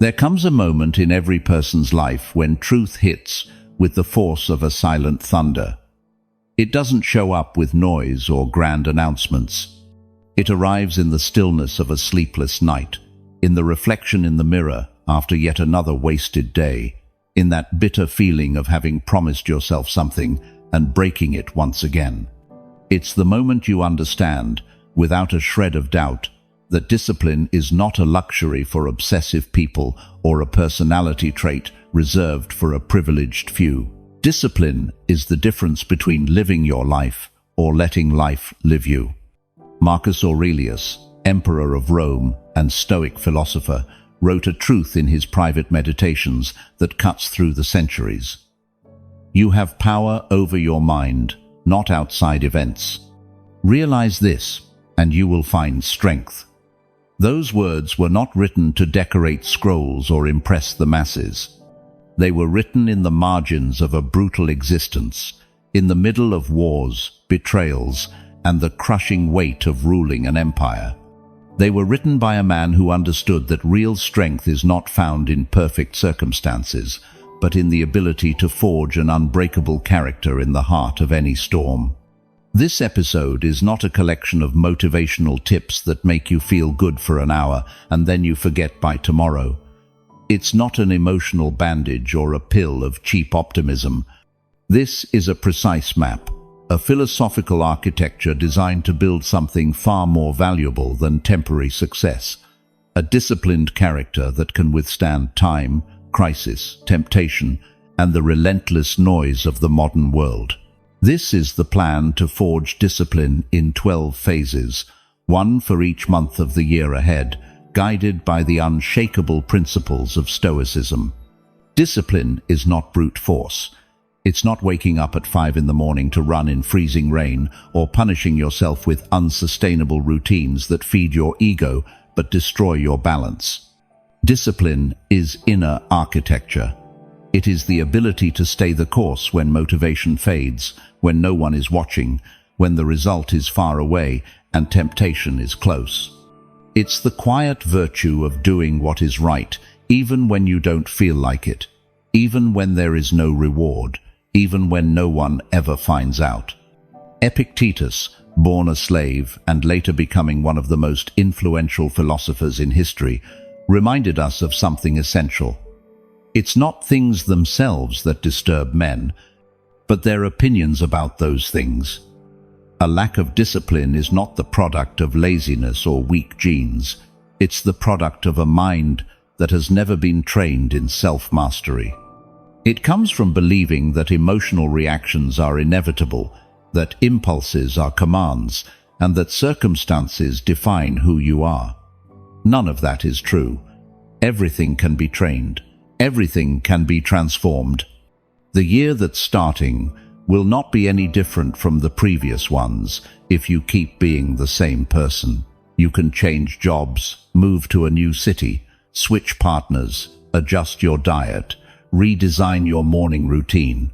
There comes a moment in every person's life when truth hits with the force of a silent thunder. It doesn't show up with noise or grand announcements. It arrives in the stillness of a sleepless night, in the reflection in the mirror after yet another wasted day, in that bitter feeling of having promised yourself something and breaking it once again. It's the moment you understand, without a shred of doubt, that discipline is not a luxury for obsessive people or a personality trait reserved for a privileged few. Discipline is the difference between living your life or letting life live you. Marcus Aurelius, emperor of Rome and Stoic philosopher, wrote a truth in his private meditations that cuts through the centuries. You have power over your mind, not outside events. Realize this, and you will find strength. Those words were not written to decorate scrolls or impress the masses. They were written in the margins of a brutal existence, in the middle of wars, betrayals, and the crushing weight of ruling an empire. They were written by a man who understood that real strength is not found in perfect circumstances, but in the ability to forge an unbreakable character in the heart of any storm. This episode is not a collection of motivational tips that make you feel good for an hour and then you forget by tomorrow. It's not an emotional bandage or a pill of cheap optimism. This is a precise map, a philosophical architecture designed to build something far more valuable than temporary success, a disciplined character that can withstand time, crisis, temptation, and the relentless noise of the modern world. This is the plan to forge discipline in 12 phases, one for each month of the year ahead, guided by the unshakable principles of Stoicism. Discipline is not brute force. It's not waking up at 5 in the morning to run in freezing rain or punishing yourself with unsustainable routines that feed your ego but destroy your balance. Discipline is inner architecture. It is the ability to stay the course when motivation fades, when no one is watching, when the result is far away and temptation is close. It's the quiet virtue of doing what is right, even when you don't feel like it, even when there is no reward, even when no one ever finds out. Epictetus, born a slave and later becoming one of the most influential philosophers in history, reminded us of something essential. It's not things themselves that disturb men, but their opinions about those things. A lack of discipline is not the product of laziness or weak genes. It's the product of a mind that has never been trained in self-mastery. It comes from believing that emotional reactions are inevitable, that impulses are commands, and that circumstances define who you are. None of that is true. Everything can be trained. Everything can be transformed. The year that's starting will not be any different from the previous ones if you keep being the same person. You can change jobs, move to a new city, switch partners, adjust your diet, redesign your morning routine.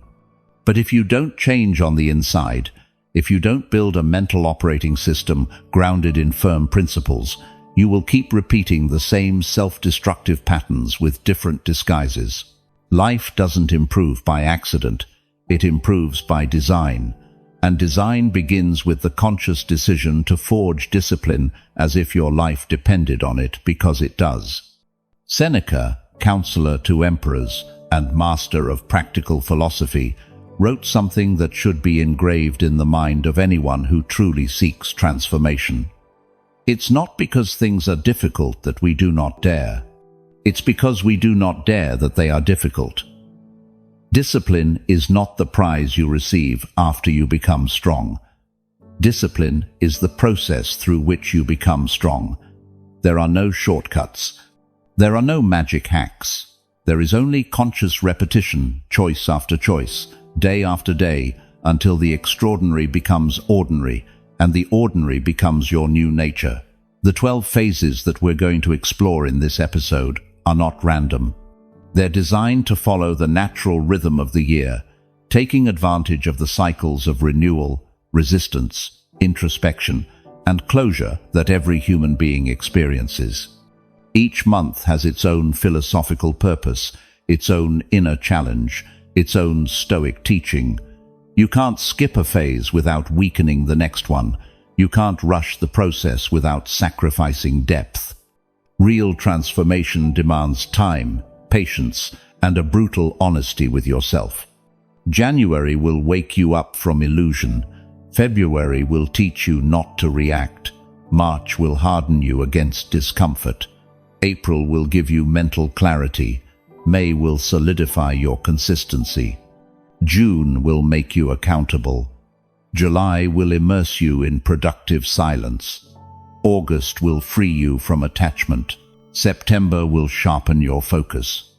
But if you don't change on the inside, if you don't build a mental operating system grounded in firm principles, you will keep repeating the same self-destructive patterns with different disguises. Life doesn't improve by accident, it improves by design. And design begins with the conscious decision to forge discipline as if your life depended on it, because it does. Seneca, counselor to emperors and master of practical philosophy, wrote something that should be engraved in the mind of anyone who truly seeks transformation. It's not because things are difficult that we do not dare. It's because we do not dare that they are difficult. Discipline is not the prize you receive after you become strong. Discipline is the process through which you become strong. There are no shortcuts. There are no magic hacks. There is only conscious repetition, choice after choice, day after day, until the extraordinary becomes ordinary, and the ordinary becomes your new nature. The 12 phases that we're going to explore in this episode are not random. They're designed to follow the natural rhythm of the year, taking advantage of the cycles of renewal, resistance, introspection, and closure that every human being experiences. Each month has its own philosophical purpose, its own inner challenge, its own Stoic teaching. You can't skip a phase without weakening the next one. You can't rush the process without sacrificing depth. Real transformation demands time, patience, and a brutal honesty with yourself. January will wake you up from illusion. February will teach you not to react. March will harden you against discomfort. April will give you mental clarity. May will solidify your consistency. June will make you accountable. July will immerse you in productive silence. August will free you from attachment. September will sharpen your focus.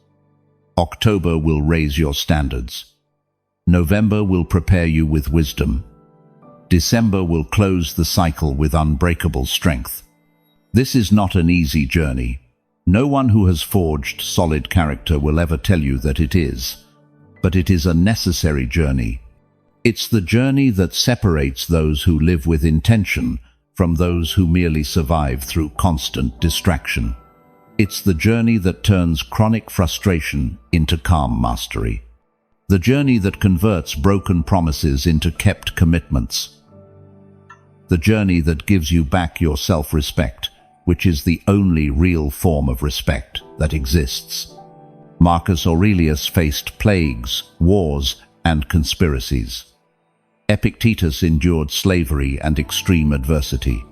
October will raise your standards. November will prepare you with wisdom. December will close the cycle with unbreakable strength. This is not an easy journey. No one who has forged solid character will ever tell you that it is. But it is a necessary journey. It's the journey that separates those who live with intention from those who merely survive through constant distraction. It's the journey that turns chronic frustration into calm mastery. The journey that converts broken promises into kept commitments. The journey that gives you back your self-respect, which is the only real form of respect that exists. Marcus Aurelius faced plagues, wars, and conspiracies. Epictetus endured slavery and extreme adversity.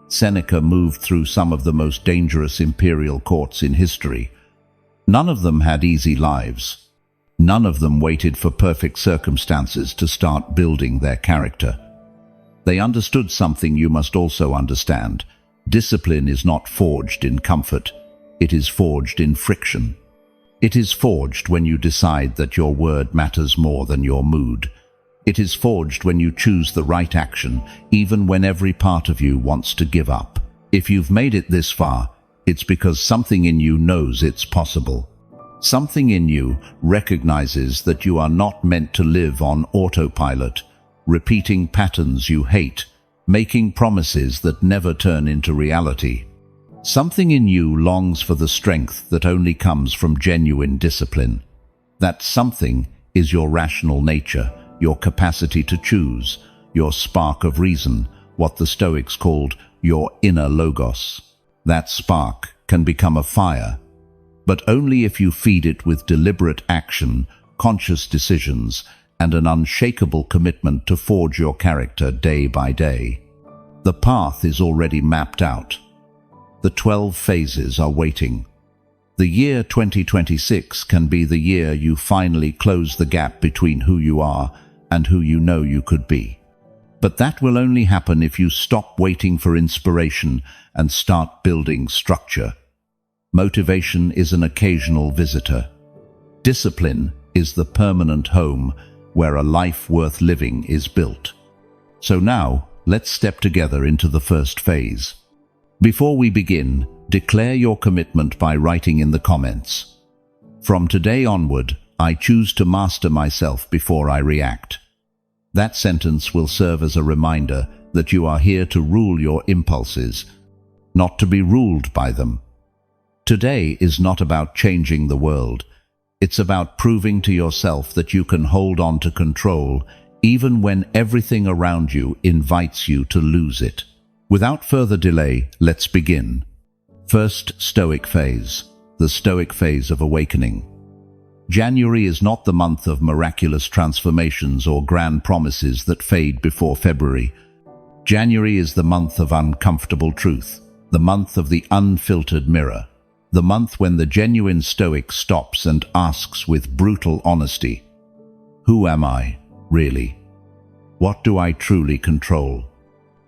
Seneca moved through some of the most dangerous imperial courts in history. None of them had easy lives. None of them waited for perfect circumstances to start building their character. They understood something you must also understand. Discipline is not forged in comfort. It is forged in friction. It is forged when you decide that your word matters more than your mood. It is forged when you choose the right action, even when every part of you wants to give up. If you've made it this far, it's because something in you knows it's possible. Something in you recognizes that you are not meant to live on autopilot, repeating patterns you hate, making promises that never turn into reality. Something in you longs for the strength that only comes from genuine discipline. That something is your rational nature, your capacity to choose, your spark of reason, what the Stoics called your inner logos. That spark can become a fire, but only if you feed it with deliberate action, conscious decisions, and an unshakable commitment to forge your character day by day. The path is already mapped out. The 12 phases are waiting. The year 2026 can be the year you finally close the gap between who you are and who you know you could be. But that will only happen if you stop waiting for inspiration and start building structure. Motivation is an occasional visitor. Discipline is the permanent home where a life worth living is built. So now, let's step together into the first phase. Before we begin, declare your commitment by writing in the comments. From today onward, I choose to master myself before I react. That sentence will serve as a reminder that you are here to rule your impulses, not to be ruled by them. Today is not about changing the world. It's about proving to yourself that you can hold on to control even when everything around you invites you to lose it. Without further delay, let's begin. First Stoic phase, the Stoic phase of awakening. January is not the month of miraculous transformations or grand promises that fade before February. January is the month of uncomfortable truth, the month of the unfiltered mirror, the month when the genuine Stoic stops and asks with brutal honesty, who am I, really? What do I truly control?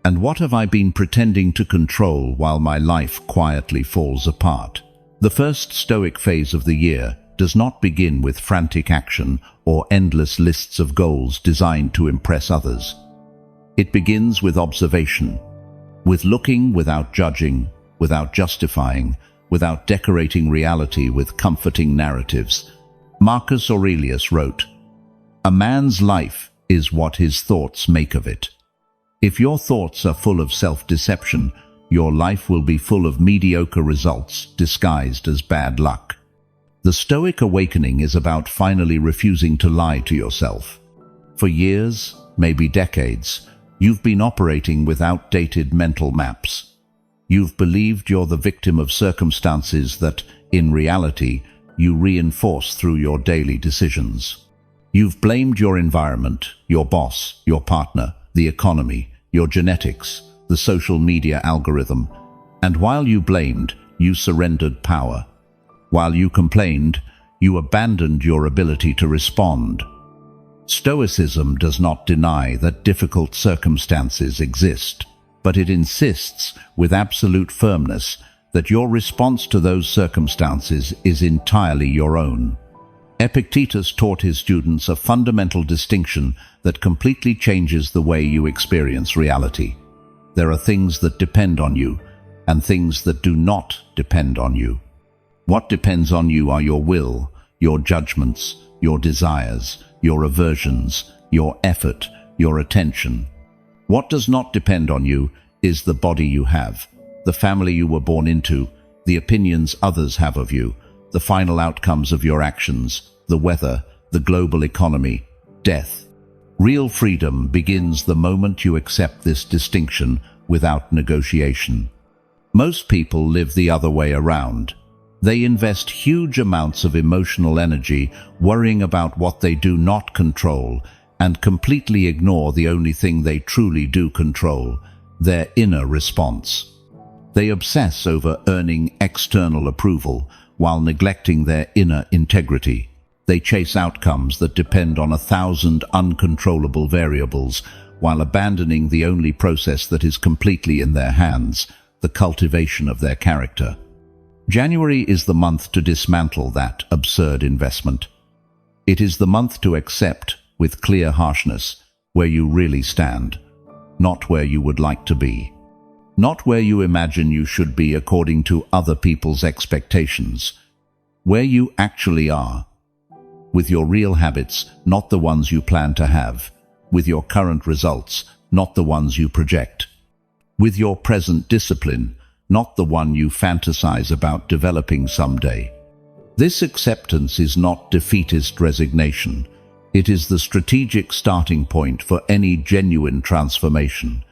And what have I been pretending to control while my life quietly falls apart? The first Stoic phase of the year does not begin with frantic action or endless lists of goals designed to impress others. It begins with observation, with looking without judging, without justifying, without decorating reality with comforting narratives. Marcus Aurelius wrote, "A man's life is what his thoughts make of it." If your thoughts are full of self-deception, your life will be full of mediocre results disguised as bad luck. The Stoic awakening is about finally refusing to lie to yourself. For years, maybe decades, you've been operating with outdated mental maps. You've believed you're the victim of circumstances that, in reality, you reinforce through your daily decisions. You've blamed your environment, your boss, your partner, the economy, your genetics, the social media algorithm, and while you blamed, you surrendered power. While you complained, you abandoned your ability to respond. Stoicism does not deny that difficult circumstances exist, but it insists with absolute firmness that your response to those circumstances is entirely your own. Epictetus taught his students a fundamental distinction that completely changes the way you experience reality. There are things that depend on you, and things that do not depend on you. What depends on you are your will, your judgments, your desires, your aversions, your effort, your attention. What does not depend on you is the body you have, the family you were born into, the opinions others have of you, the final outcomes of your actions, the weather, the global economy, death. Real freedom begins the moment you accept this distinction without negotiation. Most people live the other way around. They invest huge amounts of emotional energy worrying about what they do not control and completely ignore the only thing they truly do control, their inner response. They obsess over earning external approval while neglecting their inner integrity. They chase outcomes that depend on 1,000 uncontrollable variables while abandoning the only process that is completely in their hands, the cultivation of their character. January is the month to dismantle that absurd investment. It is the month to accept, with clear harshness, where you really stand, not where you would like to be. Not where you imagine you should be according to other people's expectations. Where you actually are. With your real habits, not the ones you plan to have. With your current results, not the ones you project. With your present discipline, not the one you fantasize about developing someday. This acceptance is not defeatist resignation. It is the strategic starting point for any genuine transformation.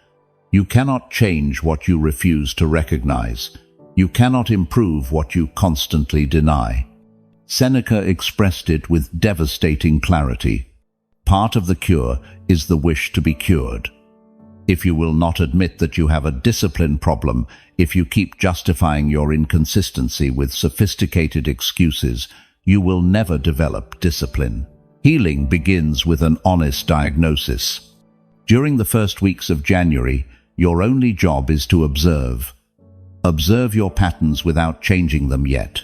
You cannot change what you refuse to recognize. You cannot improve what you constantly deny. Seneca expressed it with devastating clarity. Part of the cure is the wish to be cured. If you will not admit that you have a discipline problem, if you keep justifying your inconsistency with sophisticated excuses, you will never develop discipline. Healing begins with an honest diagnosis. During the first weeks of January, your only job is to observe. Observe your patterns without changing them yet.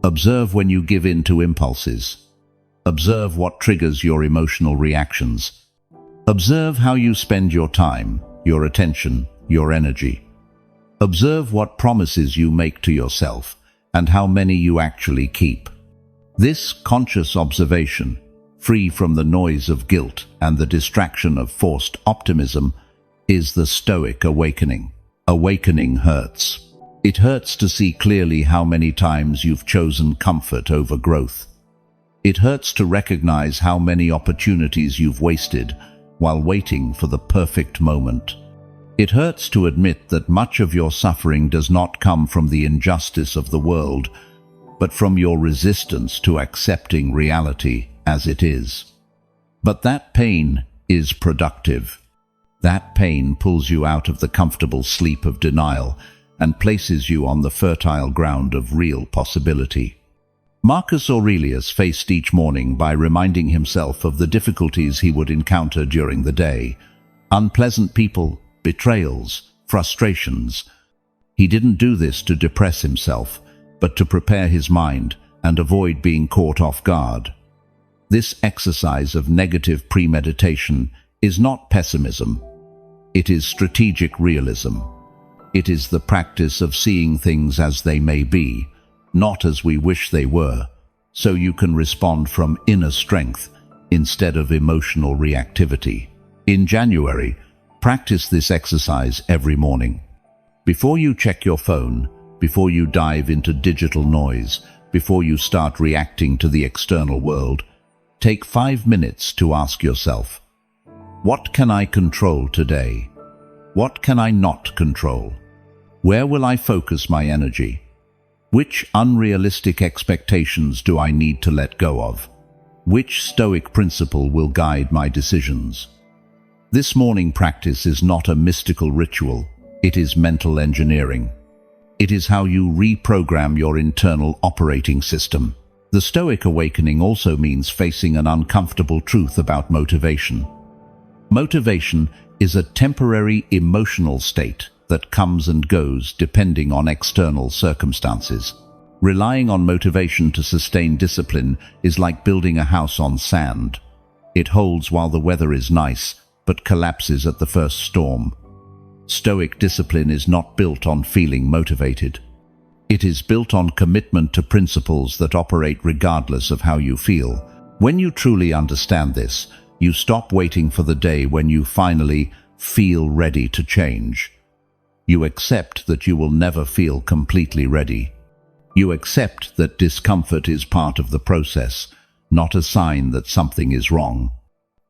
Observe when you give in to impulses. Observe what triggers your emotional reactions. Observe how you spend your time, your attention, your energy. Observe what promises you make to yourself and how many you actually keep. This conscious observation, free from the noise of guilt and the distraction of forced optimism, is the Stoic awakening. Awakening hurts. It hurts to see clearly how many times you've chosen comfort over growth. It hurts to recognize how many opportunities you've wasted while waiting for the perfect moment. It hurts to admit that much of your suffering does not come from the injustice of the world, but from your resistance to accepting reality as it is. But that pain is productive. That pain pulls you out of the comfortable sleep of denial and places you on the fertile ground of real possibility. Marcus Aurelius faced each morning by reminding himself of the difficulties he would encounter during the day. Unpleasant people, betrayals, frustrations. He didn't do this to depress himself, but to prepare his mind and avoid being caught off guard. This exercise of negative premeditation is not pessimism. It is strategic realism. It is the practice of seeing things as they may be, not as we wish they were, so you can respond from inner strength instead of emotional reactivity. In January, practice this exercise every morning. Before you check your phone, before you dive into digital noise, before you start reacting to the external world, take 5 minutes to ask yourself, what can I control today? What can I not control? Where will I focus my energy? Which unrealistic expectations do I need to let go of? Which Stoic principle will guide my decisions? This morning practice is not a mystical ritual, it is mental engineering. It is how you reprogram your internal operating system. The Stoic awakening also means facing an uncomfortable truth about motivation. Motivation is a temporary emotional state that comes and goes depending on external circumstances. Relying on motivation to sustain discipline is like building a house on sand. It holds while the weather is nice, but collapses at the first storm. Stoic discipline is not built on feeling motivated. It is built on commitment to principles that operate regardless of how you feel. When you truly understand this, you stop waiting for the day when you finally feel ready to change. You accept that you will never feel completely ready. You accept that discomfort is part of the process, not a sign that something is wrong.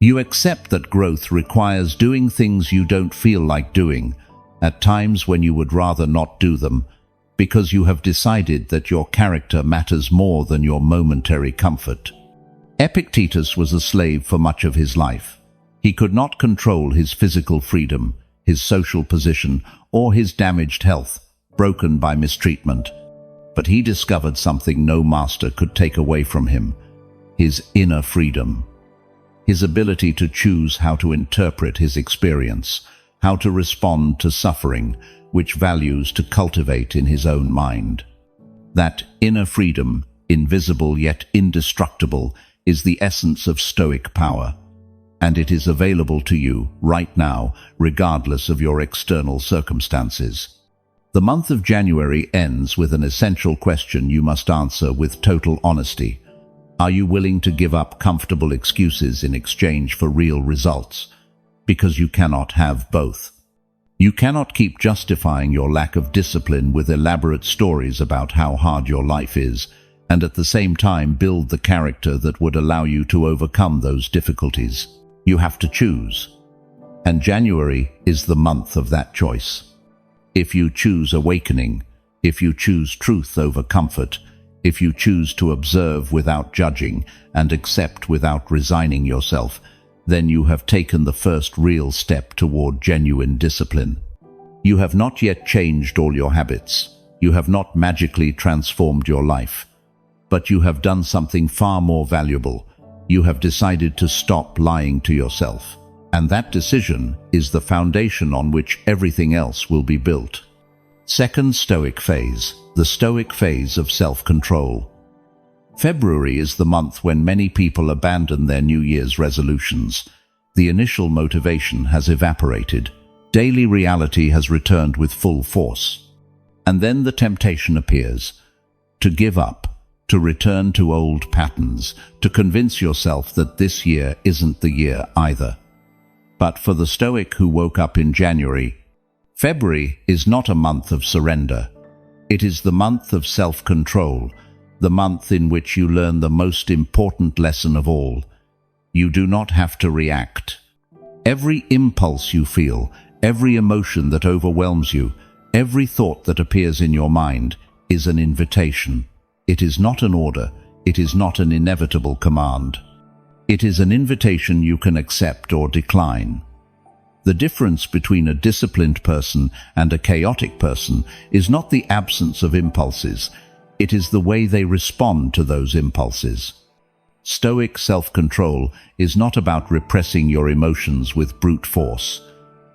You accept that growth requires doing things you don't feel like doing, at times when you would rather not do them, because you have decided that your character matters more than your momentary comfort. Epictetus was a slave for much of his life. He could not control his physical freedom, his social position, or his damaged health, broken by mistreatment. But he discovered something no master could take away from him: his inner freedom. His ability to choose how to interpret his experience, how to respond to suffering, which values to cultivate in his own mind. That inner freedom, invisible yet indestructible, is the essence of Stoic power, and it is available to you right now, regardless of your external circumstances. The month of January ends with an essential question you must answer with total honesty. Are you willing to give up comfortable excuses in exchange for real results? Because you cannot have both. You cannot keep justifying your lack of discipline with elaborate stories about how hard your life is, and at the same time build the character that would allow you to overcome those difficulties. You have to choose. And January is the month of that choice. If you choose awakening, if you choose truth over comfort, if you choose to observe without judging and accept without resigning yourself, then you have taken the first real step toward genuine discipline. You have not yet changed all your habits. You have not magically transformed your life. But you have done something far more valuable. You have decided to stop lying to yourself. And that decision is the foundation on which everything else will be built. Second Stoic phase, the Stoic phase of self-control. February is the month when many people abandon their New Year's resolutions. The initial motivation has evaporated. Daily reality has returned with full force. And then the temptation appears to give up, to return to old patterns, to convince yourself that this year isn't the year either. But for the Stoic who woke up in January, February is not a month of surrender. It is the month of self-control, the month in which you learn the most important lesson of all. You do not have to react. Every impulse you feel, every emotion that overwhelms you, every thought that appears in your mind is an invitation. It is not an order. It is not an inevitable command. It is an invitation you can accept or decline. The difference between a disciplined person and a chaotic person is not the absence of impulses. It is the way they respond to those impulses. Stoic self-control is not about repressing your emotions with brute force.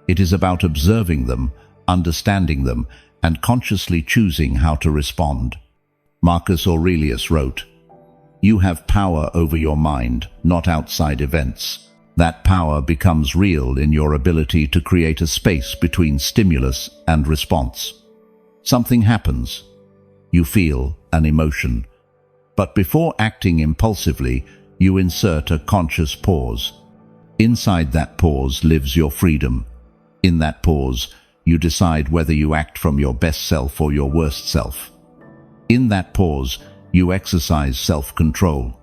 It is about observing them, understanding them, and consciously choosing how to respond. Marcus Aurelius wrote, "You have power over your mind, not outside events. That power becomes real in your ability to create a space between stimulus and response. Something happens. You feel an emotion. But before acting impulsively, you insert a conscious pause. Inside that pause lives your freedom. In that pause, you decide whether you act from your best self or your worst self. In that pause, you exercise self-control.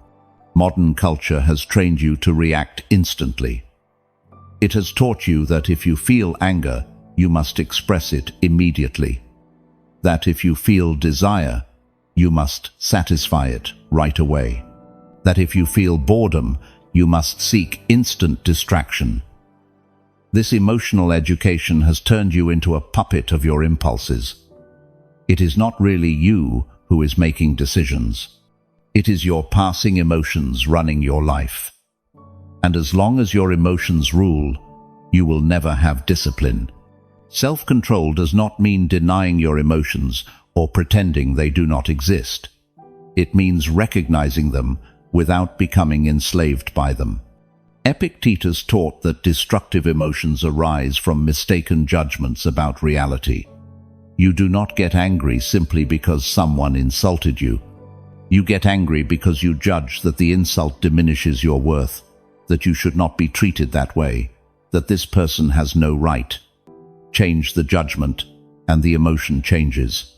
Modern culture has trained you to react instantly. It has taught you that if you feel anger, you must express it immediately. That if you feel desire, you must satisfy it right away. That if you feel boredom, you must seek instant distraction. This emotional education has turned you into a puppet of your impulses. It is not really you who is making decisions. It is your passing emotions running your life. And as long as your emotions rule, you will never have discipline. Self-control does not mean denying your emotions or pretending they do not exist. It means recognizing them without becoming enslaved by them. Epictetus taught that destructive emotions arise from mistaken judgments about reality. You do not get angry simply because someone insulted you. You get angry because you judge that the insult diminishes your worth, that you should not be treated that way, that this person has no right. Change the judgment, and the emotion changes.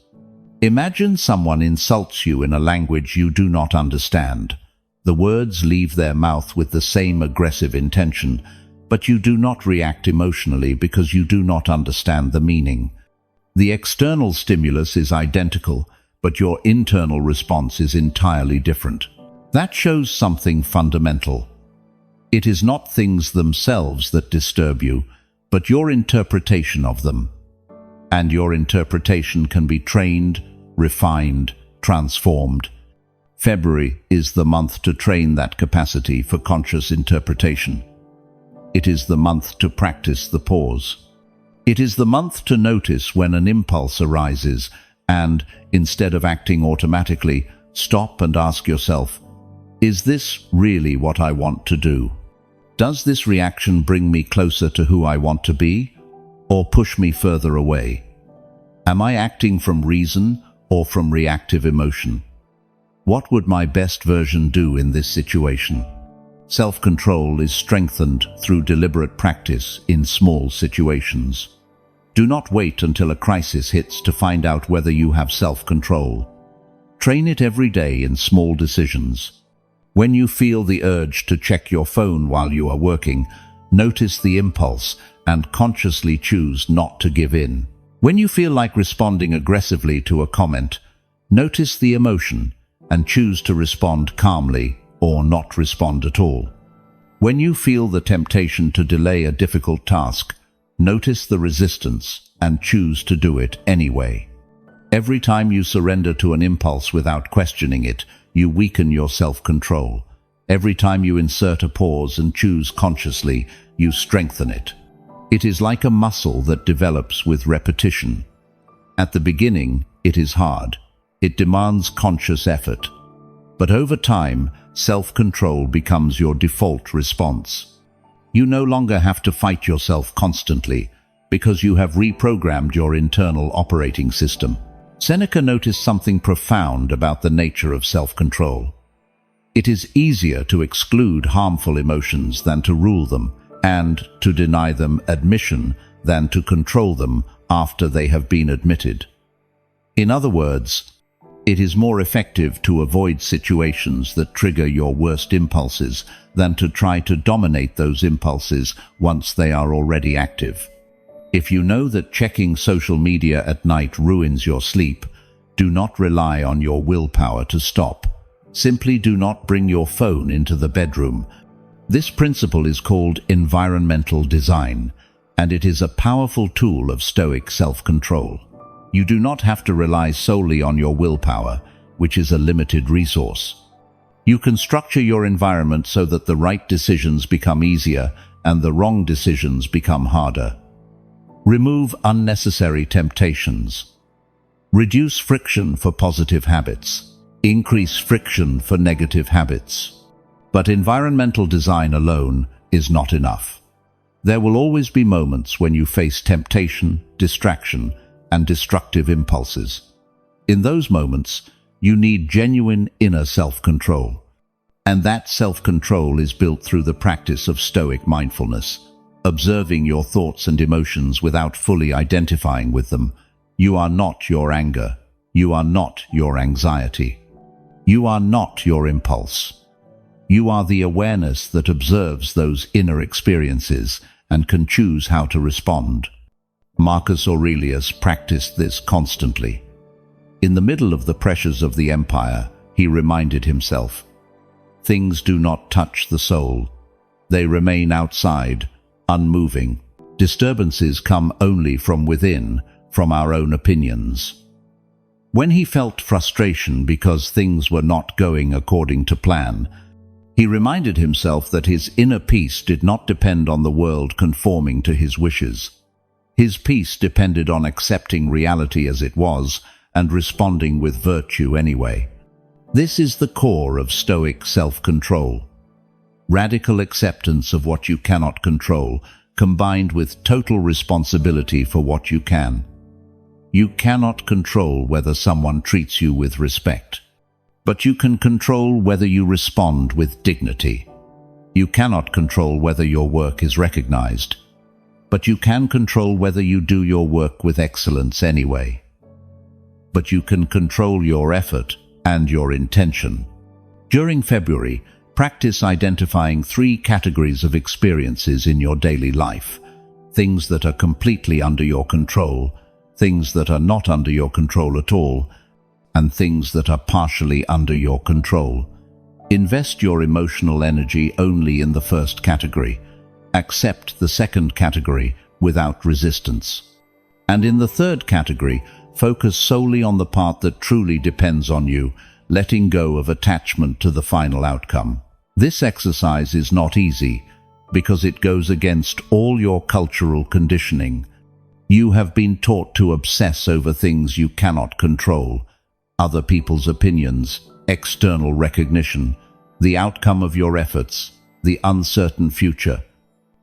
Imagine someone insults you in a language you do not understand. The words leave their mouth with the same aggressive intention, but you do not react emotionally because you do not understand the meaning. The external stimulus is identical, but your internal response is entirely different. That shows something fundamental. It is not things themselves that disturb you, but your interpretation of them. And your interpretation can be trained, refined, transformed. February is the month to train that capacity for conscious interpretation. It is the month to practice the pause. It is the month to notice when an impulse arises and, instead of acting automatically, stop and ask yourself, is this really what I want to do? Does this reaction bring me closer to who I want to be, or push me further away? Am I acting from reason or from reactive emotion? What would my best version do in this situation? Self-control is strengthened through deliberate practice in small situations. Do not wait until a crisis hits to find out whether you have self-control. Train it every day in small decisions. When you feel the urge to check your phone while you are working, notice the impulse and consciously choose not to give in. When you feel like responding aggressively to a comment, notice the emotion and choose to respond calmly or not respond at all. When you feel the temptation to delay a difficult task, notice the resistance and choose to do it anyway. Every time you surrender to an impulse without questioning it, you weaken your self-control. Every time you insert a pause and choose consciously, you strengthen it. It is like a muscle that develops with repetition. At the beginning, it is hard. It demands conscious effort. But over time, self-control becomes your default response. You no longer have to fight yourself constantly because you have reprogrammed your internal operating system. Seneca noticed something profound about the nature of self-control. It is easier to exclude harmful emotions than to rule them, and to deny them admission than to control them after they have been admitted. In other words, it is more effective to avoid situations that trigger your worst impulses than to try to dominate those impulses once they are already active. If you know that checking social media at night ruins your sleep, do not rely on your willpower to stop. Simply do not bring your phone into the bedroom. This principle is called environmental design, and it is a powerful tool of Stoic self-control. You do not have to rely solely on your willpower, which is a limited resource. You can structure your environment so that the right decisions become easier and the wrong decisions become harder. Remove unnecessary temptations. Reduce friction for positive habits. Increase friction for negative habits. But environmental design alone is not enough. There will always be moments when you face temptation, distraction, and destructive impulses. In those moments, you need genuine inner self-control. And that self-control is built through the practice of Stoic mindfulness. observing your thoughts and emotions without fully identifying with them. You are not your anger. You are not your anxiety. You are not your impulse. You are the awareness that observes those inner experiences and can choose how to respond. Marcus Aurelius practiced this constantly. In the middle of the pressures of the empire, he reminded himself, "Things do not touch the soul. They remain outside, unmoving. Disturbances come only from within, from our own opinions." When he felt frustration because things were not going according to plan, he reminded himself that his inner peace did not depend on the world conforming to his wishes. His peace depended on accepting reality as it was and responding with virtue anyway. This is the core of Stoic self-control. Radical acceptance of what you cannot control, combined with total responsibility for what you can. You cannot control whether someone treats you with respect, but you can control whether you respond with dignity. You cannot control whether your work is recognized, but you can control whether you do your work with excellence anyway. But you can control your effort and your intention. During February, practice identifying 3 categories of experiences in your daily life: things that are completely under your control, things that are not under your control at all, and things that are partially under your control. Invest your emotional energy only in the first category. Accept the second category without resistance. And in the third category, focus solely on the part that truly depends on you, letting go of attachment to the final outcome. This exercise is not easy because it goes against all your cultural conditioning. You have been taught to obsess over things you cannot control: other people's opinions, external recognition, the outcome of your efforts, the uncertain future.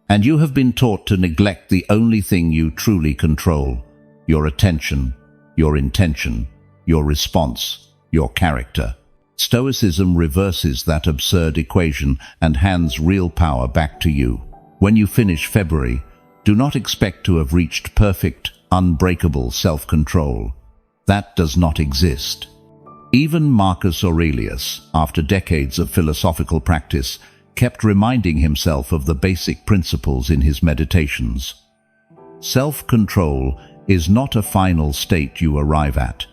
And you have been taught to neglect the only thing you truly control: your attention, your intention, your response, your character. Stoicism reverses that absurd equation and hands real power back to you. When you finish February, do not expect to have reached perfect, unbreakable self-control. That does not exist. Even Marcus Aurelius, after decades of philosophical practice, kept reminding himself of the basic principles in his meditations. Self-control is not a final state you arrive at.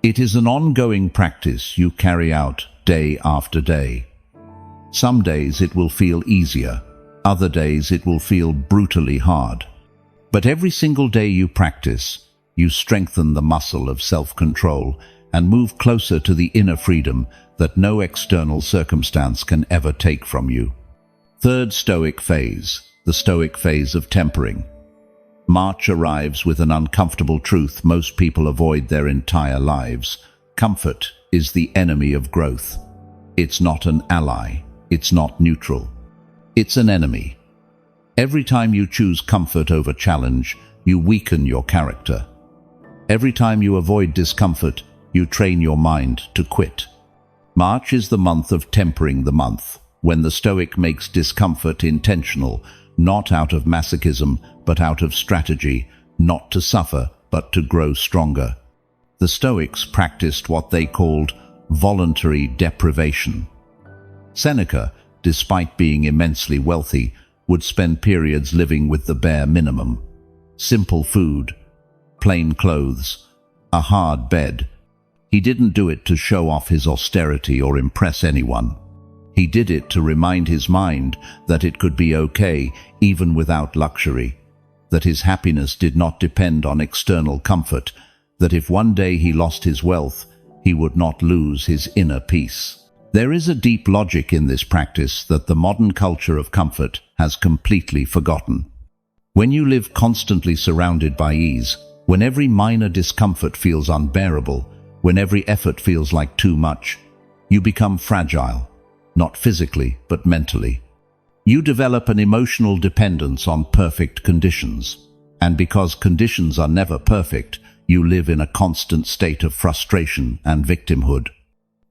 It is an ongoing practice you carry out day after day. Some days it will feel easier. Other days it will feel brutally hard. But every single day you practice, you strengthen the muscle of self-control and move closer to the inner freedom that no external circumstance can ever take from you. Third Stoic phase, the Stoic phase of tempering. March arrives with an uncomfortable truth most people avoid their entire lives. Comfort is the enemy of growth. It's not an ally. It's not neutral. It's an enemy. Every time you choose comfort over challenge, you weaken your character. Every time you avoid discomfort, you train your mind to quit. March is the month of tempering the month, when the Stoic makes discomfort intentional, not out of masochism, but out of strategy, not to suffer, but to grow stronger. The Stoics practiced what they called voluntary deprivation. Seneca, despite being immensely wealthy, would spend periods living with the bare minimum: simple food, plain clothes, a hard bed. He didn't do it to show off his austerity or impress anyone. He did it to remind his mind that it could be okay even without luxury, that his happiness did not depend on external comfort, that if one day he lost his wealth, he would not lose his inner peace. There is a deep logic in this practice that the modern culture of comfort has completely forgotten. When you live constantly surrounded by ease, when every minor discomfort feels unbearable, when every effort feels like too much, you become fragile, not physically but mentally. You develop an emotional dependence on perfect conditions, and because conditions are never perfect, you live in a constant state of frustration and victimhood.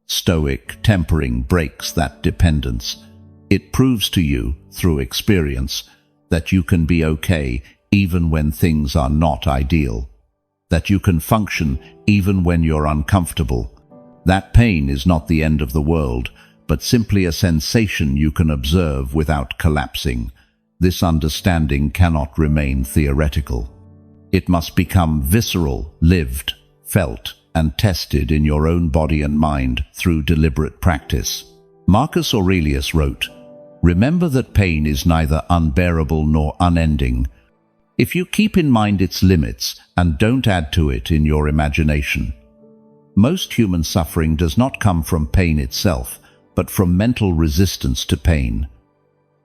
Stoic tempering breaks that dependence. It proves to you, through experience, that you can be okay even when things are not ideal, that you can function even when you're uncomfortable. That pain is not the end of the world, but simply a sensation you can observe without collapsing. This understanding cannot remain theoretical. It must become visceral, lived, felt, and tested in your own body and mind through deliberate practice. Marcus Aurelius wrote, "Remember that pain is neither unbearable nor unending, if you keep in mind its limits and don't add to it in your imagination." Most human suffering does not come from pain itself, but from mental resistance to pain.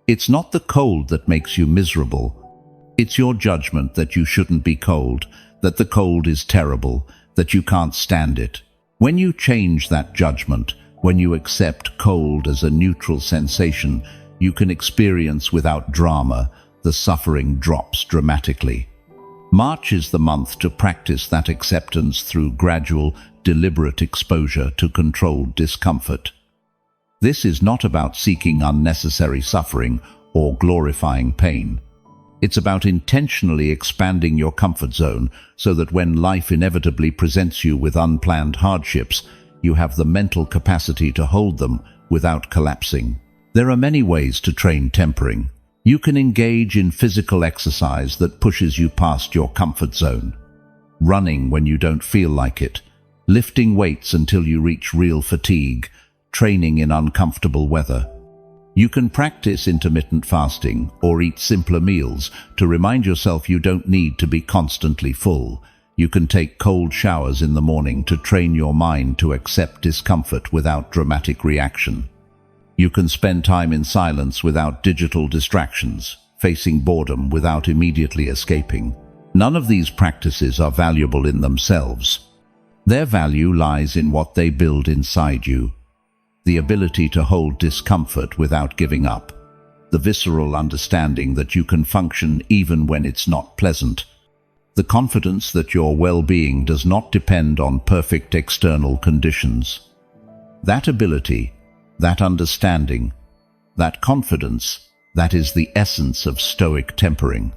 It's not the cold that makes you miserable. It's your judgment that you shouldn't be cold, that the cold is terrible, that you can't stand it. When you change that judgment, when you accept cold as a neutral sensation you can experience without drama, the suffering drops dramatically. March is the month to practice that acceptance through gradual, deliberate exposure to controlled discomfort. This is not about seeking unnecessary suffering or glorifying pain. It's about intentionally expanding your comfort zone so that when life inevitably presents you with unplanned hardships, you have the mental capacity to hold them without collapsing. There are many ways to train tempering. You can engage in physical exercise that pushes you past your comfort zone. Running when you don't feel like it, lifting weights until you reach real fatigue, training in uncomfortable weather. You can practice intermittent fasting or eat simpler meals to remind yourself you don't need to be constantly full. You can take cold showers in the morning to train your mind to accept discomfort without dramatic reaction. You can spend time in silence without digital distractions, facing boredom without immediately escaping. None of these practices are valuable in themselves. Their value lies in what they build inside you. The ability to hold discomfort without giving up. The visceral understanding that you can function even when it's not pleasant. The confidence that your well-being does not depend on perfect external conditions. That ability, that understanding, that confidence, that is the essence of Stoic tempering.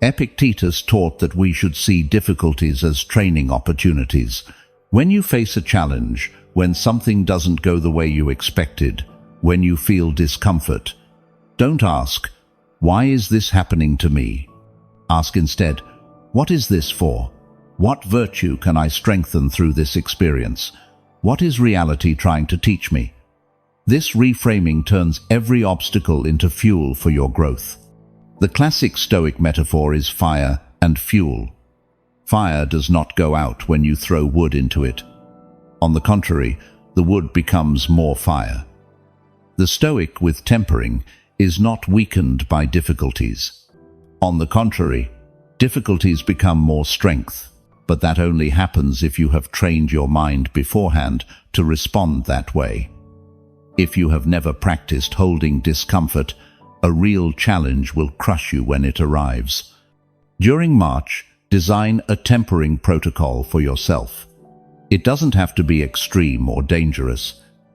Epictetus taught that we should see difficulties as training opportunities. When you face a challenge, when something doesn't go the way you expected, when you feel discomfort, don't ask, "Why is this happening to me?" Ask instead, "What is this for? What virtue can I strengthen through this experience? What is reality trying to teach me?" This reframing turns every obstacle into fuel for your growth. The classic Stoic metaphor is fire and fuel. Fire does not go out when you throw wood into it. On the contrary, the wood becomes more fire. The Stoic with tempering is not weakened by difficulties. On the contrary, difficulties become more strength, but that only happens if you have trained your mind beforehand to respond that way. If you have never practiced holding discomfort, a real challenge will crush you when it arrives. During March, design a tempering protocol for yourself. It doesn't have to be extreme or dangerous.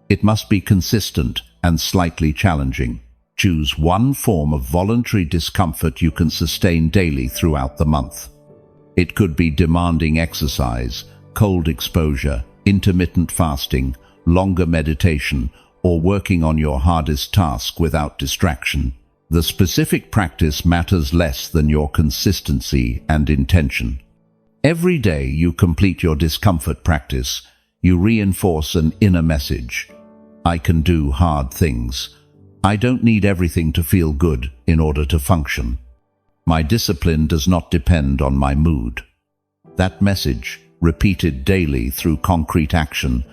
It must be consistent and slightly challenging. Choose one form of voluntary discomfort you can sustain daily throughout the month. It could be demanding exercise, cold exposure, intermittent fasting, longer meditation, or working on your hardest task without distraction. The specific practice matters less than your consistency and intention. Every day you complete your discomfort practice, you reinforce an inner message. I can do hard things. I don't need everything to feel good in order to function. My discipline does not depend on my mood. That message, repeated daily through concrete action,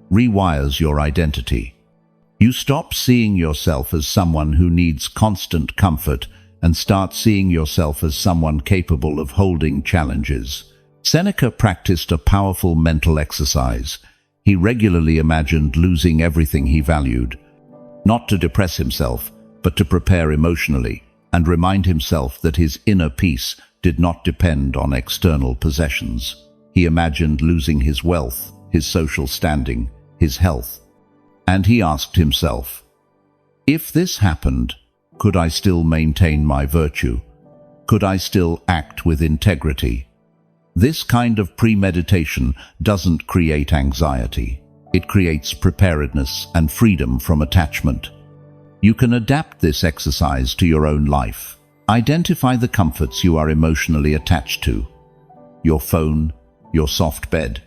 rewires your identity. You stop seeing yourself as someone who needs constant comfort and start seeing yourself as someone capable of holding challenges. Seneca practiced a powerful mental exercise. He regularly imagined losing everything he valued, not to depress himself, but to prepare emotionally and remind himself that his inner peace did not depend on external possessions. He imagined losing his wealth, his social standing, his health. And he asked himself, if this happened, Could I still maintain my virtue? Could I still act with integrity? This kind of premeditation doesn't create anxiety. It creates preparedness and freedom from attachment. You can adapt this exercise to your own life. Identify the comforts you are emotionally attached to. Your phone, your soft bed,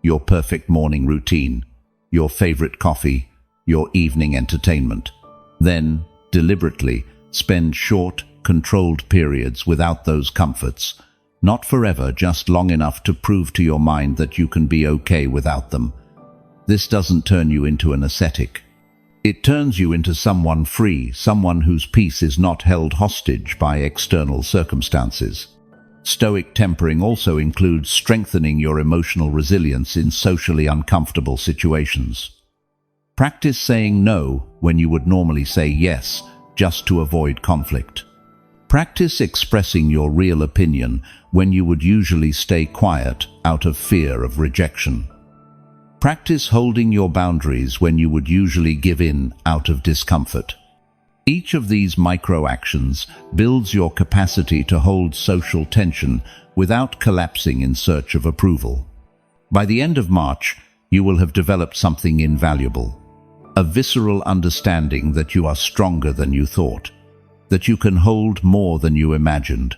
your perfect morning routine, your favorite coffee, your evening entertainment. Then, deliberately, spend short, controlled periods without those comforts. Not forever, just long enough to prove to your mind that you can be okay without them. This doesn't turn you into an ascetic. It turns you into someone free, someone whose peace is not held hostage by external circumstances. Stoic tempering also includes strengthening your emotional resilience in socially uncomfortable situations. Practice saying no when you would normally say yes, just to avoid conflict. Practice expressing your real opinion when you would usually stay quiet out of fear of rejection. Practice holding your boundaries when you would usually give in out of discomfort. Each of these micro-actions builds your capacity to hold social tension without collapsing in search of approval. By the end of March, you will have developed something invaluable. A visceral understanding that you are stronger than you thought, that you can hold more than you imagined.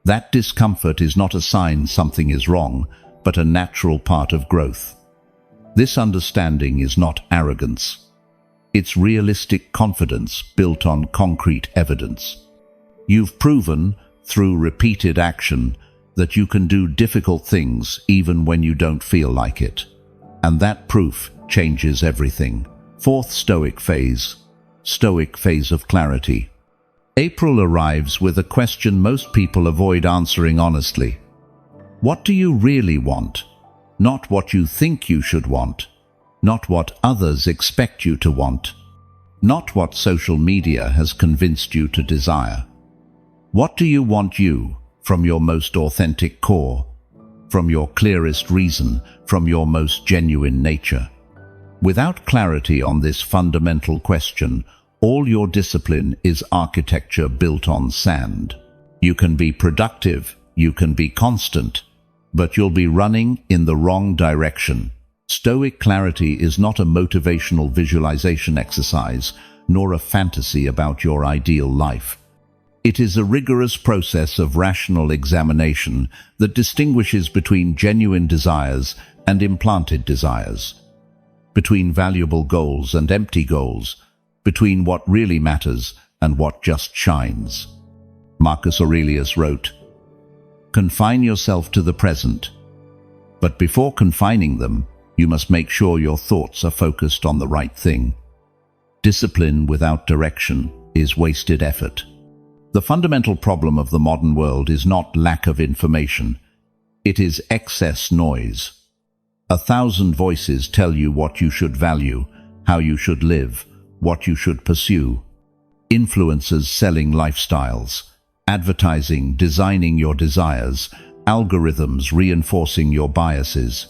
That discomfort is not a sign something is wrong, but a natural part of growth. This understanding is not arrogance. It's realistic confidence built on concrete evidence. You've proven, through repeated action, that you can do difficult things even when you don't feel like it. And that proof changes everything. Fourth Stoic phase of clarity. April arrives with a question most people avoid answering honestly. What do you really want? Not what you think you should want. Not what others expect you to want. Not what social media has convinced you to desire. What do you want you, from your most authentic core, from your clearest reason, from your most genuine nature? Without clarity on this fundamental question, all your discipline is architecture built on sand. You can be productive, you can be constant, but you'll be running in the wrong direction. Stoic clarity is not a motivational visualization exercise, nor a fantasy about your ideal life. It is a rigorous process of rational examination that distinguishes between genuine desires and implanted desires, between valuable goals and empty goals, between what really matters and what just shines. Marcus Aurelius wrote, "Confine yourself to the present, but before confining them, you must make sure your thoughts are focused on the right thing." Discipline without direction is wasted effort. The fundamental problem of the modern world is not lack of information. It is excess noise. 1,000 voices tell you what you should value, how you should live, what you should pursue. Influencers selling lifestyles, advertising designing your desires, algorithms reinforcing your biases.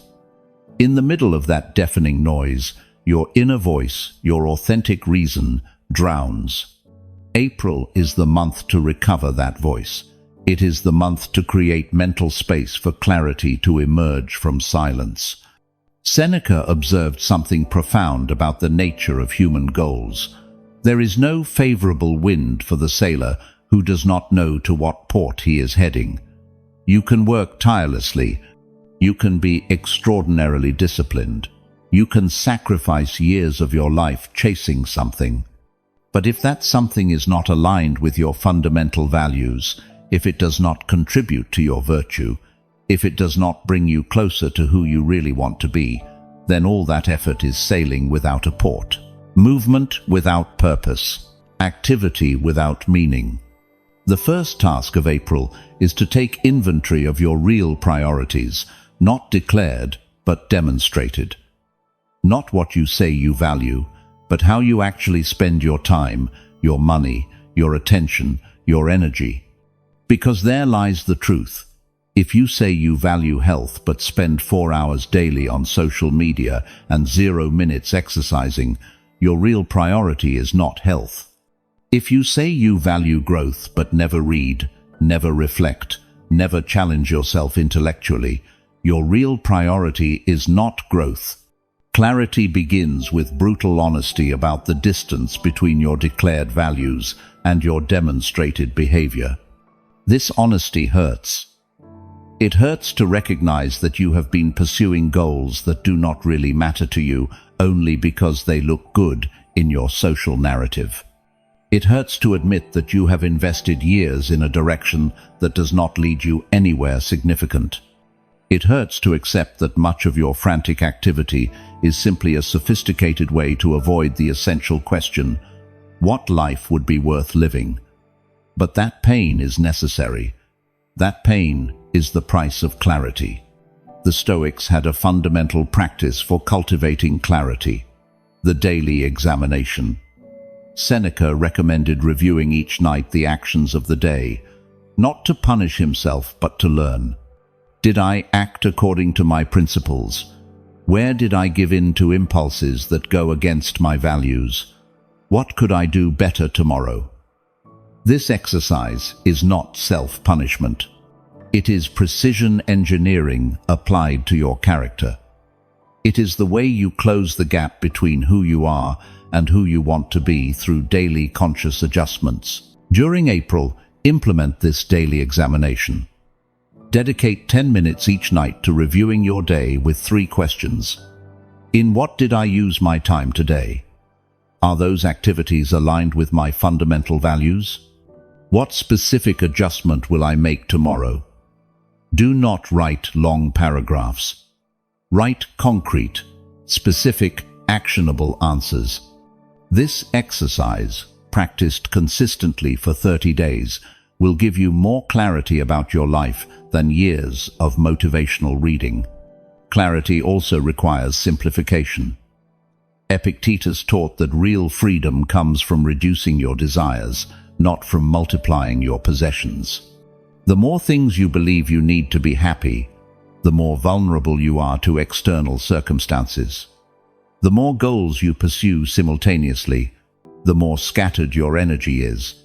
In the middle of that deafening noise, your inner voice, your authentic reason, drowns. April is the month to recover that voice. It is the month to create mental space for clarity to emerge from silence. Seneca observed something profound about the nature of human goals. There is no favorable wind for the sailor who does not know to what port he is heading. You can work tirelessly. You can be extraordinarily disciplined. You can sacrifice years of your life chasing something. But if that something is not aligned with your fundamental values, if it does not contribute to your virtue, if it does not bring you closer to who you really want to be, then all that effort is sailing without a port. Movement without purpose. Activity without meaning. The first task of April is to take inventory of your real priorities, not declared, but demonstrated. Not what you say you value, but how you actually spend your time, your money, your attention, your energy. Because there lies the truth. If you say you value health but spend 4 hours daily on social media and 0 minutes exercising, your real priority is not health. If you say you value growth but never read, never reflect, never challenge yourself intellectually, your real priority is not growth. Clarity begins with brutal honesty about the distance between your declared values and your demonstrated behavior. This honesty hurts. It hurts to recognize that you have been pursuing goals that do not really matter to you only because they look good in your social narrative. It hurts to admit that you have invested years in a direction that does not lead you anywhere significant. It hurts to accept that much of your frantic activity is simply a sophisticated way to avoid the essential question, what life would be worth living? But that pain is necessary. That pain is the price of clarity. The Stoics had a fundamental practice for cultivating clarity: the daily examination. Seneca recommended reviewing each night the actions of the day, not to punish himself but to learn. Did I act according to my principles? Where did I give in to impulses that go against my values? What could I do better tomorrow? This exercise is not self-punishment. It is precision engineering applied to your character. It is the way you close the gap between who you are and who you want to be through daily conscious adjustments. During April, implement this daily examination. Dedicate 10 minutes each night to reviewing your day with 3 questions. In what did I use my time today? Are those activities aligned with my fundamental values? What specific adjustment will I make tomorrow? Do not write long paragraphs. Write concrete, specific, actionable answers. This exercise, practiced consistently for 30 days, will give you more clarity about your life than years of motivational reading. Clarity also requires simplification. Epictetus taught that real freedom comes from reducing your desires, not from multiplying your possessions. The more things you believe you need to be happy, the more vulnerable you are to external circumstances. The more goals you pursue simultaneously, the more scattered your energy is.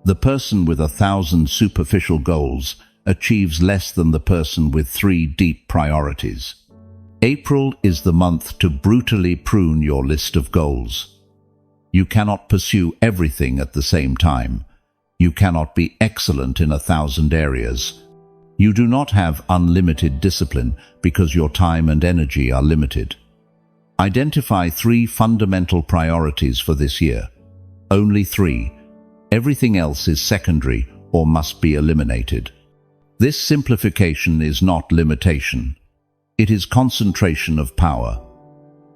The person with 1,000 superficial goals achieves less than the person with 3 deep priorities. April is the month to brutally prune your list of goals. You cannot pursue everything at the same time. You cannot be excellent in 1,000 areas. You do not have unlimited discipline because your time and energy are limited. Identify 3 fundamental priorities for this year. Only 3. Everything else is secondary or must be eliminated. This simplification is not limitation. It is concentration of power.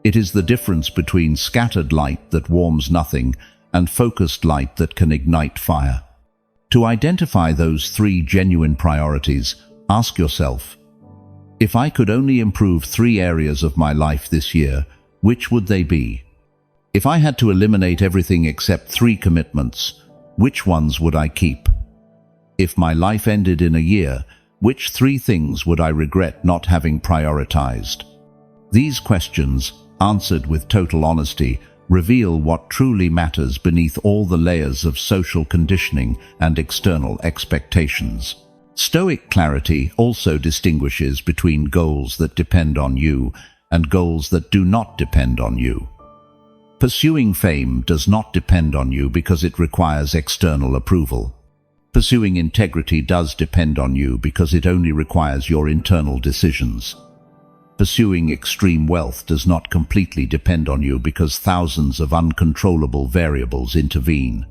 It is the difference between scattered light that warms nothing and focused light that can ignite fire. To identify those 3 genuine priorities, ask yourself, if I could only improve 3 areas of my life this year, which would they be? If I had to eliminate everything except 3 commitments, which ones would I keep? If my life ended in a year, which 3 things would I regret not having prioritized? These questions, answered with total honesty, reveal what truly matters beneath all the layers of social conditioning and external expectations. Stoic clarity also distinguishes between goals that depend on you and goals that do not depend on you. Pursuing fame does not depend on you because it requires external approval. Pursuing integrity does depend on you because it only requires your internal decisions. Pursuing extreme wealth does not completely depend on you because thousands of uncontrollable variables intervene.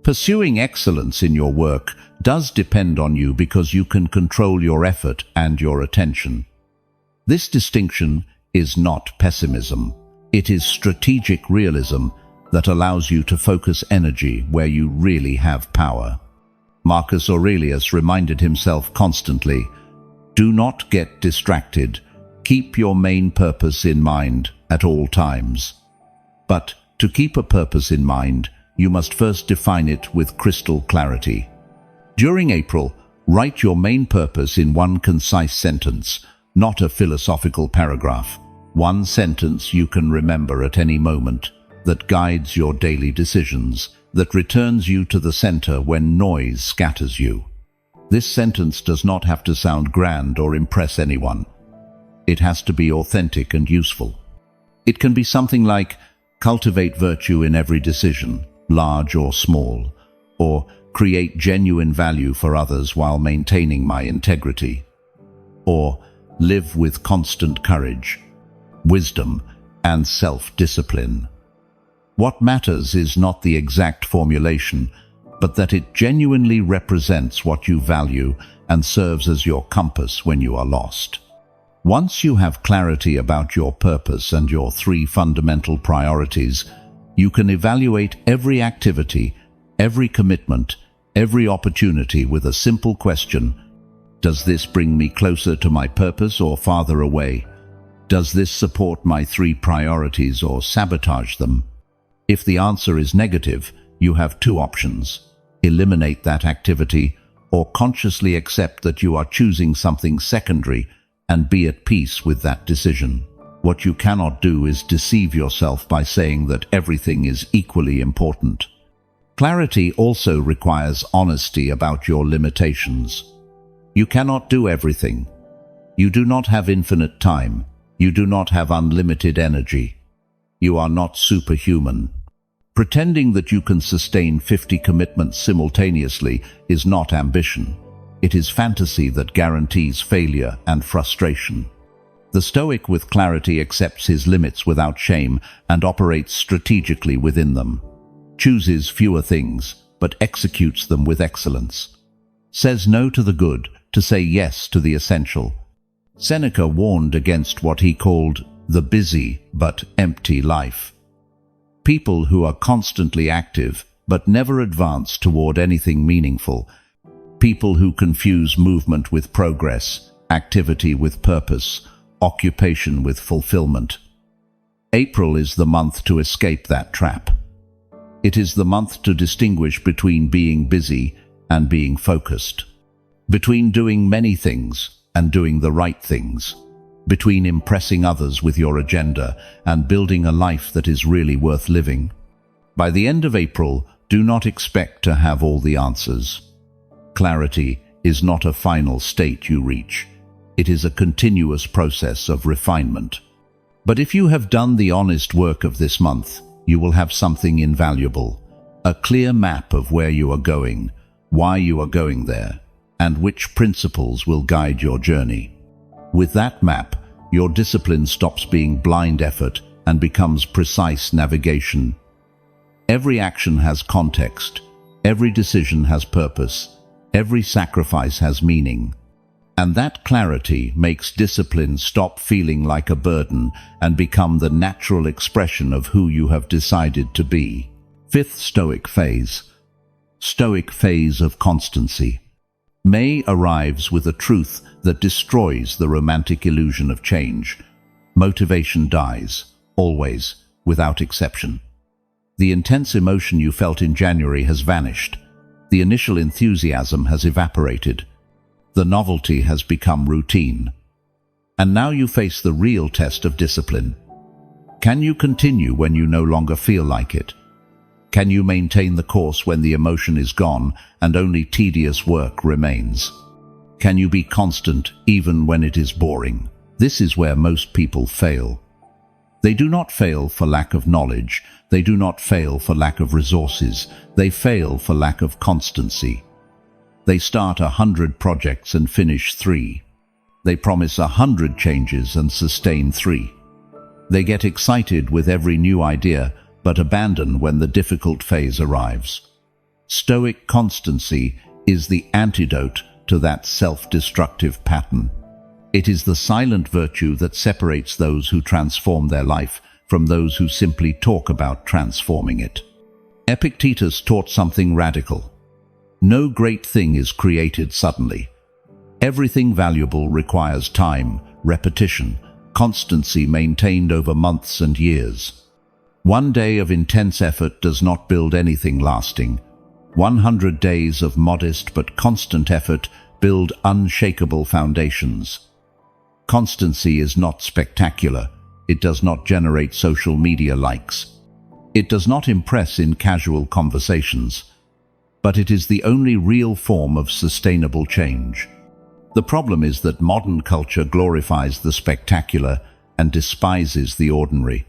Pursuing excellence in your work does depend on you because you can control your effort and your attention. This distinction is not pessimism. It is strategic realism that allows you to focus energy where you really have power. Marcus Aurelius reminded himself constantly, "Do not get distracted. Keep your main purpose in mind at all times." But to keep a purpose in mind, you must first define it with crystal clarity. During April, write your main purpose in one concise sentence, not a philosophical paragraph. One sentence you can remember at any moment, that guides your daily decisions, that returns you to the center when noise scatters you. This sentence does not have to sound grand or impress anyone. It has to be authentic and useful. It can be something like, cultivate virtue in every decision, large or small, or create genuine value for others while maintaining my integrity, or live with constant courage, wisdom, and self-discipline. What matters is not the exact formulation, but that it genuinely represents what you value and serves as your compass when you are lost. Once you have clarity about your purpose and your 3 fundamental priorities, you can evaluate every activity, every commitment, every opportunity with a simple question: does this bring me closer to my purpose or farther away? Does this support my 3 priorities or sabotage them? If the answer is negative, you have 2 options: eliminate that activity, or consciously accept that you are choosing something secondary and be at peace with that decision. What you cannot do is deceive yourself by saying that everything is equally important. Clarity also requires honesty about your limitations. You cannot do everything. You do not have infinite time. You do not have unlimited energy. You are not superhuman. Pretending that you can sustain 50 commitments simultaneously is not ambition. It is fantasy that guarantees failure and frustration. The Stoic with clarity accepts his limits without shame and operates strategically within them. Chooses fewer things, but executes them with excellence. Says no to the good to say yes to the essential. Seneca warned against what he called the busy but empty life. People who are constantly active but never advance toward anything meaningful. People who confuse movement with progress, activity with purpose, occupation with fulfillment. April is the month to escape that trap. It is the month to distinguish between being busy and being focused, between doing many things and doing the right things, between impressing others with your agenda and building a life that is really worth living. By the end of April, do not expect to have all the answers. Clarity is not a final state you reach. It is a continuous process of refinement. But if you have done the honest work of this month, you will have something invaluable, a clear map of where you are going, why you are going there, and which principles will guide your journey. With that map, your discipline stops being blind effort and becomes precise navigation. Every action has context, every decision has purpose, every sacrifice has meaning. And that clarity makes discipline stop feeling like a burden and become the natural expression of who you have decided to be. 5th Stoic phase. Stoic phase of constancy. May arrives with a truth that destroys the romantic illusion of change. Motivation dies, always, without exception. The intense emotion you felt in January has vanished. The initial enthusiasm has evaporated. The novelty has become routine. And now you face the real test of discipline. Can you continue when you no longer feel like it? Can you maintain the course when the emotion is gone and only tedious work remains? Can you be constant even when it is boring? This is where most people fail. They do not fail for lack of knowledge. They do not fail for lack of resources. They fail for lack of constancy. They start 100 projects and finish 3. They promise 100 changes and sustain 3. They get excited with every new idea, but abandon when the difficult phase arrives. Stoic constancy is the antidote to that self-destructive pattern. It is the silent virtue that separates those who transform their life from those who simply talk about transforming it. Epictetus taught something radical. No great thing is created suddenly. Everything valuable requires time, repetition, constancy maintained over months and years. One day of intense effort does not build anything lasting. 100 days of modest but constant effort build unshakable foundations. Constancy is not spectacular. It does not generate social media likes. It does not impress in casual conversations, but it is the only real form of sustainable change. The problem is that modern culture glorifies the spectacular and despises the ordinary.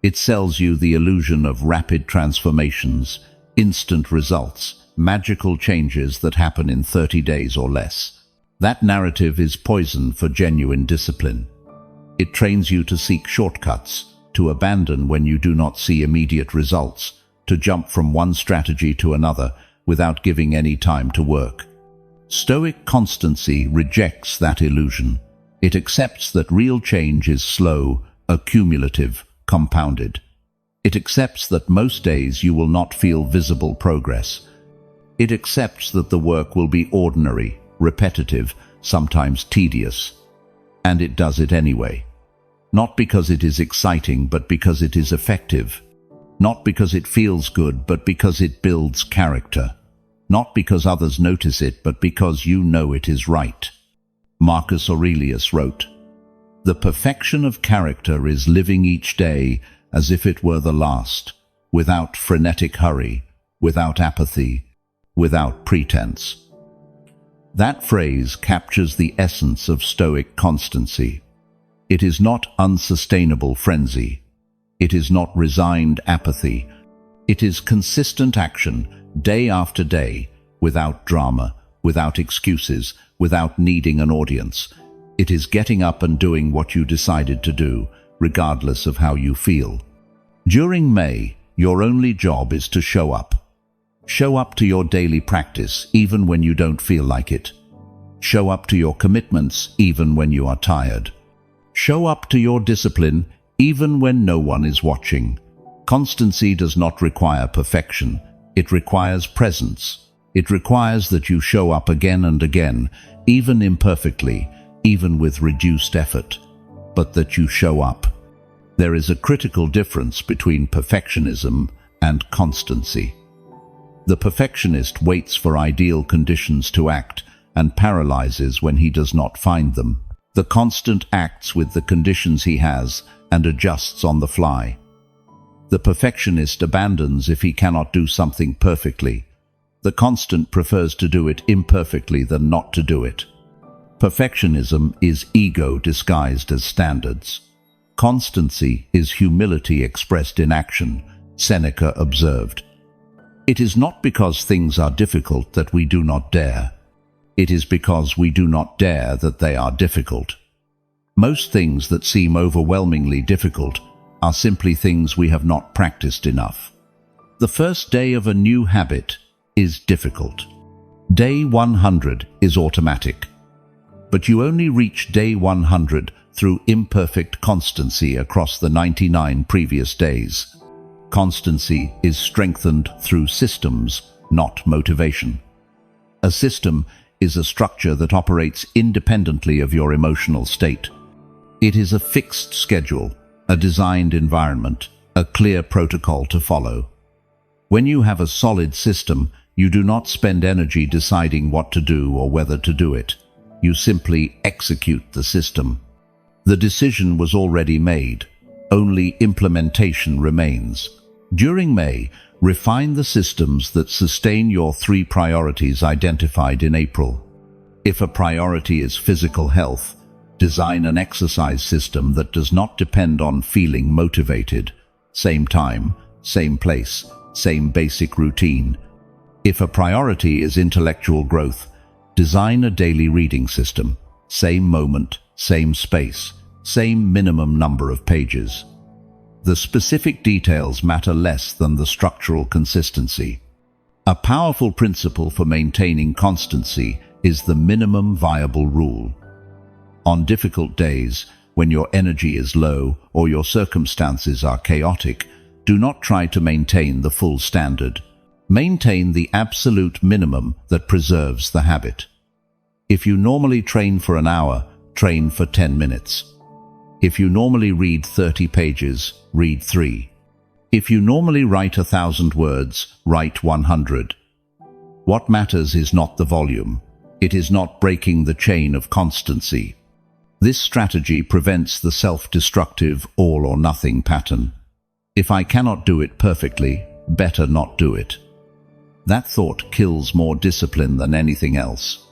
It sells you the illusion of rapid transformations, instant results, magical changes that happen in 30 days or less. That narrative is poison for genuine discipline. It trains you to seek shortcuts, to abandon when you do not see immediate results, to jump from one strategy to another without giving any time to work. Stoic constancy rejects that illusion. It accepts that real change is slow, accumulative, compounded. It accepts that most days you will not feel visible progress. It accepts that the work will be ordinary, repetitive, sometimes tedious. And it does it anyway. Not because it is exciting, but because it is effective. Not because it feels good, but because it builds character. Not because others notice it, but because you know it is right. Marcus Aurelius wrote, "The perfection of character is living each day as if it were the last, without frenetic hurry, without apathy, without pretense." That phrase captures the essence of Stoic constancy. It is not unsustainable frenzy. It is not resigned apathy. It is consistent action, day after day, without drama, without excuses, without needing an audience. It is getting up and doing what you decided to do, regardless of how you feel. During May, your only job is to show up. Show up to your daily practice, even when you don't feel like it. Show up to your commitments, even when you are tired. Show up to your discipline, even when no one is watching. Constancy does not require perfection. It requires presence. It requires that you show up again and again, even imperfectly, even with reduced effort, but that you show up. There is a critical difference between perfectionism and constancy. The perfectionist waits for ideal conditions to act and paralyzes when he does not find them. The constant acts with the conditions he has and adjusts on the fly. The perfectionist abandons if he cannot do something perfectly. The constant prefers to do it imperfectly than not to do it. Perfectionism is ego disguised as standards. Constancy is humility expressed in action, Seneca observed. It is not because things are difficult that we do not dare. It is because we do not dare that they are difficult. Most things that seem overwhelmingly difficult are simply things we have not practiced enough. The first day of a new habit is difficult. Day 100 is automatic. But you only reach day 100 through imperfect constancy across the 99 previous days. Constancy is strengthened through systems, not motivation. A system is a structure that operates independently of your emotional state. It is a fixed schedule, a designed environment, a clear protocol to follow. When you have a solid system, you do not spend energy deciding what to do or whether to do it. You simply execute the system. The decision was already made. Only implementation remains. During May, refine the systems that sustain your 3 priorities identified in April. If a priority is physical health, design an exercise system that does not depend on feeling motivated. Same time, same place, same basic routine. If a priority is intellectual growth, design a daily reading system. Same moment, same space, same minimum number of pages. The specific details matter less than the structural consistency. A powerful principle for maintaining constancy is the minimum viable rule. On difficult days, when your energy is low or your circumstances are chaotic, do not try to maintain the full standard. Maintain the absolute minimum that preserves the habit. If you normally train for an hour, train for 10 minutes. If you normally read 30 pages, read 3. If you normally write 1,000 words, write 100. What matters is not the volume. It is not breaking the chain of constancy. This strategy prevents the self-destructive all-or-nothing pattern. If I cannot do it perfectly, better not do it. That thought kills more discipline than anything else.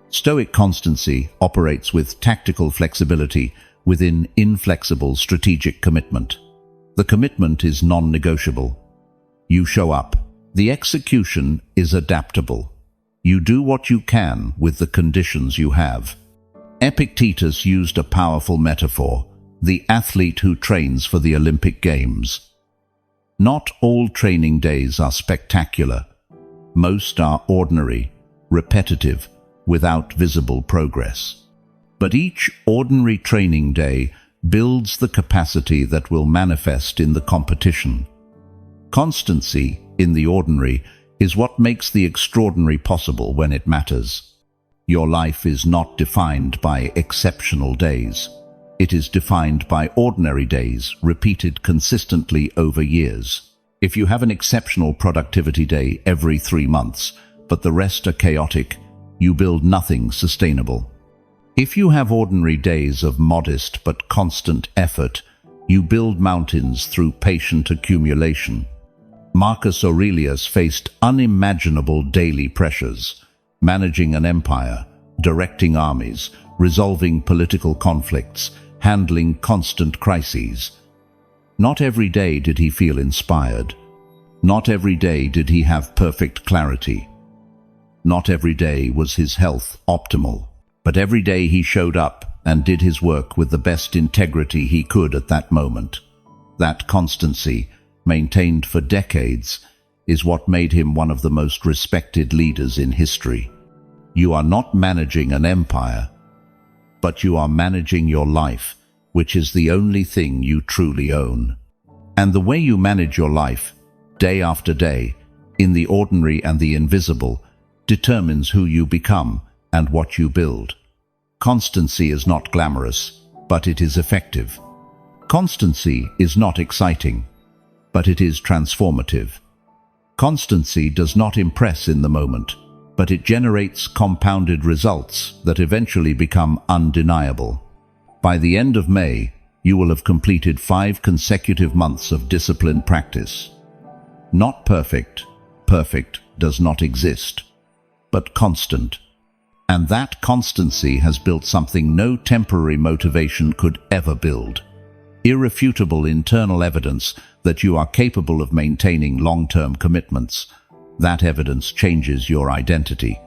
Stoic constancy operates with tactical flexibility within inflexible strategic commitment. The commitment is non-negotiable. You show up. The execution is adaptable. You do what you can with the conditions you have. Epictetus used a powerful metaphor: the athlete who trains for the Olympic Games. Not all training days are spectacular. Most are ordinary, repetitive, without visible progress. But each ordinary training day builds the capacity that will manifest in the competition. Constancy in the ordinary is what makes the extraordinary possible when it matters. Your life is not defined by exceptional days. It is defined by ordinary days, repeated consistently over years. If you have an exceptional productivity day every 3 months, but the rest are chaotic, you build nothing sustainable. If you have ordinary days of modest but constant effort, you build mountains through patient accumulation. Marcus Aurelius faced unimaginable daily pressures, managing an empire, directing armies, resolving political conflicts, handling constant crises. Not every day did he feel inspired. Not every day did he have perfect clarity. Not every day was his health optimal. But every day he showed up and did his work with the best integrity he could at that moment. That constancy, maintained for decades, is what made him one of the most respected leaders in history. You are not managing an empire, but you are managing your life, which is the only thing you truly own. And the way you manage your life, day after day, in the ordinary and the invisible, determines who you become and what you build. Constancy is not glamorous, but it is effective. Constancy is not exciting, but it is transformative. Constancy does not impress in the moment, but it generates compounded results that eventually become undeniable. By the end of May, you will have completed 5 consecutive months of disciplined practice. Not perfect. Perfect does not exist, but constant. And that constancy has built something no temporary motivation could ever build. Irrefutable internal evidence that you are capable of maintaining long-term commitments. That evidence changes your identity.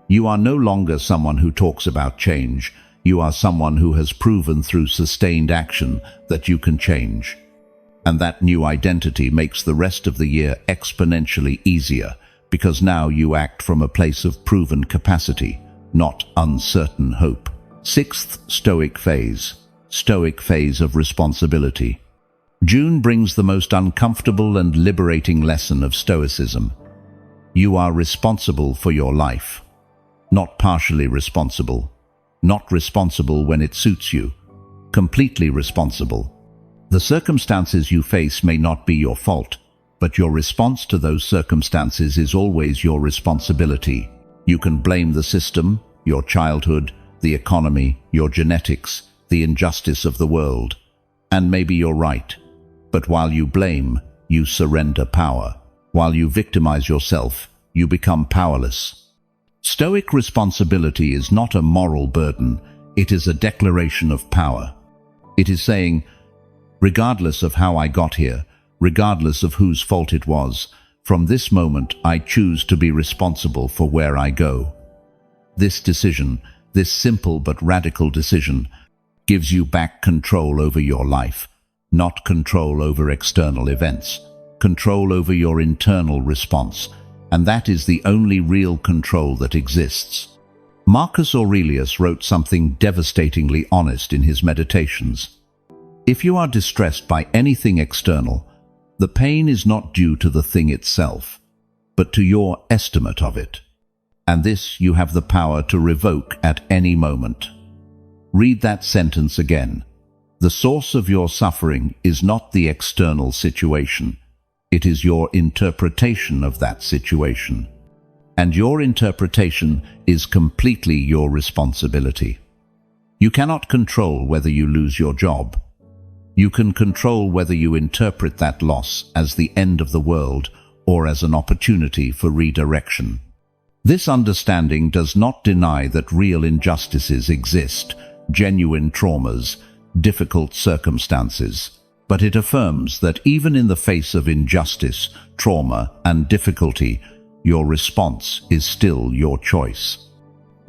You are no longer someone who talks about change. You are someone who has proven through sustained action that you can change. And that new identity makes the rest of the year exponentially easier, because now you act from a place of proven capacity, not uncertain hope. 6th Stoic phase. Stoic phase of responsibility. June brings the most uncomfortable and liberating lesson of Stoicism. You are responsible for your life. Not partially responsible. Not responsible when it suits you. Completely responsible. The circumstances you face may not be your fault, but your response to those circumstances is always your responsibility. You can blame the system, your childhood, the economy, your genetics, the injustice of the world. And maybe you're right. But while you blame, you surrender power. While you victimize yourself, you become powerless. Stoic responsibility is not a moral burden, it is a declaration of power. It is saying, regardless of how I got here, regardless of whose fault it was, from this moment I choose to be responsible for where I go. This decision, this simple but radical decision, gives you back control over your life, not control over external events, control over your internal response, and that is the only real control that exists. Marcus Aurelius wrote something devastatingly honest in his Meditations. If you are distressed by anything external, the pain is not due to the thing itself, but to your estimate of it. And this you have the power to revoke at any moment. Read that sentence again. The source of your suffering is not the external situation. It is your interpretation of that situation. And your interpretation is completely your responsibility. You cannot control whether you lose your job. You can control whether you interpret that loss as the end of the world or as an opportunity for redirection. This understanding does not deny that real injustices exist, genuine traumas, difficult circumstances, but it affirms that even in the face of injustice, trauma, and difficulty, your response is still your choice.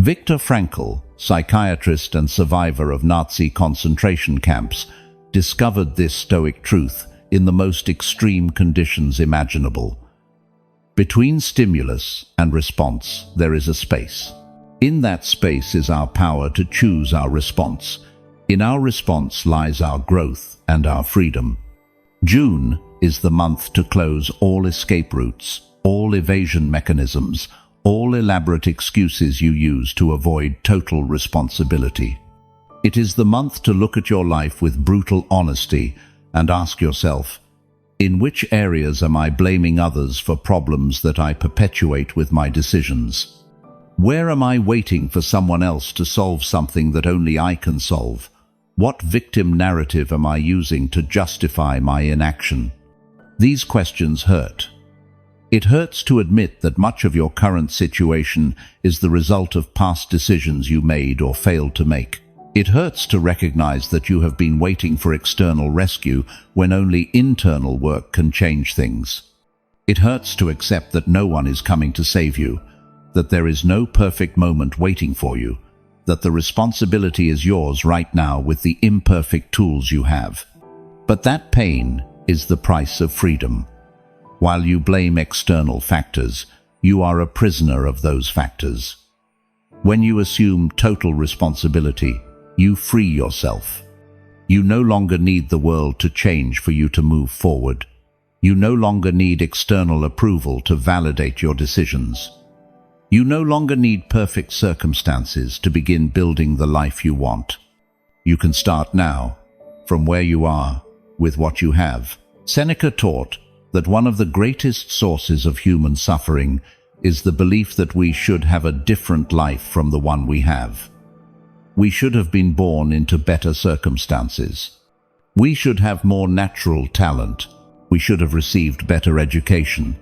Viktor Frankl, psychiatrist and survivor of Nazi concentration camps, discovered this Stoic truth in the most extreme conditions imaginable. Between stimulus and response, there is a space. In that space is our power to choose our response. In our response lies our growth and our freedom. June is the month to close all escape routes, all evasion mechanisms, all elaborate excuses you use to avoid total responsibility. It is the month to look at your life with brutal honesty and ask yourself, in which areas am I blaming others for problems that I perpetuate with my decisions? Where am I waiting for someone else to solve something that only I can solve? What victim narrative am I using to justify my inaction? These questions hurt. It hurts to admit that much of your current situation is the result of past decisions you made or failed to make. It hurts to recognize that you have been waiting for external rescue when only internal work can change things. It hurts to accept that no one is coming to save you, that there is no perfect moment waiting for you, that the responsibility is yours right now with the imperfect tools you have. But that pain is the price of freedom. While you blame external factors, you are a prisoner of those factors. When you assume total responsibility, you free yourself. You no longer need the world to change for you to move forward. You no longer need external approval to validate your decisions. You no longer need perfect circumstances to begin building the life you want. You can start now, from where you are, with what you have. Seneca taught that one of the greatest sources of human suffering is the belief that we should have a different life from the one we have. We should have been born into better circumstances. We should have more natural talent. We should have received better education.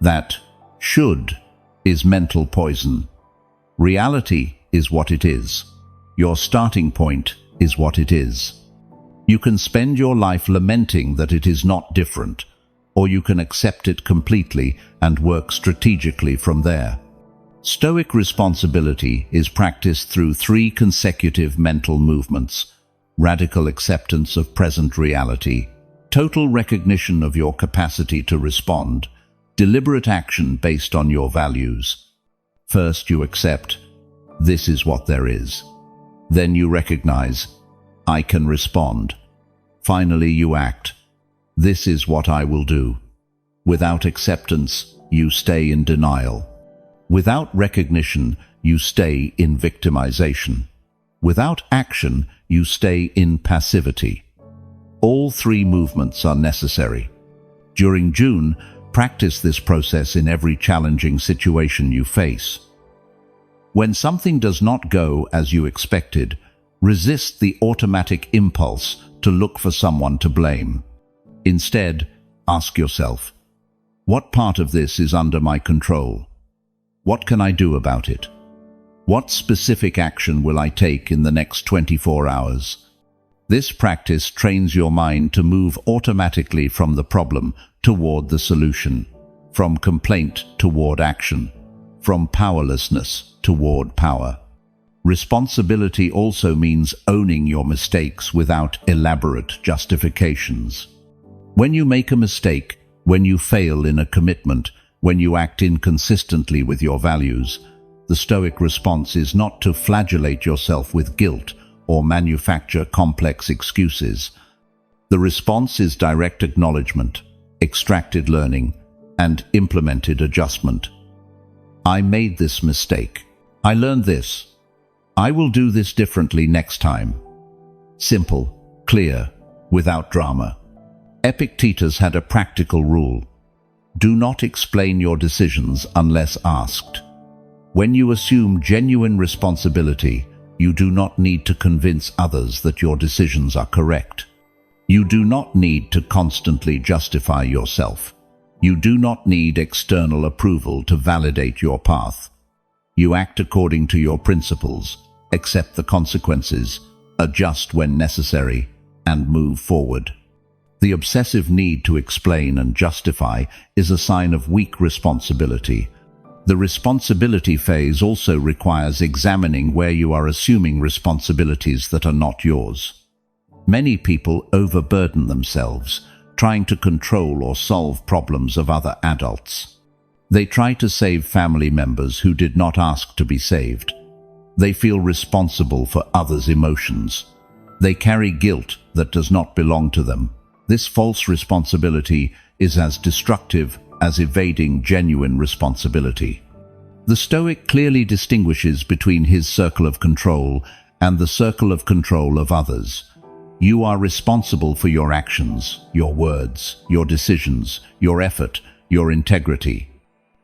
That should is mental poison. Reality is what it is. Your starting point is what it is. You can spend your life lamenting that it is not different, or you can accept it completely and work strategically from there. Stoic responsibility is practiced through 3 consecutive mental movements: radical acceptance of present reality, total recognition of your capacity to respond, deliberate action based on your values. First, you accept, this is what there is. Then you recognize, I can respond. Finally, you act, this is what I will do. Without acceptance, you stay in denial. Without recognition, you stay in victimization. Without action, you stay in passivity. All 3 movements are necessary. During June, practice this process in every challenging situation you face. When something does not go as you expected, resist the automatic impulse to look for someone to blame. Instead, ask yourself, what part of this is under my control? What can I do about it? What specific action will I take in the next 24 hours? This practice trains your mind to move automatically from the problem toward the solution, from complaint toward action, from powerlessness toward power. Responsibility also means owning your mistakes without elaborate justifications. When you make a mistake, when you fail in a commitment, when you act inconsistently with your values, the Stoic response is not to flagellate yourself with guilt or manufacture complex excuses. The response is direct acknowledgement, extracted learning, and implemented adjustment. I made this mistake. I learned this. I will do this differently next time. Simple, clear, without drama. Epictetus had a practical rule. Do not explain your decisions unless asked. When you assume genuine responsibility, you do not need to convince others that your decisions are correct. You do not need to constantly justify yourself. You do not need external approval to validate your path. You act according to your principles, accept the consequences, adjust when necessary, and move forward. The obsessive need to explain and justify is a sign of weak responsibility. The responsibility phase also requires examining where you are assuming responsibilities that are not yours. Many people overburden themselves, trying to control or solve problems of other adults. They try to save family members who did not ask to be saved. They feel responsible for others' emotions. They carry guilt that does not belong to them. This false responsibility is as destructive as evading genuine responsibility. The Stoic clearly distinguishes between his circle of control and the circle of control of others. You are responsible for your actions, your words, your decisions, your effort, your integrity.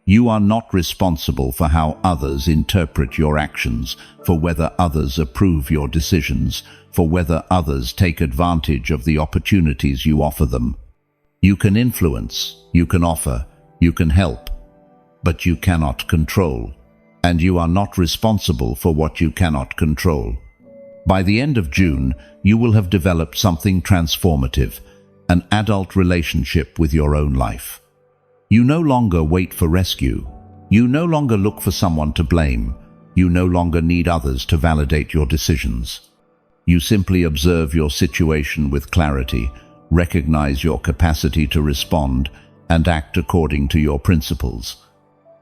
You are not responsible for how others interpret your actions, for whether others approve your decisions, for whether others take advantage of the opportunities you offer them. You can influence, you can offer, you can help, but you cannot control, and you are not responsible for what you cannot control. By the end of June, you will have developed something transformative, an adult relationship with your own life. You no longer wait for rescue. You no longer look for someone to blame. You no longer need others to validate your decisions. You simply observe your situation with clarity, recognize your capacity to respond, and act according to your principles.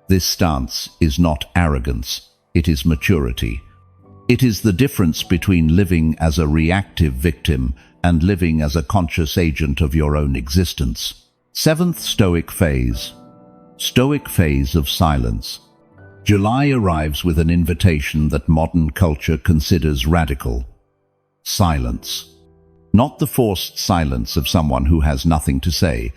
This stance is not arrogance, it is maturity. It is the difference between living as a reactive victim and living as a conscious agent of your own existence. Seventh Stoic phase. Stoic phase of silence. July arrives with an invitation that modern culture considers radical. Silence. Not the forced silence of someone who has nothing to say,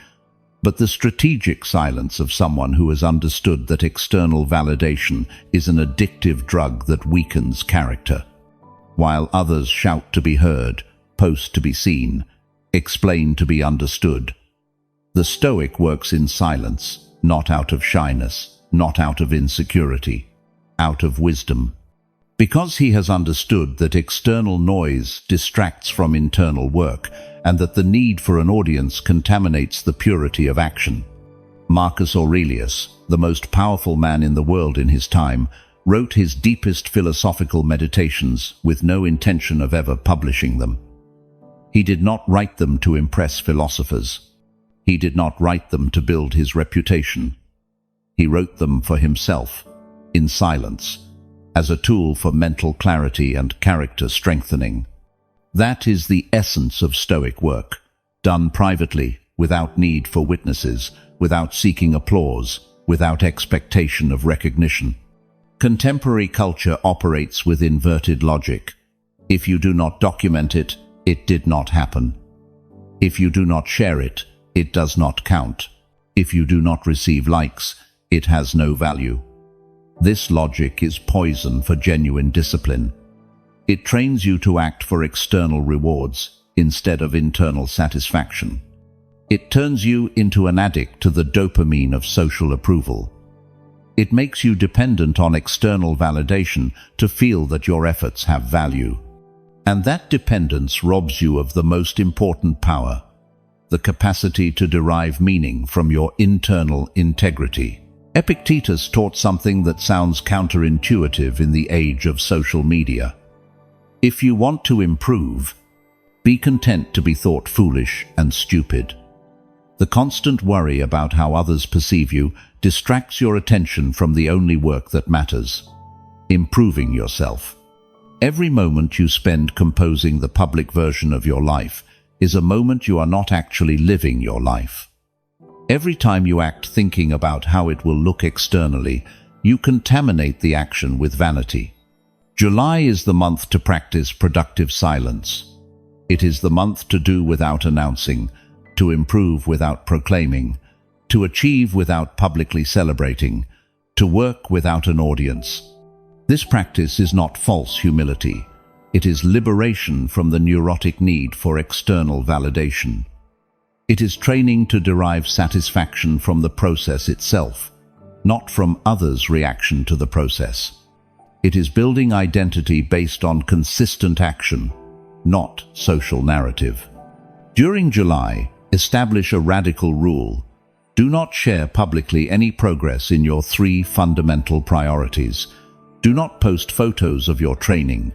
but the strategic silence of someone who has understood that external validation is an addictive drug that weakens character. While others shout to be heard, post to be seen, explain to be understood, the Stoic works in silence, not out of shyness, not out of insecurity, out of wisdom. Because he has understood that external noise distracts from internal work, and that the need for an audience contaminates the purity of action. Marcus Aurelius, the most powerful man in the world in his time, wrote his deepest philosophical meditations with no intention of ever publishing them. He did not write them to impress philosophers. He did not write them to build his reputation. He wrote them for himself, in silence, as a tool for mental clarity and character strengthening. That is the essence of Stoic work, done privately, without need for witnesses, without seeking applause, without expectation of recognition. Contemporary culture operates with inverted logic. If you do not document it, it did not happen. If you do not share it, it does not count. If you do not receive likes, it has no value. This logic is poison for genuine discipline. It trains you to act for external rewards instead of internal satisfaction. It turns you into an addict to the dopamine of social approval. It makes you dependent on external validation to feel that your efforts have value. And that dependence robs you of the most important power, the capacity to derive meaning from your internal integrity. Epictetus taught something that sounds counterintuitive in the age of social media. If you want to improve, be content to be thought foolish and stupid. The constant worry about how others perceive you distracts your attention from the only work that matters, improving yourself. Every moment you spend composing the public version of your life is a moment you are not actually living your life. Every time you act thinking about how it will look externally, you contaminate the action with vanity. July is the month to practice productive silence. It is the month to do without announcing, to improve without proclaiming, to achieve without publicly celebrating, to work without an audience. This practice is not false humility. It is liberation from the neurotic need for external validation. It is training to derive satisfaction from the process itself, not from others' reaction to the process. It is building identity based on consistent action, not social narrative. During July, establish a radical rule. Do not share publicly any progress in your 3 fundamental priorities. Do not post photos of your training.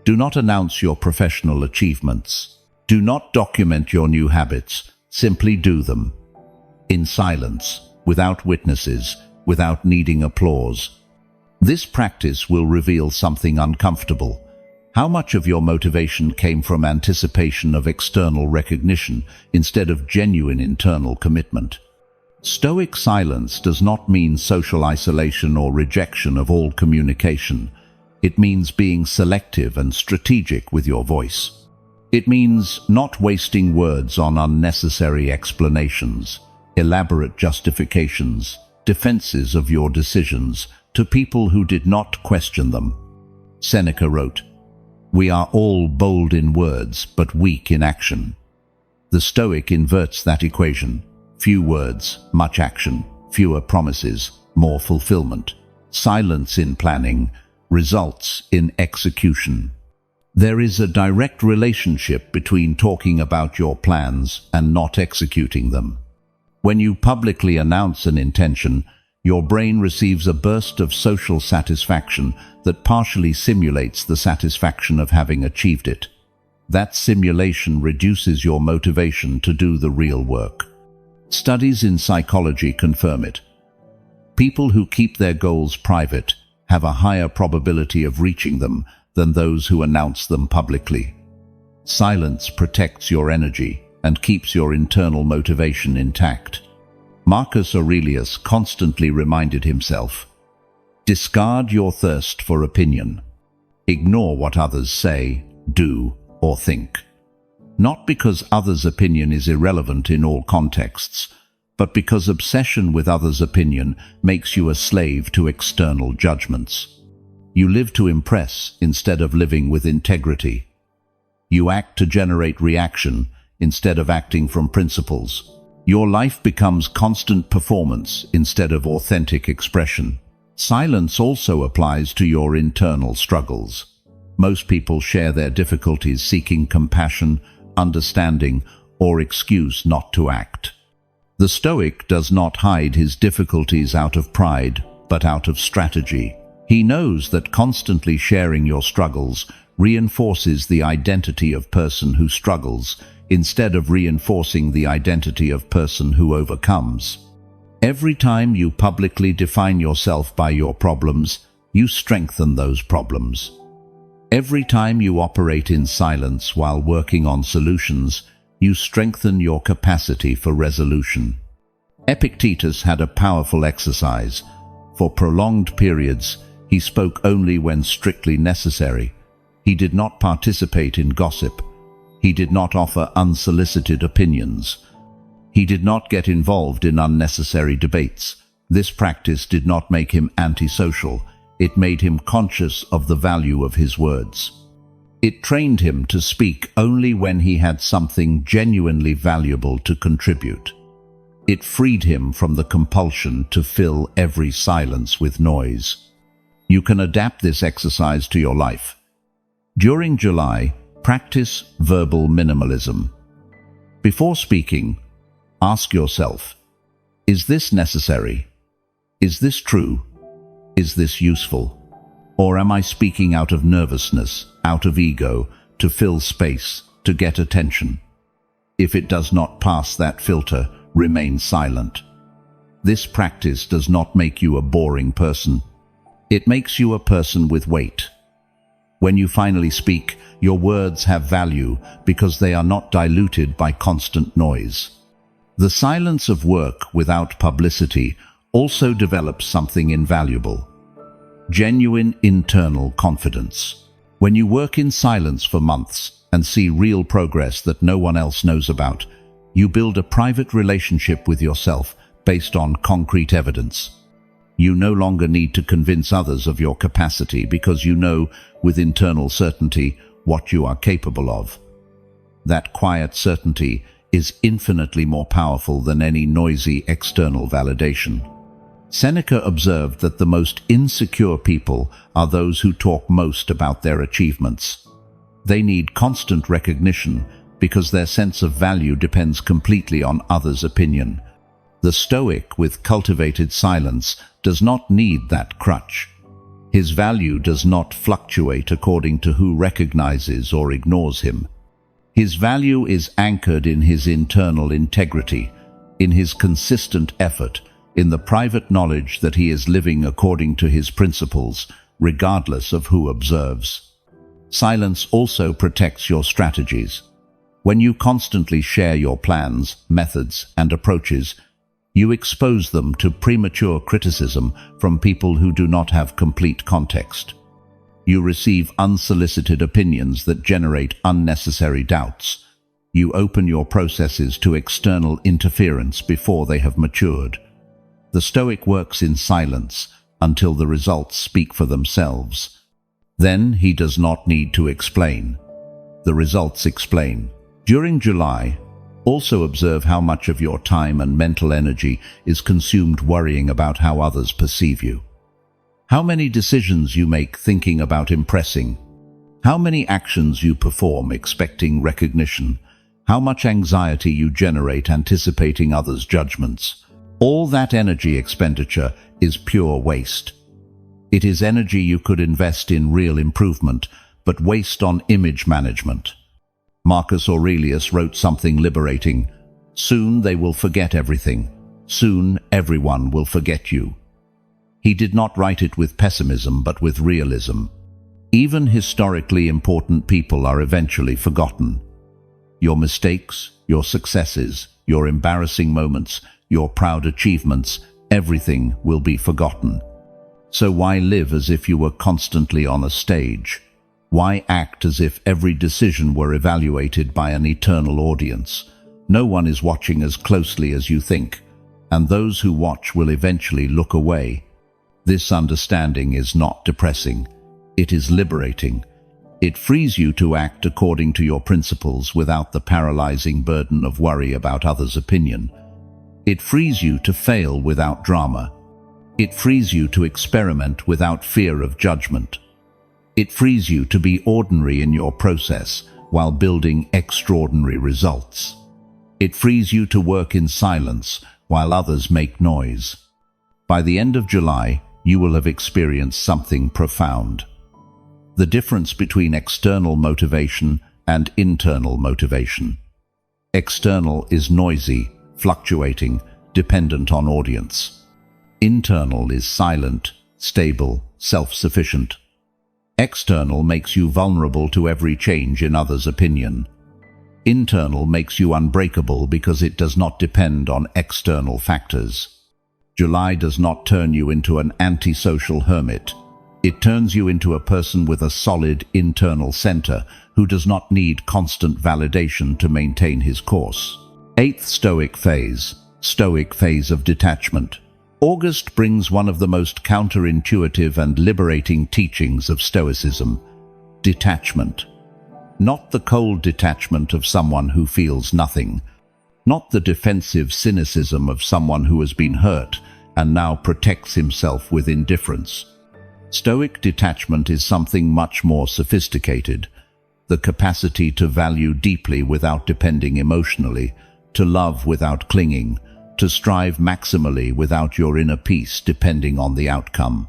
Do not announce your professional achievements. Do not document your new habits. Simply do them. In silence, without witnesses, without needing applause. This practice will reveal something uncomfortable. How much of your motivation came from anticipation of external recognition instead of genuine internal commitment? Stoic silence does not mean social isolation or rejection of all communication. It means being selective and strategic with your voice. It means not wasting words on unnecessary explanations, elaborate justifications, defenses of your decisions to people who did not question them. Seneca wrote, "We are all bold in words, but weak in action." The Stoic inverts that equation. Few words, much action. Fewer promises, more fulfillment. Silence in planning, results in execution. There is a direct relationship between talking about your plans and not executing them. When you publicly announce an intention, your brain receives a burst of social satisfaction that partially simulates the satisfaction of having achieved it. That simulation reduces your motivation to do the real work. Studies in psychology confirm it. People who keep their goals private have a higher probability of reaching them than those who announce them publicly. Silence protects your energy and keeps your internal motivation intact. Marcus Aurelius constantly reminded himself, "Discard your thirst for opinion. Ignore what others say, do, or think." Not because others' opinion is irrelevant in all contexts, but because obsession with others' opinion makes you a slave to external judgments. You live to impress instead of living with integrity. You act to generate reaction instead of acting from principles. Your life becomes constant performance instead of authentic expression. Silence also applies to your internal struggles. Most people share their difficulties seeking compassion, understanding, or excuse not to act. The Stoic does not hide his difficulties out of pride, but out of strategy. He knows that constantly sharing your struggles reinforces the identity of person who struggles, instead of reinforcing the identity of person who overcomes. Every time you publicly define yourself by your problems, you strengthen those problems. Every time you operate in silence while working on solutions, you strengthen your capacity for resolution. Epictetus had a powerful exercise. For prolonged periods, he spoke only when strictly necessary. He did not participate in gossip. He did not offer unsolicited opinions. He did not get involved in unnecessary debates. This practice did not make him antisocial. It made him conscious of the value of his words. It trained him to speak only when he had something genuinely valuable to contribute. It freed him from the compulsion to fill every silence with noise. You can adapt this exercise to your life. During July, practice verbal minimalism. Before speaking, ask yourself, is this necessary? Is this true? Is this useful? Or am I speaking out of nervousness, out of ego, to fill space, to get attention? If it does not pass that filter, remain silent. This practice does not make you a boring person. It makes you a person with weight. When you finally speak, your words have value because they are not diluted by constant noise. The silence of work without publicity also develops something invaluable: genuine internal confidence. When you work in silence for months and see real progress that no one else knows about, you build a private relationship with yourself based on concrete evidence. You no longer need to convince others of your capacity because you know with internal certainty what you are capable of. That quiet certainty is infinitely more powerful than any noisy external validation. Seneca observed that the most insecure people are those who talk most about their achievements. They need constant recognition because their sense of value depends completely on others' opinion. The Stoic with cultivated silence does not need that crutch. His value does not fluctuate according to who recognizes or ignores him. His value is anchored in his internal integrity, in his consistent effort, in the private knowledge that he is living according to his principles, regardless of who observes. Silence also protects your strategies. When you constantly share your plans, methods, and approaches, you expose them to premature criticism from people who do not have complete context. You receive unsolicited opinions that generate unnecessary doubts. You open your processes to external interference before they have matured. The Stoic works in silence until the results speak for themselves. Then he does not need to explain. The results explain. During July, also observe how much of your time and mental energy is consumed worrying about how others perceive you. How many decisions you make thinking about impressing. How many actions you perform expecting recognition. How much anxiety you generate anticipating others' judgments. All that energy expenditure is pure waste. It is energy you could invest in real improvement, but waste on image management. Marcus Aurelius wrote something liberating. Soon they will forget everything. Soon everyone will forget you. He did not write it with pessimism, but with realism. Even historically important people are eventually forgotten. Your mistakes, your successes, your embarrassing moments, your proud achievements, everything will be forgotten. So why live as if you were constantly on a stage? Why act as if every decision were evaluated by an eternal audience? No one is watching as closely as you think, and those who watch will eventually look away. This understanding is not depressing. It is liberating. It frees you to act according to your principles without the paralyzing burden of worry about others' opinion. It frees you to fail without drama. It frees you to experiment without fear of judgment. It frees you to be ordinary in your process while building extraordinary results. It frees you to work in silence while others make noise. By the end of July, you will have experienced something profound. The difference between external motivation and internal motivation. External is noisy, fluctuating, dependent on audience. Internal is silent, stable, self-sufficient. External makes you vulnerable to every change in others' opinion. Internal makes you unbreakable because it does not depend on external factors. July does not turn you into an antisocial hermit. It turns you into a person with a solid internal center who does not need constant validation to maintain his course. 8th Stoic phase of detachment. August brings one of the most counterintuitive and liberating teachings of Stoicism: detachment. Not the cold detachment of someone who feels nothing, not the defensive cynicism of someone who has been hurt and now protects himself with indifference. Stoic detachment is something much more sophisticated: the capacity to value deeply without depending emotionally, to love without clinging, to strive maximally without your inner peace depending on the outcome.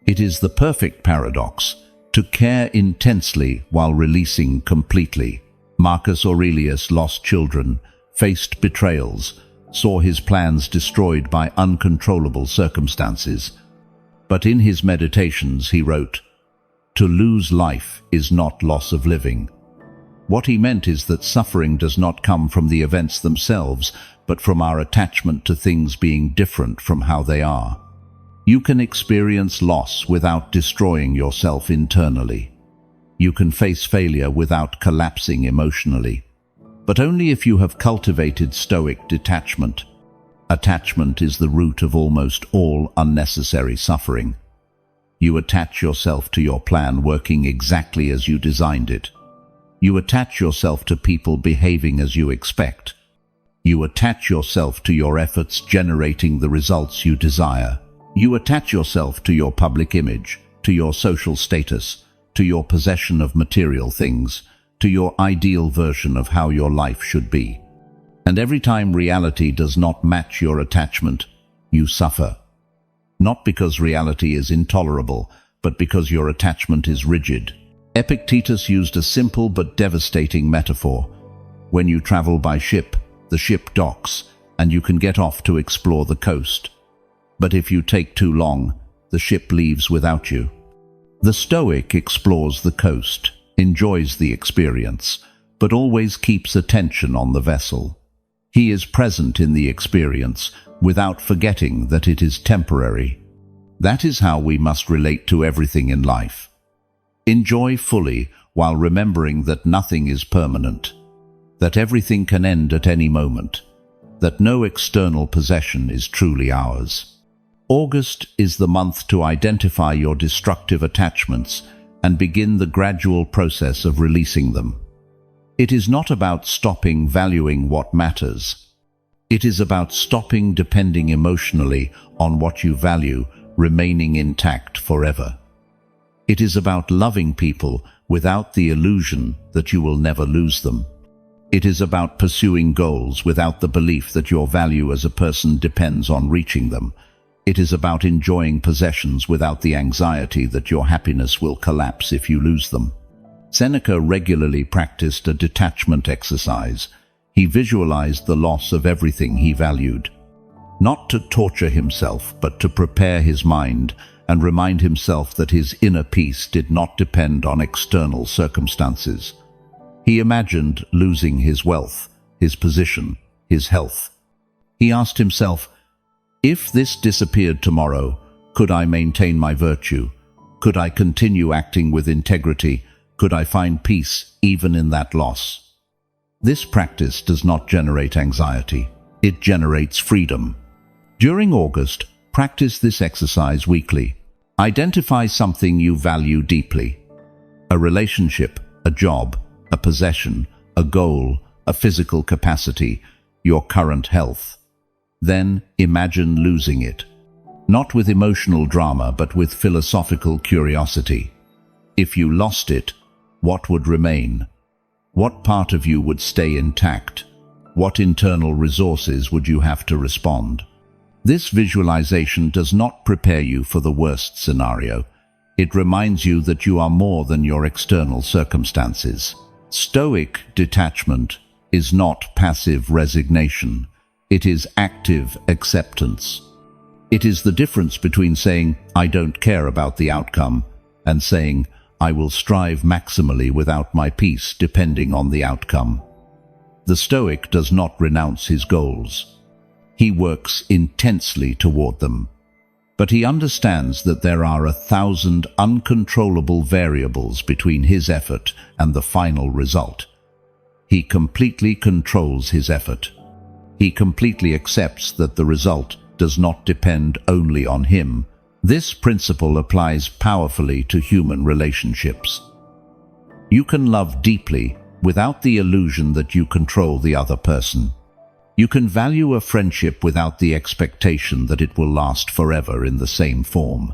It is the perfect paradox: to care intensely while releasing completely. Marcus Aurelius lost children, faced betrayals, saw his plans destroyed by uncontrollable circumstances. But in his meditations he wrote, "To lose life is not loss of living." What he meant is that suffering does not come from the events themselves, but from our attachment to things being different from how they are. You can experience loss without destroying yourself internally. You can face failure without collapsing emotionally, but only if you have cultivated Stoic detachment. Attachment is the root of almost all unnecessary suffering. You attach yourself to your plan working exactly as you designed it. You attach yourself to people behaving as you expect. You attach yourself to your efforts generating the results you desire. You attach yourself to your public image, to your social status, to your possession of material things, to your ideal version of how your life should be. And every time reality does not match your attachment, you suffer. Not because reality is intolerable, but because your attachment is rigid. Epictetus used a simple but devastating metaphor. When you travel by ship, the ship docks, and you can get off to explore the coast. But if you take too long, the ship leaves without you. The Stoic explores the coast, enjoys the experience, but always keeps attention on the vessel. He is present in the experience, without forgetting that it is temporary. That is how we must relate to everything in life. Enjoy fully while remembering that nothing is permanent, that everything can end at any moment, that no external possession is truly ours. August is the month to identify your destructive attachments and begin the gradual process of releasing them. It is not about stopping valuing what matters. It is about stopping depending emotionally on what you value, remaining intact forever. It is about loving people without the illusion that you will never lose them. It is about pursuing goals without the belief that your value as a person depends on reaching them. It is about enjoying possessions without the anxiety that your happiness will collapse if you lose them. Seneca regularly practiced a detachment exercise. He visualized the loss of everything he valued. Not to torture himself, but to prepare his mind and remind himself that his inner peace did not depend on external circumstances. He imagined losing his wealth, his position, his health. He asked himself, if this disappeared tomorrow, could I maintain my virtue? Could I continue acting with integrity? Could I find peace even in that loss? This practice does not generate anxiety. It generates freedom. During August, practice this exercise weekly. Identify something you value deeply. A relationship, a job, a possession, a goal, a physical capacity, your current health. Then imagine losing it. Not with emotional drama, but with philosophical curiosity. If you lost it, what would remain? What part of you would stay intact? What internal resources would you have to respond? This visualization does not prepare you for the worst scenario. It reminds you that you are more than your external circumstances. Stoic detachment is not passive resignation. It is active acceptance. It is the difference between saying, I don't care about the outcome, and saying, I will strive maximally without my peace depending on the outcome. The Stoic does not renounce his goals. He works intensely toward them. But he understands that there are 1,000 uncontrollable variables between his effort and the final result. He completely controls his effort. He completely accepts that the result does not depend only on him. This principle applies powerfully to human relationships. You can love deeply without the illusion that you control the other person. You can value a friendship without the expectation that it will last forever in the same form.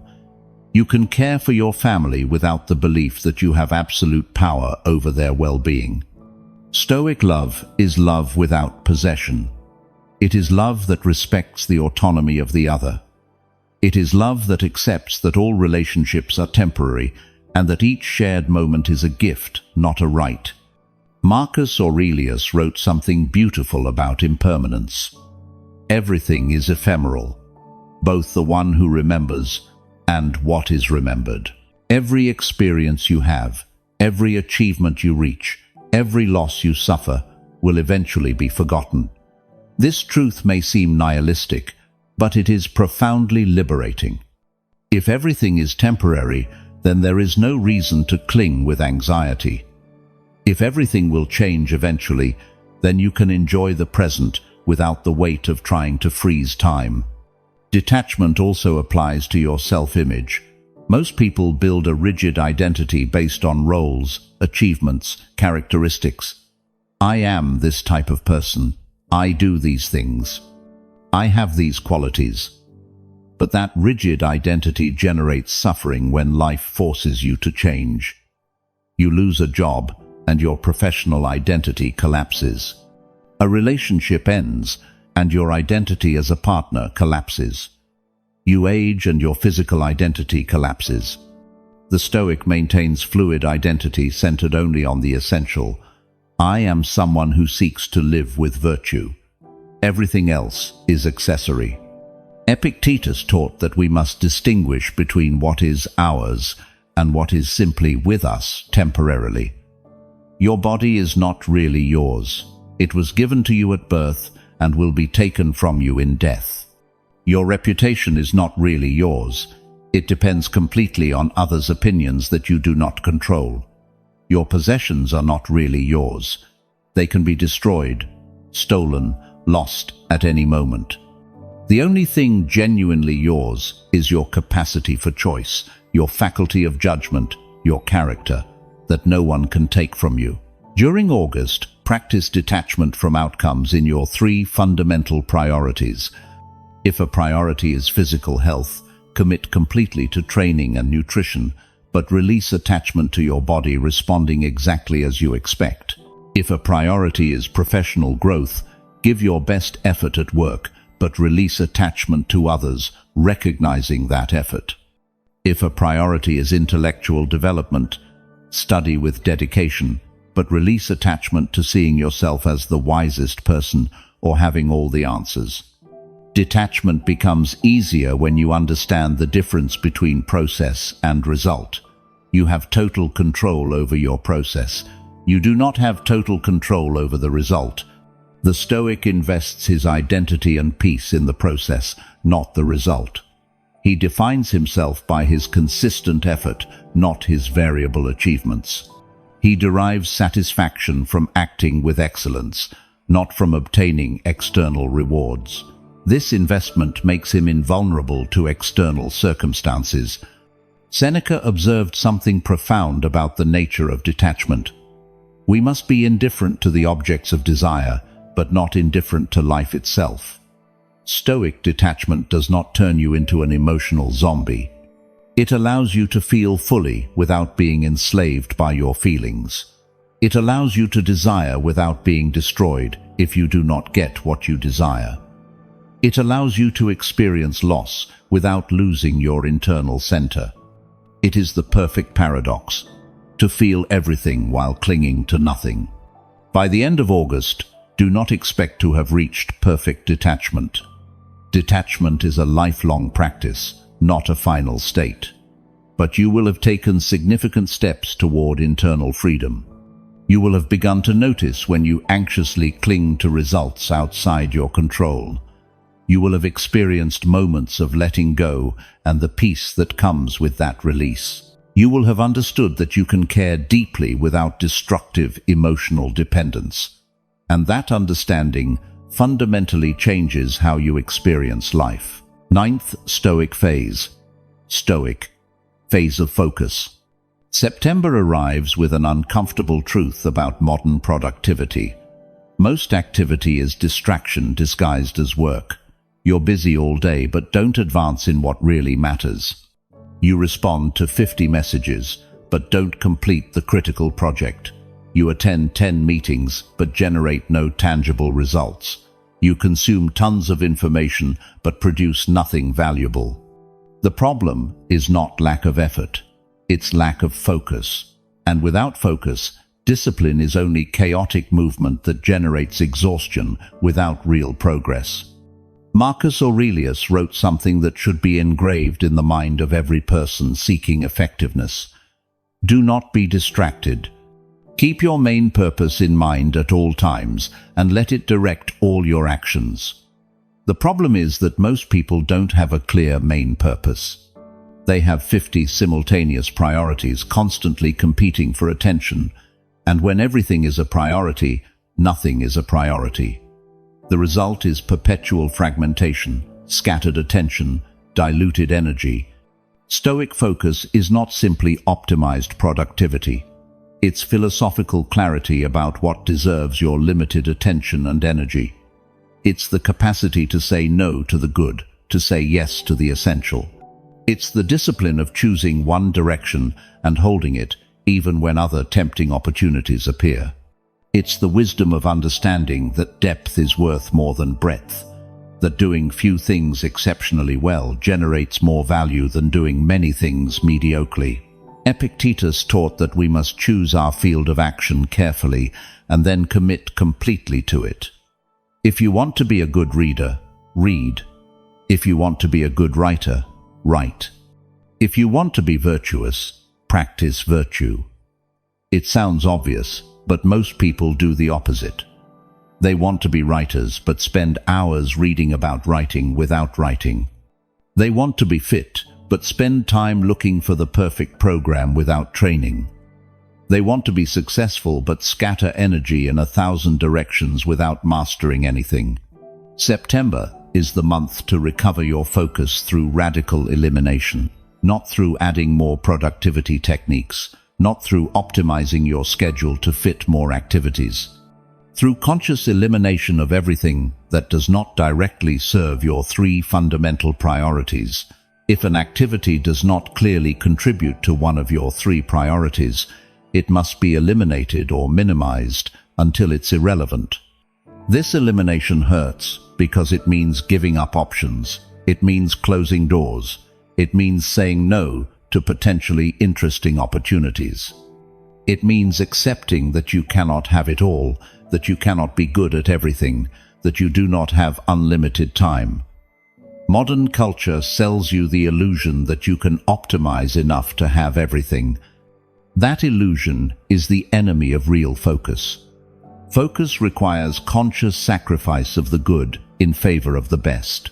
You can care for your family without the belief that you have absolute power over their well-being. Stoic love is love without possession. It is love that respects the autonomy of the other. It is love that accepts that all relationships are temporary and that each shared moment is a gift, not a right. Marcus Aurelius wrote something beautiful about impermanence. Everything is ephemeral, both the one who remembers and what is remembered. Every experience you have, every achievement you reach, every loss you suffer will eventually be forgotten. This truth may seem nihilistic, but it is profoundly liberating. If everything is temporary, then there is no reason to cling with anxiety. If everything will change eventually, then you can enjoy the present without the weight of trying to freeze time. Detachment also applies to your self-image. Most people build a rigid identity based on roles, achievements, characteristics. I am this type of person. I do these things. I have these qualities. But that rigid identity generates suffering when life forces you to change. You lose a job, and your professional identity collapses. A relationship ends, and your identity as a partner collapses. You age, and your physical identity collapses. The Stoic maintains fluid identity centered only on the essential. I am someone who seeks to live with virtue. Everything else is accessory. Epictetus taught that we must distinguish between what is ours and what is simply with us temporarily. Your body is not really yours. It was given to you at birth and will be taken from you in death. Your reputation is not really yours. It depends completely on others' opinions that you do not control. Your possessions are not really yours. They can be destroyed, stolen, lost at any moment. The only thing genuinely yours is your capacity for choice, your faculty of judgment, your character, that no one can take from you. During August, practice detachment from outcomes in your 3 fundamental priorities. If a priority is physical health, commit completely to training and nutrition, but release attachment to your body responding exactly as you expect. If a priority is professional growth, give your best effort at work, but release attachment to others, recognizing that effort. If a priority is intellectual development, study with dedication, but release attachment to seeing yourself as the wisest person or having all the answers. Detachment becomes easier when you understand the difference between process and result. You have total control over your process. You do not have total control over the result. The Stoic invests his identity and peace in the process, not the result. He defines himself by his consistent effort, not his variable achievements. He derives satisfaction from acting with excellence, not from obtaining external rewards. This investment makes him invulnerable to external circumstances. Seneca observed something profound about the nature of detachment. We must be indifferent to the objects of desire, but not indifferent to life itself. Stoic detachment does not turn you into an emotional zombie. It allows you to feel fully without being enslaved by your feelings. It allows you to desire without being destroyed if you do not get what you desire. It allows you to experience loss without losing your internal center. It is the perfect paradox, to feel everything while clinging to nothing. By the end of August, do not expect to have reached perfect detachment. Detachment is a lifelong practice, not a final state. But you will have taken significant steps toward internal freedom. You will have begun to notice when you anxiously cling to results outside your control. You will have experienced moments of letting go and the peace that comes with that release. You will have understood that you can care deeply without destructive emotional dependence. And that understanding fundamentally changes how you experience life. 9th Stoic phase. Stoic. Phase of focus. September arrives with an uncomfortable truth about modern productivity. Most activity is distraction disguised as work. You're busy all day but don't advance in what really matters. You respond to 50 messages but don't complete the critical project. You attend 10 meetings but generate no tangible results. You consume tons of information but produce nothing valuable. The problem is not lack of effort, it's lack of focus. And without focus, discipline is only chaotic movement that generates exhaustion without real progress. Marcus Aurelius wrote something that should be engraved in the mind of every person seeking effectiveness. Do not be distracted. Keep your main purpose in mind at all times and let it direct all your actions. The problem is that most people don't have a clear main purpose. They have 50 simultaneous priorities constantly competing for attention, and when everything is a priority, nothing is a priority. The result is perpetual fragmentation, scattered attention, diluted energy. Stoic focus is not simply optimized productivity. It's philosophical clarity about what deserves your limited attention and energy. It's the capacity to say no to the good, to say yes to the essential. It's the discipline of choosing one direction and holding it, even when other tempting opportunities appear. It's the wisdom of understanding that depth is worth more than breadth, that doing few things exceptionally well generates more value than doing many things mediocrely. Epictetus taught that we must choose our field of action carefully and then commit completely to it. If you want to be a good reader, read. If you want to be a good writer, write. If you want to be virtuous, practice virtue. It sounds obvious, but most people do the opposite. They want to be writers, but spend hours reading about writing without writing. They want to be fit, but spend time looking for the perfect program without training. They want to be successful, but scatter energy in 1,000 directions without mastering anything. September is the month to recover your focus through radical elimination, not through adding more productivity techniques, not through optimizing your schedule to fit more activities. Through conscious elimination of everything that does not directly serve your 3 fundamental priorities. If an activity does not clearly contribute to one of your 3 priorities, it must be eliminated or minimized until it's irrelevant. This elimination hurts because it means giving up options. It means closing doors. It means saying no to potentially interesting opportunities. It means accepting that you cannot have it all, that you cannot be good at everything, that you do not have unlimited time. Modern culture sells you the illusion that you can optimize enough to have everything. That illusion is the enemy of real focus. Focus requires conscious sacrifice of the good in favor of the best.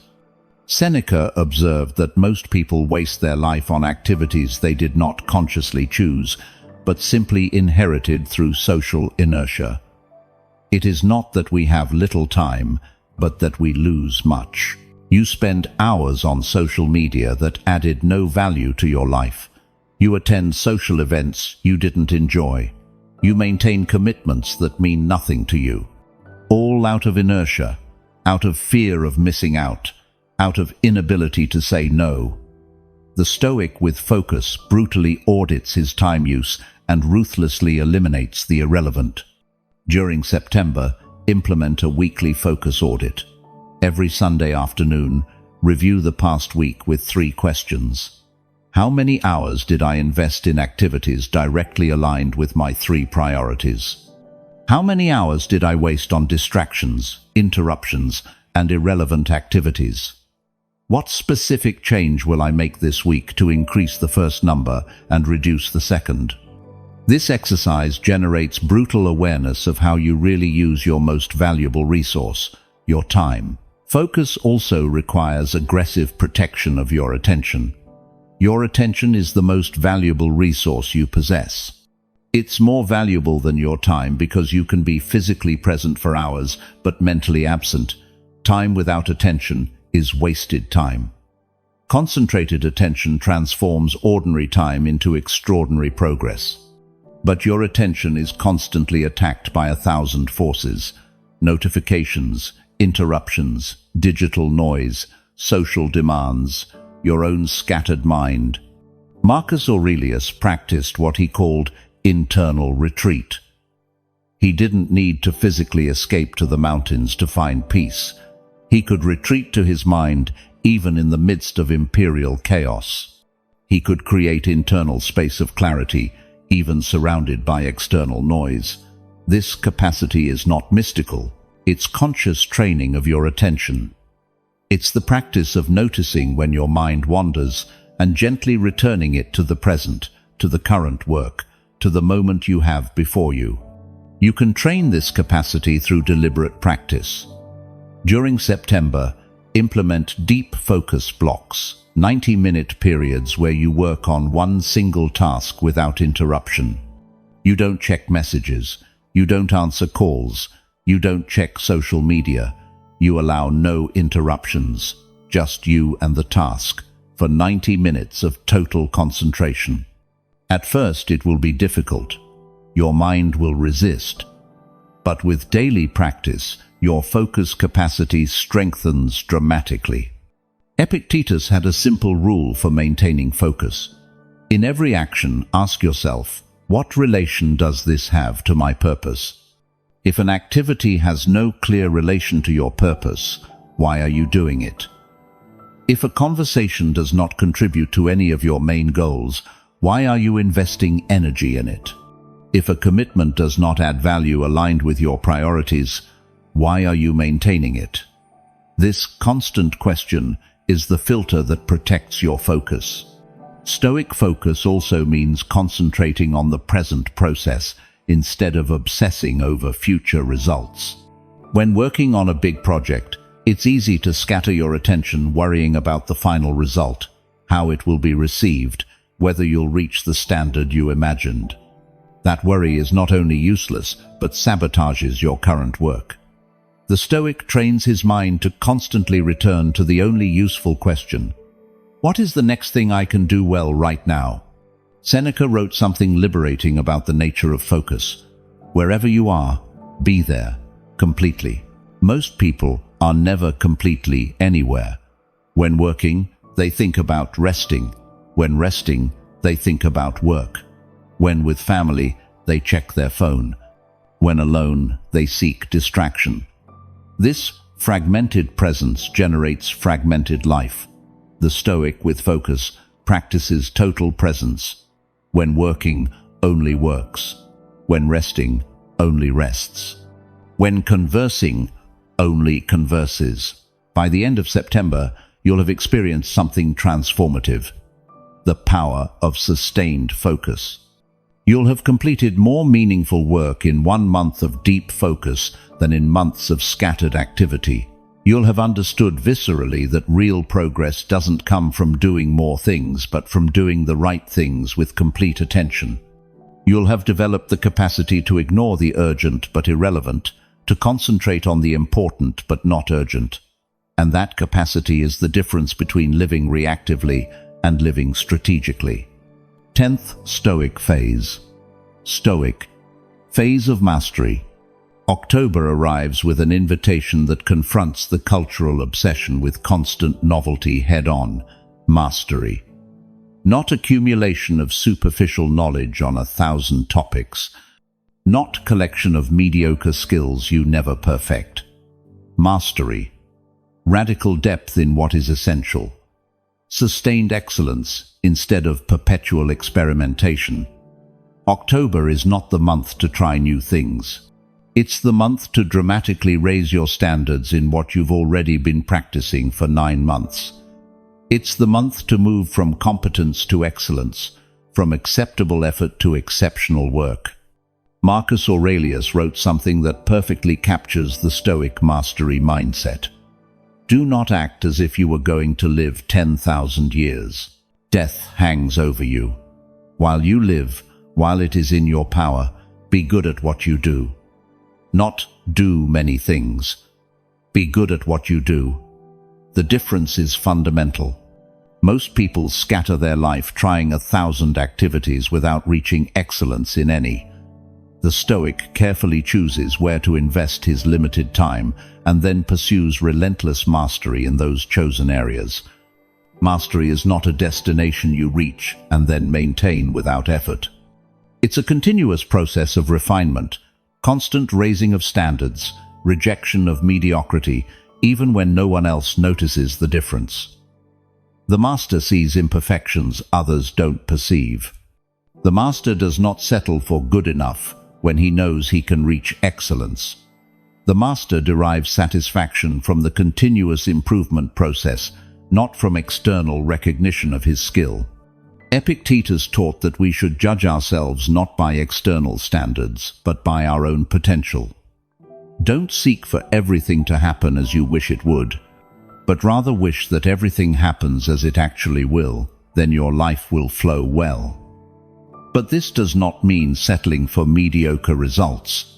Seneca observed that most people waste their life on activities they did not consciously choose, but simply inherited through social inertia. It is not that we have little time, but that we lose much. You spend hours on social media that added no value to your life. You attend social events you didn't enjoy. You maintain commitments that mean nothing to you. All out of inertia, out of fear of missing out of inability to say no. The Stoic with focus brutally audits his time use and ruthlessly eliminates the irrelevant. During September, implement a weekly focus audit. Every Sunday afternoon, review the past week with 3 questions. How many hours did I invest in activities directly aligned with my 3 priorities? How many hours did I waste on distractions, interruptions, and irrelevant activities? What specific change will I make this week to increase the first number and reduce the second? This exercise generates brutal awareness of how you really use your most valuable resource, your time. Focus also requires aggressive protection of your attention. Your attention is the most valuable resource you possess. It's more valuable than your time because you can be physically present for hours but mentally absent. Time without attention is wasted time. Concentrated attention transforms ordinary time into extraordinary progress. But your attention is constantly attacked by 1,000 forces: notifications, interruptions, digital noise, social demands, your own scattered mind. Marcus Aurelius practiced what he called internal retreat. He didn't need to physically escape to the mountains to find peace. He could retreat to his mind even in the midst of imperial chaos. He could create internal space of clarity even surrounded by external noise. This capacity is not mystical. It's conscious training of your attention. It's the practice of noticing when your mind wanders and gently returning it to the present, to the current work, to the moment you have before you. You can train this capacity through deliberate practice. During September, implement deep focus blocks, 90-minute periods where you work on one single task without interruption. You don't check messages. You don't answer calls. You don't check social media. You allow no interruptions, just you and the task, for 90 minutes of total concentration. At first it will be difficult. your mind will resist. But with daily practice, your focus capacity strengthens dramatically. Epictetus had a simple rule for maintaining focus. In every action, ask yourself, what relation does this have to my purpose? If an activity has no clear relation to your purpose, why are you doing it? If a conversation does not contribute to any of your main goals, why are you investing energy in it? If a commitment does not add value aligned with your priorities, why are you maintaining it? This constant question is the filter that protects your focus. Stoic focus also means concentrating on the present process instead of obsessing over future results. When working on a big project, it's easy to scatter your attention worrying about the final result, how it will be received, whether you'll reach the standard you imagined. That worry is not only useless, but sabotages your current work. The Stoic trains his mind to constantly return to the only useful question: what is the next thing I can do well right now? Seneca wrote something liberating about the nature of focus. Wherever you are, be there, completely. Most people are never completely anywhere. When working, they think about resting. When resting, they think about work. When with family, they check their phone. When alone, they seek distraction. This fragmented presence generates fragmented life. The Stoic, with focus, practices total presence. When working, only works. When resting, only rests. When conversing, only converses. By the end of September, you'll have experienced something transformative: the power of sustained focus. You'll have completed more meaningful work in 1 month of deep focus than in months of scattered activity. You'll have understood viscerally that real progress doesn't come from doing more things, but from doing the right things with complete attention. You'll have developed the capacity to ignore the urgent but irrelevant, to concentrate on the important but not urgent. And that capacity is the difference between living reactively and living strategically. 10th Stoic phase. Stoic phase of mastery. October arrives with an invitation that confronts the cultural obsession with constant novelty head-on: mastery. Not accumulation of superficial knowledge on 1,000 topics. Not collection of mediocre skills you never perfect. Mastery. Radical depth in what is essential. Sustained excellence instead of perpetual experimentation. October is not the month to try new things. It's the month to dramatically raise your standards in what you've already been practicing for 9 months. It's the month to move from competence to excellence, from acceptable effort to exceptional work. Marcus Aurelius wrote something that perfectly captures the Stoic mastery mindset. Do not act as if you were going to live 10,000 years. Death hangs over you. While you live, while it is in your power, be good at what you do. Not do many things. Be good at what you do. The difference is fundamental. Most people scatter their life trying 1,000 activities without reaching excellence in any. The Stoic carefully chooses where to invest his limited time and then pursues relentless mastery in those chosen areas. Mastery is not a destination you reach and then maintain without effort. It's a continuous process of refinement, constant raising of standards, rejection of mediocrity, even when no one else notices the difference. The master sees imperfections others don't perceive. The master does not settle for good enough when he knows he can reach excellence. The master derives satisfaction from the continuous improvement process, not from external recognition of his skill. Epictetus taught that we should judge ourselves not by external standards, but by our own potential. Don't seek for everything to happen as you wish it would, but rather wish that everything happens as it actually will, then your life will flow well. But this does not mean settling for mediocre results.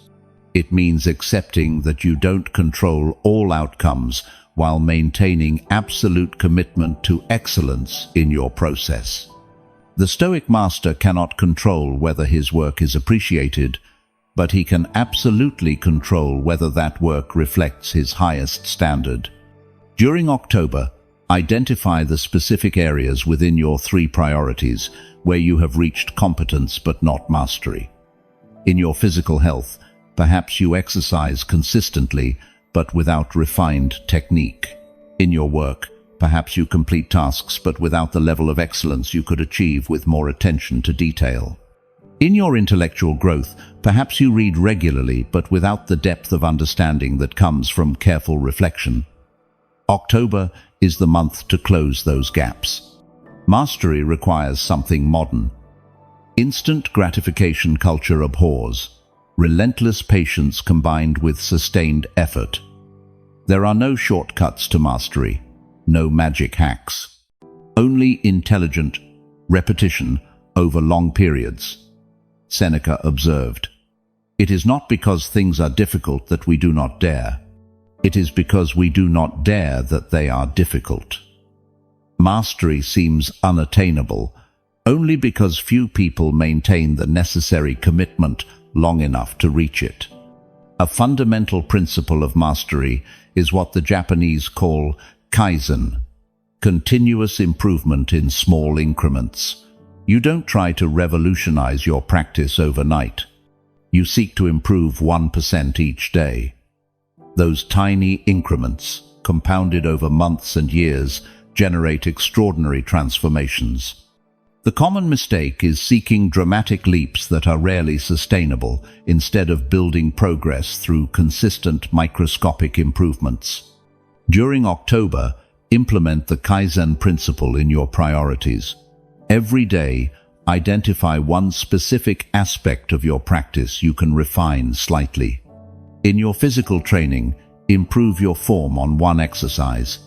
It means accepting that you don't control all outcomes while maintaining absolute commitment to excellence in your process. The Stoic master cannot control whether his work is appreciated, but he can absolutely control whether that work reflects his highest standard. During October, identify the specific areas within your 3 priorities where you have reached competence but not mastery. In your physical health, perhaps you exercise consistently but without refined technique. In your work, perhaps you complete tasks but without the level of excellence you could achieve with more attention to detail. In your intellectual growth, perhaps you read regularly but without the depth of understanding that comes from careful reflection. October is the month to close those gaps. Mastery requires something modern. Instant gratification culture abhors relentless patience combined with sustained effort. There are no shortcuts to mastery, no magic hacks. Only intelligent repetition over long periods. Seneca observed, "It is not because things are difficult that we do not dare. It is because we do not dare that they are difficult." Mastery seems unattainable only because few people maintain the necessary commitment long enough to reach it. A fundamental principle of mastery is what the Japanese call kaizen, continuous improvement in small increments. You don't try to revolutionize your practice overnight. You seek to improve 1% each day. Those tiny increments, compounded over months and years, generate extraordinary transformations. The common mistake is seeking dramatic leaps that are rarely sustainable instead of building progress through consistent microscopic improvements. During October, implement the Kaizen principle in your priorities. Every day, identify one specific aspect of your practice you can refine slightly. In your physical training, improve your form on one exercise.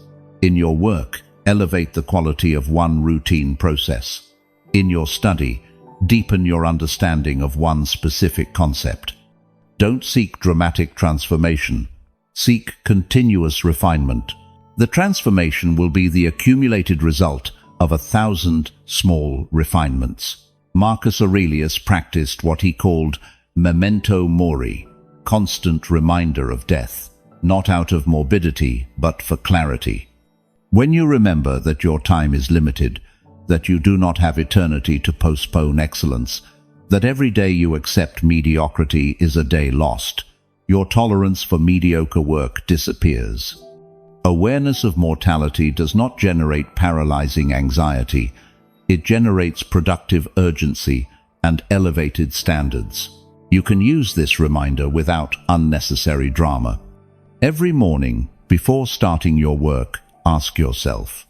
In your work, elevate the quality of one routine process. In your study, deepen your understanding of one specific concept. Don't seek dramatic transformation. Seek continuous refinement. The transformation will be the accumulated result of 1,000 small refinements. Marcus Aurelius practiced what he called memento mori, constant reminder of death, not out of morbidity, but for clarity. When you remember that your time is limited, that you do not have eternity to postpone excellence, that every day you accept mediocrity is a day lost, your tolerance for mediocre work disappears. Awareness of mortality does not generate paralyzing anxiety. It generates productive urgency and elevated standards. You can use this reminder without unnecessary drama. Every morning, before starting your work, ask yourself,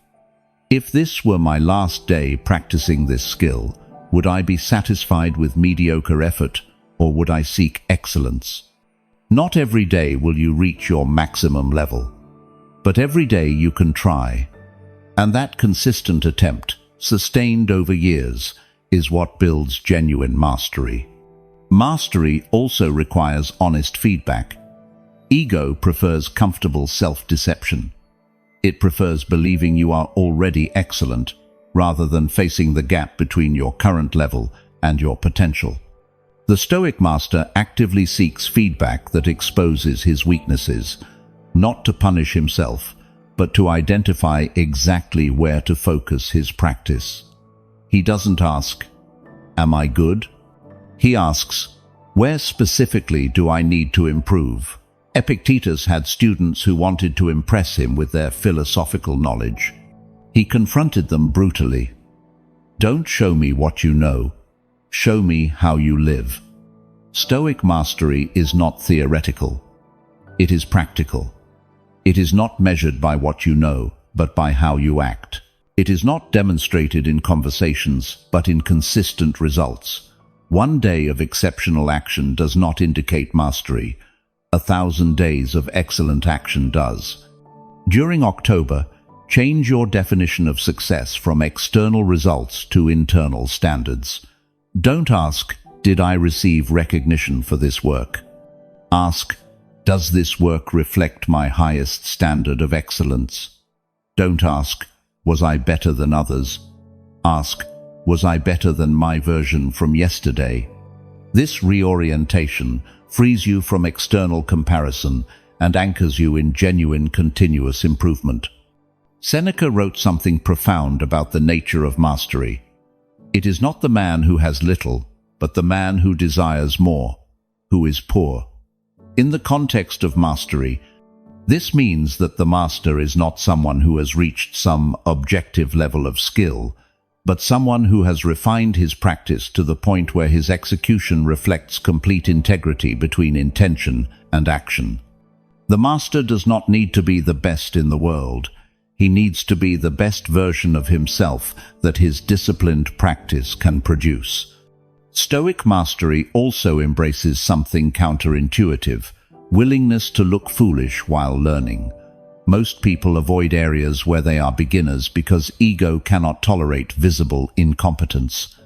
if this were my last day practicing this skill, would I be satisfied with mediocre effort, or would I seek excellence? Not every day will you reach your maximum level, but every day you can try. And that consistent attempt, sustained over years, is what builds genuine mastery. Mastery also requires honest feedback. Ego prefers comfortable self-deception. It prefers believing you are already excellent, rather than facing the gap between your current level and your potential. The Stoic master actively seeks feedback that exposes his weaknesses, not to punish himself, but to identify exactly where to focus his practice. He doesn't ask, "Am I good?" He asks, "Where specifically do I need to improve?" Epictetus had students who wanted to impress him with their philosophical knowledge. He confronted them brutally. "Don't show me what you know. Show me how you live." Stoic mastery is not theoretical. It is practical. It is not measured by what you know, but by how you act. It is not demonstrated in conversations, but in consistent results. One day of exceptional action does not indicate mastery. 1,000 days of excellent action does. During October, change your definition of success from external results to internal standards. Don't ask, "Did I receive recognition for this work?" Ask, "Does this work reflect my highest standard of excellence?" Don't ask, "Was I better than others?" Ask, Was I better than my version from yesterday? This reorientation frees you from external comparison and anchors you in genuine continuous improvement. Seneca wrote something profound about the nature of mastery. It is not the man who has little, but the man who desires more, who is poor. In the context of mastery, this means that the master is not someone who has reached some objective level of skill, but someone who has refined his practice to the point where his execution reflects complete integrity between intention and action. The master does not need to be the best in the world. He needs to be the best version of himself that his disciplined practice can produce. Stoic mastery also embraces something counterintuitive: willingness to look foolish while learning. Most people avoid areas where they are beginners because ego cannot tolerate visible incompetence.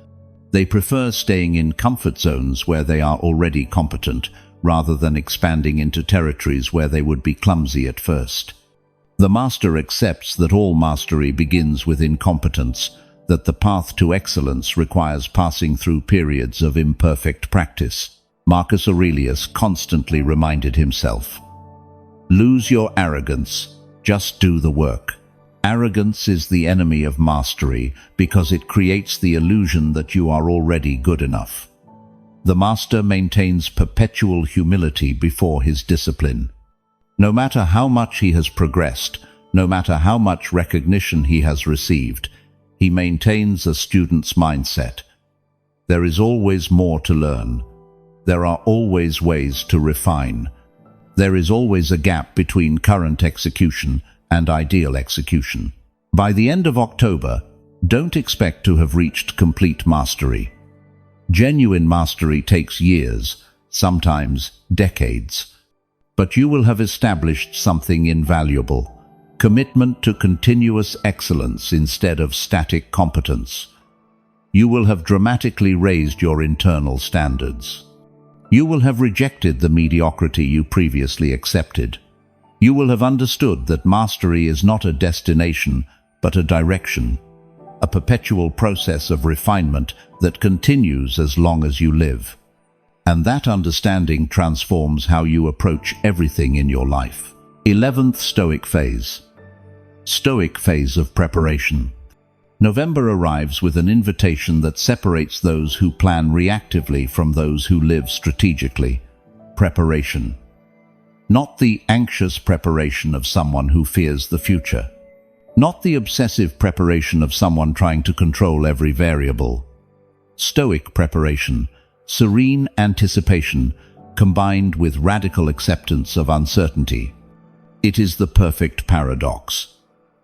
They prefer staying in comfort zones where they are already competent, rather than expanding into territories where they would be clumsy at first. The master accepts that all mastery begins with incompetence, that the path to excellence requires passing through periods of imperfect practice. Marcus Aurelius constantly reminded himself, "Lose your arrogance, just do the work." Arrogance is the enemy of mastery because it creates the illusion that you are already good enough. The master maintains perpetual humility before his discipline. No matter how much he has progressed, no matter how much recognition he has received, he maintains a student's mindset. There is always more to learn. There are always ways to refine. There is always a gap between current execution and ideal execution. By the end of October, don't expect to have reached complete mastery. Genuine mastery takes years, sometimes decades. But you will have established something invaluable: commitment to continuous excellence instead of static competence. You will have dramatically raised your internal standards. You will have rejected the mediocrity you previously accepted. You will have understood that mastery is not a destination, but a direction, a perpetual process of refinement that continues as long as you live. And that understanding transforms how you approach everything in your life. 11th Stoic Phase. Stoic Phase of Preparation. November arrives with an invitation that separates those who plan reactively from those who live strategically. Preparation. Not the anxious preparation of someone who fears the future. Not the obsessive preparation of someone trying to control every variable. Stoic preparation. Serene anticipation combined with radical acceptance of uncertainty. It is the perfect paradox.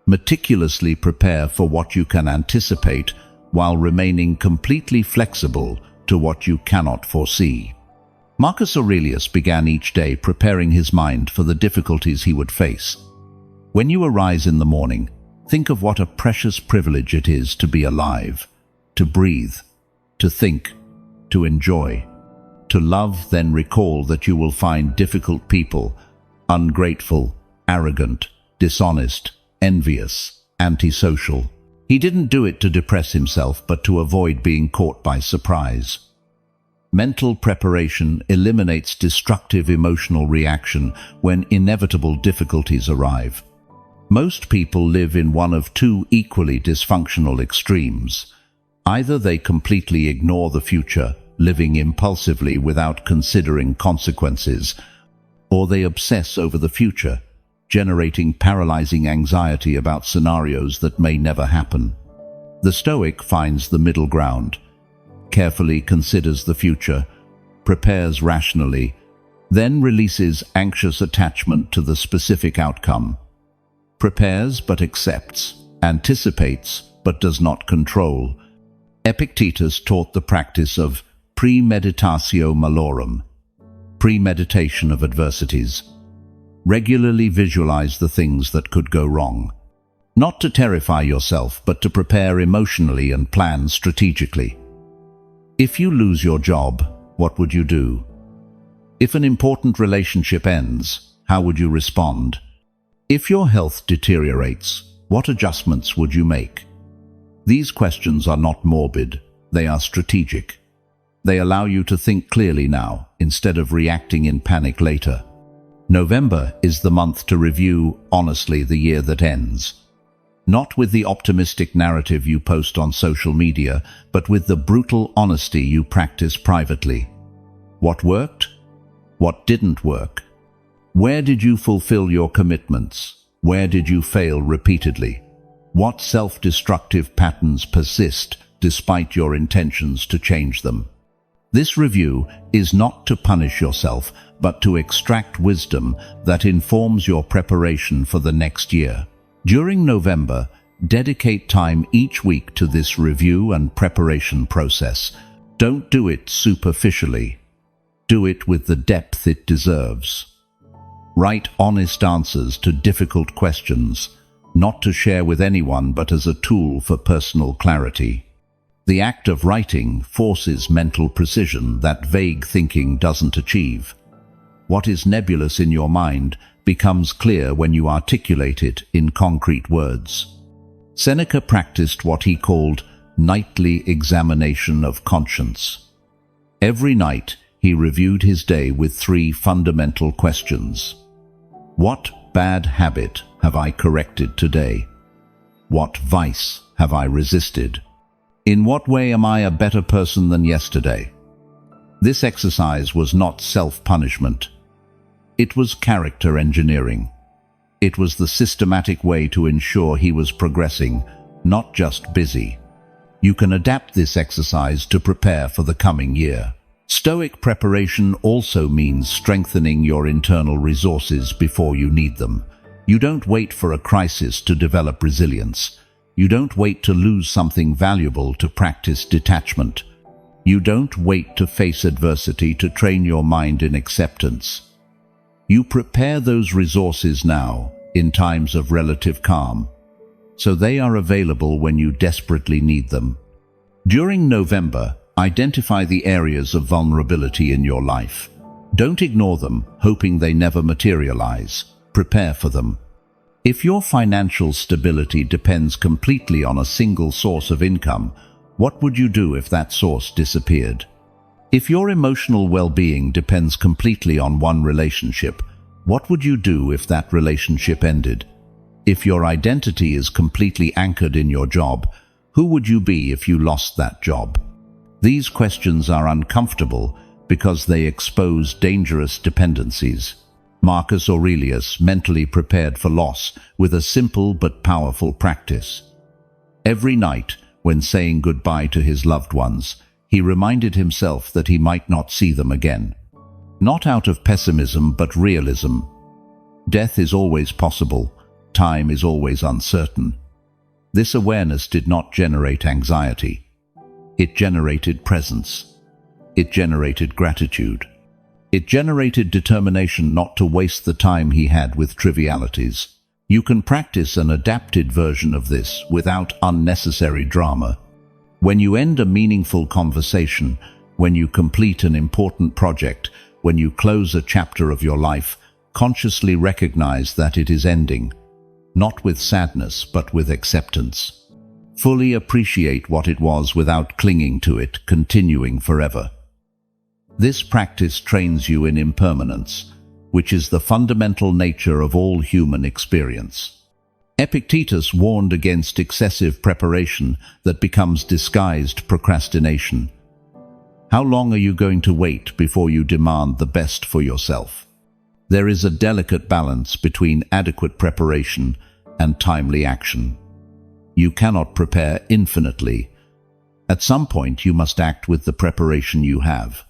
Meticulously prepare for what you can anticipate while remaining completely flexible to what you cannot foresee. Marcus Aurelius began each day preparing his mind for the difficulties he would face. When you arise in the morning, think of what a precious privilege it is to be alive, to breathe, to think, to enjoy, to love. Then recall that you will find difficult people, ungrateful, arrogant, dishonest, envious, antisocial. He didn't do it to depress himself, but to avoid being caught by surprise. Mental preparation eliminates destructive emotional reaction when inevitable difficulties arrive. Most people live in one of two equally dysfunctional extremes. Either they completely ignore the future, living impulsively without considering consequences, or they obsess over the future, generating paralyzing anxiety about scenarios that may never happen. The Stoic finds the middle ground, carefully considers the future, prepares rationally, then releases anxious attachment to the specific outcome. Prepares but accepts, anticipates but does not control. Epictetus taught the practice of premeditatio malorum, premeditation of adversities. Regularly visualize the things that could go wrong. Not to terrify yourself, but to prepare emotionally and plan strategically. If you lose your job, what would you do? If an important relationship ends, how would you respond? If your health deteriorates, what adjustments would you make? These questions are not morbid, they are strategic. They allow you to think clearly now, instead of reacting in panic later. November is the month to review honestly the year that ends. Not with the optimistic narrative you post on social media, but with the brutal honesty you practice privately. What worked? What didn't work? Where did you fulfill your commitments? Where did you fail repeatedly? What self-destructive patterns persist despite your intentions to change them? This review is not to punish yourself, but to extract wisdom that informs your preparation for the next year. During November, dedicate time each week to this review and preparation process. Don't do it superficially. Do it with the depth it deserves. Write honest answers to difficult questions, not to share with anyone but as a tool for personal clarity. The act of writing forces mental precision that vague thinking doesn't achieve. What is nebulous in your mind becomes clear when you articulate it in concrete words. Seneca practiced what he called nightly examination of conscience. Every night he reviewed his day with 3 fundamental questions. What bad habit have I corrected today? What vice have I resisted? In what way am I a better person than yesterday? This exercise was not self-punishment. It was character engineering. It was the systematic way to ensure he was progressing, not just busy. You can adapt this exercise to prepare for the coming year. Stoic preparation also means strengthening your internal resources before you need them. You don't wait for a crisis to develop resilience. You don't wait to lose something valuable to practice detachment. You don't wait to face adversity to train your mind in acceptance. You prepare those resources now, in times of relative calm, so they are available when you desperately need them. During November, identify the areas of vulnerability in your life. Don't ignore them, hoping they never materialize. Prepare for them. If your financial stability depends completely on a single source of income, what would you do if that source disappeared? If your emotional well-being depends completely on one relationship, what would you do if that relationship ended? If your identity is completely anchored in your job, who would you be if you lost that job? These questions are uncomfortable because they expose dangerous dependencies. Marcus Aurelius mentally prepared for loss with a simple but powerful practice. Every night, when saying goodbye to his loved ones, he reminded himself that he might not see them again. Not out of pessimism but realism. Death is always possible. Time is always uncertain. This awareness did not generate anxiety. It generated presence. It generated gratitude. It generated determination not to waste the time he had with trivialities. You can practice an adapted version of this without unnecessary drama. When you end a meaningful conversation, when you complete an important project, when you close a chapter of your life, consciously recognize that it is ending, not with sadness but with acceptance. Fully appreciate what it was without clinging to it, continuing forever. This practice trains you in impermanence, which is the fundamental nature of all human experience. Epictetus warned against excessive preparation that becomes disguised procrastination. How long are you going to wait before you demand the best for yourself? There is a delicate balance between adequate preparation and timely action. You cannot prepare infinitely. At some point you must act with the preparation you have.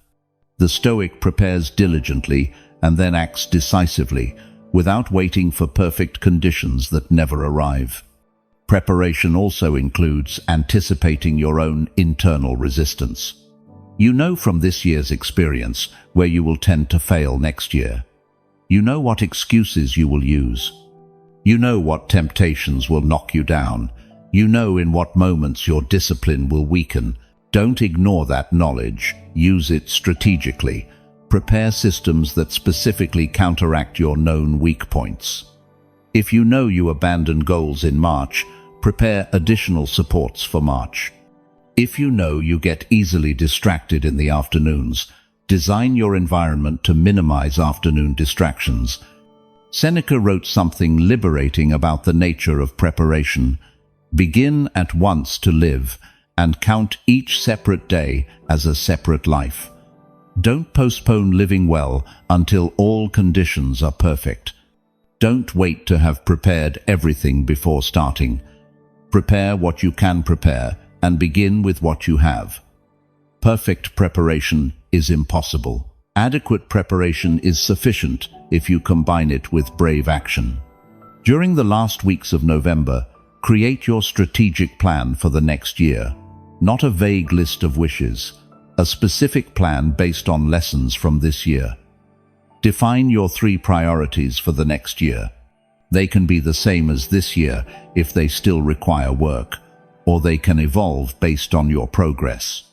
The Stoic prepares diligently and then acts decisively, without waiting for perfect conditions that never arrive. Preparation also includes anticipating your own internal resistance. You know from this year's experience where you will tend to fail next year. You know what excuses you will use. You know what temptations will knock you down. You know in what moments your discipline will weaken. Don't ignore that knowledge. Use it strategically. Prepare systems that specifically counteract your known weak points. If you know you abandon goals in March, Prepare additional supports for March. If you know you get easily distracted in the afternoons, design your environment to minimize afternoon distractions. Seneca wrote something liberating about the nature of preparation. Begin at once to live, and count each separate day as a separate life. Don't postpone living well until all conditions are perfect. Don't wait to have prepared everything before starting. Prepare what you can prepare and begin with what you have. Perfect preparation is impossible. Adequate preparation is sufficient if you combine it with brave action. During the last weeks of November, create your strategic plan for the next year. Not a vague list of wishes, a specific plan based on lessons from this year. Define your 3 priorities for the next year. They can be the same as this year if they still require work, or they can evolve based on your progress.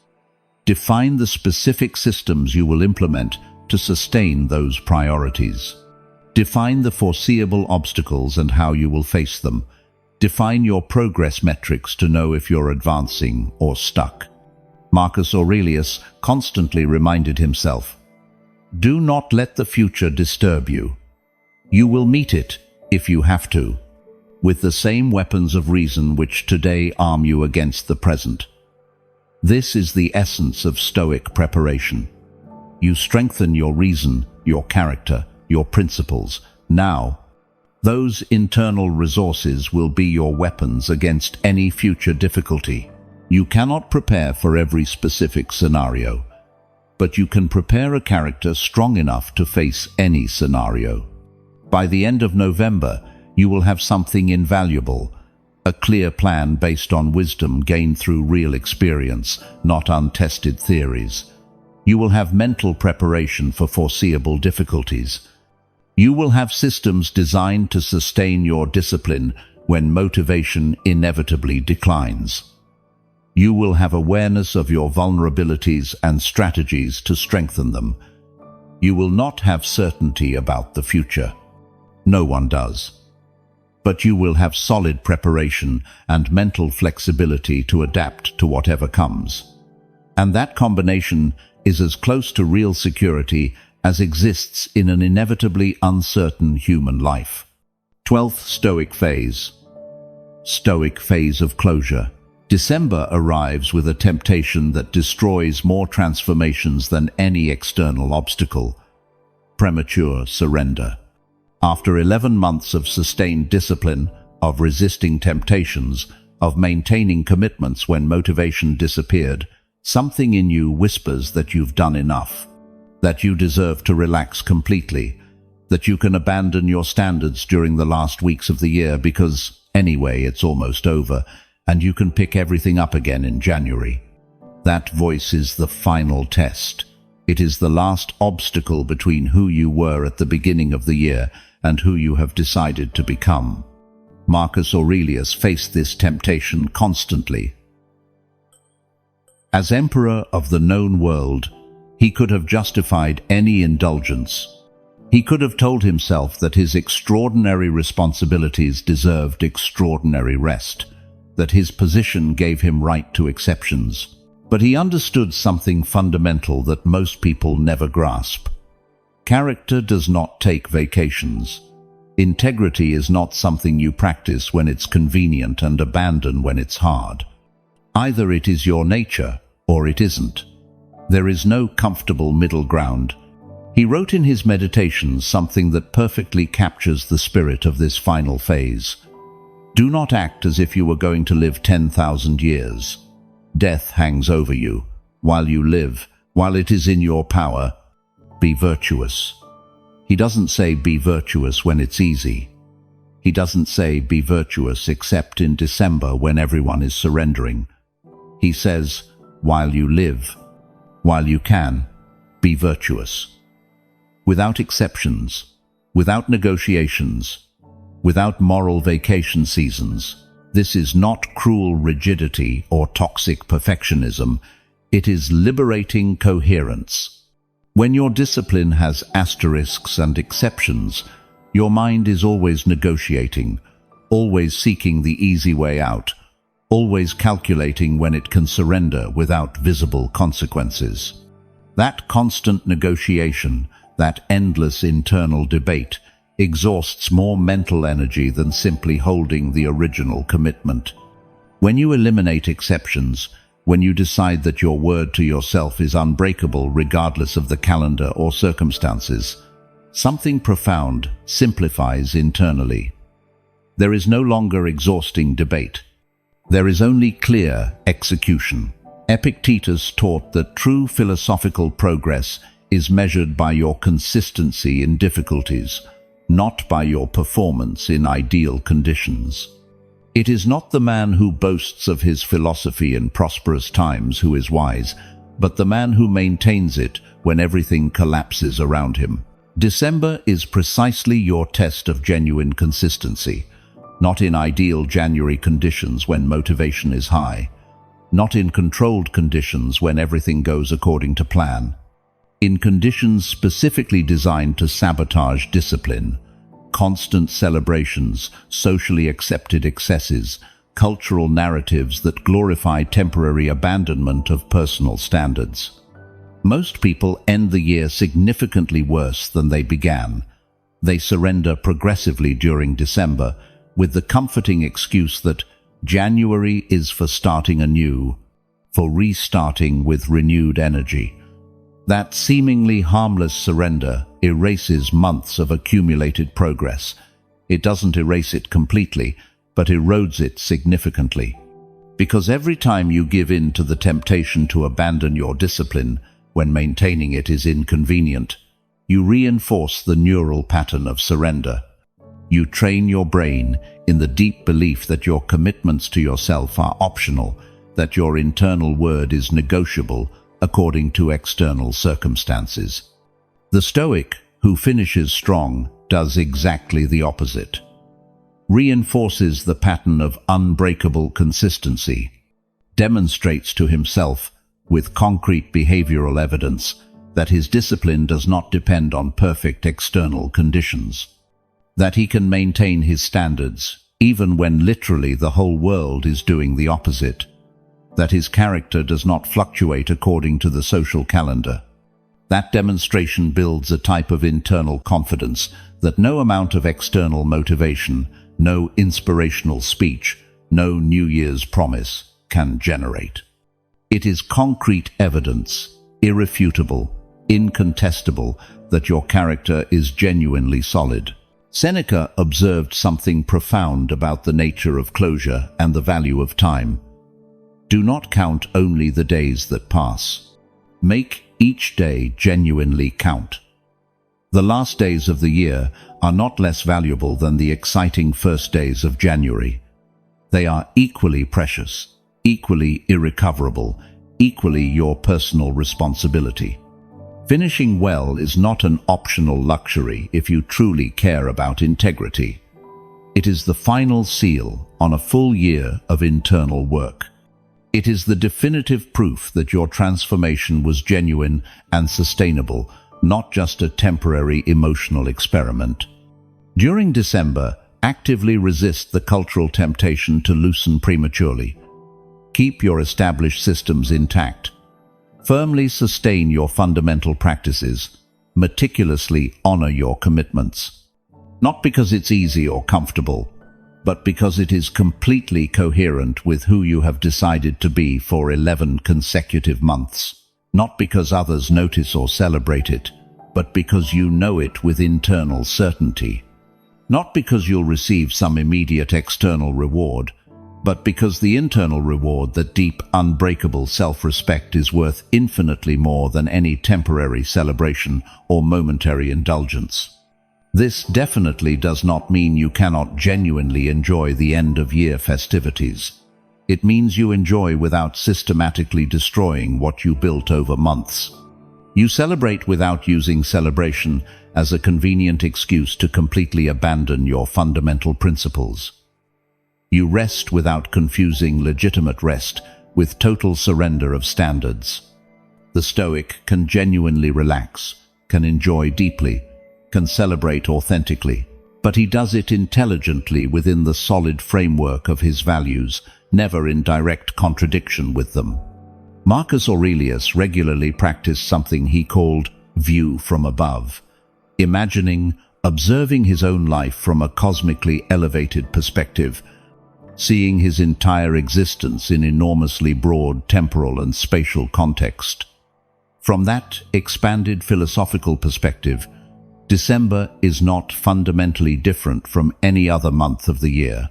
Define the specific systems you will implement to sustain those priorities. Define the foreseeable obstacles and how you will face them. Define your progress metrics to know if you're advancing or stuck. Marcus Aurelius constantly reminded himself, "Do not let the future disturb you. You will meet it, if you have to, with the same weapons of reason which today arm you against the present." This is the essence of Stoic preparation. You strengthen your reason, your character, your principles. Now, those internal resources will be your weapons against any future difficulty. You cannot prepare for every specific scenario, but you can prepare a character strong enough to face any scenario. By the end of November, you will have something invaluable, a clear plan based on wisdom gained through real experience, not untested theories. You will have mental preparation for foreseeable difficulties. You will have systems designed to sustain your discipline when motivation inevitably declines. You will have awareness of your vulnerabilities and strategies to strengthen them. You will not have certainty about the future. No one does. But you will have solid preparation and mental flexibility to adapt to whatever comes. And that combination is as close to real security as exists in an inevitably uncertain human life. 12th Stoic Phase. Stoic Phase of Closure. December arrives with a temptation that destroys more transformations than any external obstacle: premature surrender. After 11 months of sustained discipline, of resisting temptations, of maintaining commitments when motivation disappeared, something in you whispers that you've done enough, that you deserve to relax completely, that you can abandon your standards during the last weeks of the year because, anyway, it's almost over, and you can pick everything up again in January. That voice is the final test. It is the last obstacle between who you were at the beginning of the year and who you have decided to become. Marcus Aurelius faced this temptation constantly. As emperor of the known world, he could have justified any indulgence. He could have told himself that his extraordinary responsibilities deserved extraordinary rest, that his position gave him right to exceptions. But he understood something fundamental that most people never grasp. Character does not take vacations. Integrity is not something you practice when it's convenient and abandon when it's hard. Either it is your nature, or it isn't. There is no comfortable middle ground. He wrote in his meditations something that perfectly captures the spirit of this final phase. Do not act as if you were going to live 10,000 years. Death hangs over you. While you live, while it is in your power, be virtuous. He doesn't say be virtuous when it's easy. He doesn't say be virtuous except in December when everyone is surrendering. He says, while you live, while you can, be virtuous. Without exceptions, without negotiations, without moral vacation seasons. This is not cruel rigidity or toxic perfectionism. It is liberating coherence. When your discipline has asterisks and exceptions, your mind is always negotiating, always seeking the easy way out, always calculating when it can surrender without visible consequences. That constant negotiation, that endless internal debate, exhausts more mental energy than simply holding the original commitment. When you eliminate exceptions, when you decide that your word to yourself is unbreakable regardless of the calendar or circumstances, something profound simplifies internally. There is no longer exhausting debate. There is only clear execution. Epictetus taught that true philosophical progress is measured by your consistency in difficulties, not by your performance in ideal conditions. It is not the man who boasts of his philosophy in prosperous times who is wise, but the man who maintains it when everything collapses around him. December is precisely your test of genuine consistency, not in ideal January conditions when motivation is high, not in controlled conditions when everything goes according to plan. In conditions specifically designed to sabotage discipline, constant celebrations, socially accepted excesses, cultural narratives that glorify temporary abandonment of personal standards. Most people end the year significantly worse than they began. They surrender progressively during December, with the comforting excuse that January is for starting anew, for restarting with renewed energy. That seemingly harmless surrender erases months of accumulated progress. It doesn't erase it completely, but erodes it significantly. Because every time you give in to the temptation to abandon your discipline when maintaining it is inconvenient, you reinforce the neural pattern of surrender. You train your brain in the deep belief that your commitments to yourself are optional, that your internal word is negotiable according to external circumstances. The Stoic, who finishes strong, does exactly the opposite. Reinforces the pattern of unbreakable consistency, demonstrates to himself, with concrete behavioral evidence, that his discipline does not depend on perfect external conditions, that he can maintain his standards even when literally the whole world is doing the opposite, that his character does not fluctuate according to the social calendar. That demonstration builds a type of internal confidence that no amount of external motivation, no inspirational speech, no New Year's promise can generate. It is concrete evidence, irrefutable, incontestable, that your character is genuinely solid. Seneca observed something profound about the nature of closure and the value of time. Do not count only the days that pass. Make each day genuinely count. The last days of the year are not less valuable than the exciting first days of January. They are equally precious, equally irrecoverable, equally your personal responsibility. Finishing well is not an optional luxury if you truly care about integrity. It is the final seal on a full year of internal work. It is the definitive proof that your transformation was genuine and sustainable, not just a temporary emotional experiment. During December, actively resist the cultural temptation to loosen prematurely. Keep your established systems intact. Firmly sustain your fundamental practices. Meticulously honor your commitments. Not because it's easy or comfortable, but because it is completely coherent with who you have decided to be for 11 consecutive months. Not because others notice or celebrate it, but because you know it with internal certainty. Not because you'll receive some immediate external reward, but because the internal reward, that deep, unbreakable self-respect, is worth infinitely more than any temporary celebration or momentary indulgence. This definitely does not mean you cannot genuinely enjoy the end-of-year festivities. It means you enjoy without systematically destroying what you built over months. You celebrate without using celebration as a convenient excuse to completely abandon your fundamental principles. You rest without confusing legitimate rest with total surrender of standards. The Stoic can genuinely relax, can enjoy deeply, can celebrate authentically, but he does it intelligently within the solid framework of his values, never in direct contradiction with them. Marcus Aurelius regularly practiced something he called view from above, imagining, observing his own life from a cosmically elevated perspective, seeing his entire existence in enormously broad temporal and spatial context. From that expanded philosophical perspective, December is not fundamentally different from any other month of the year.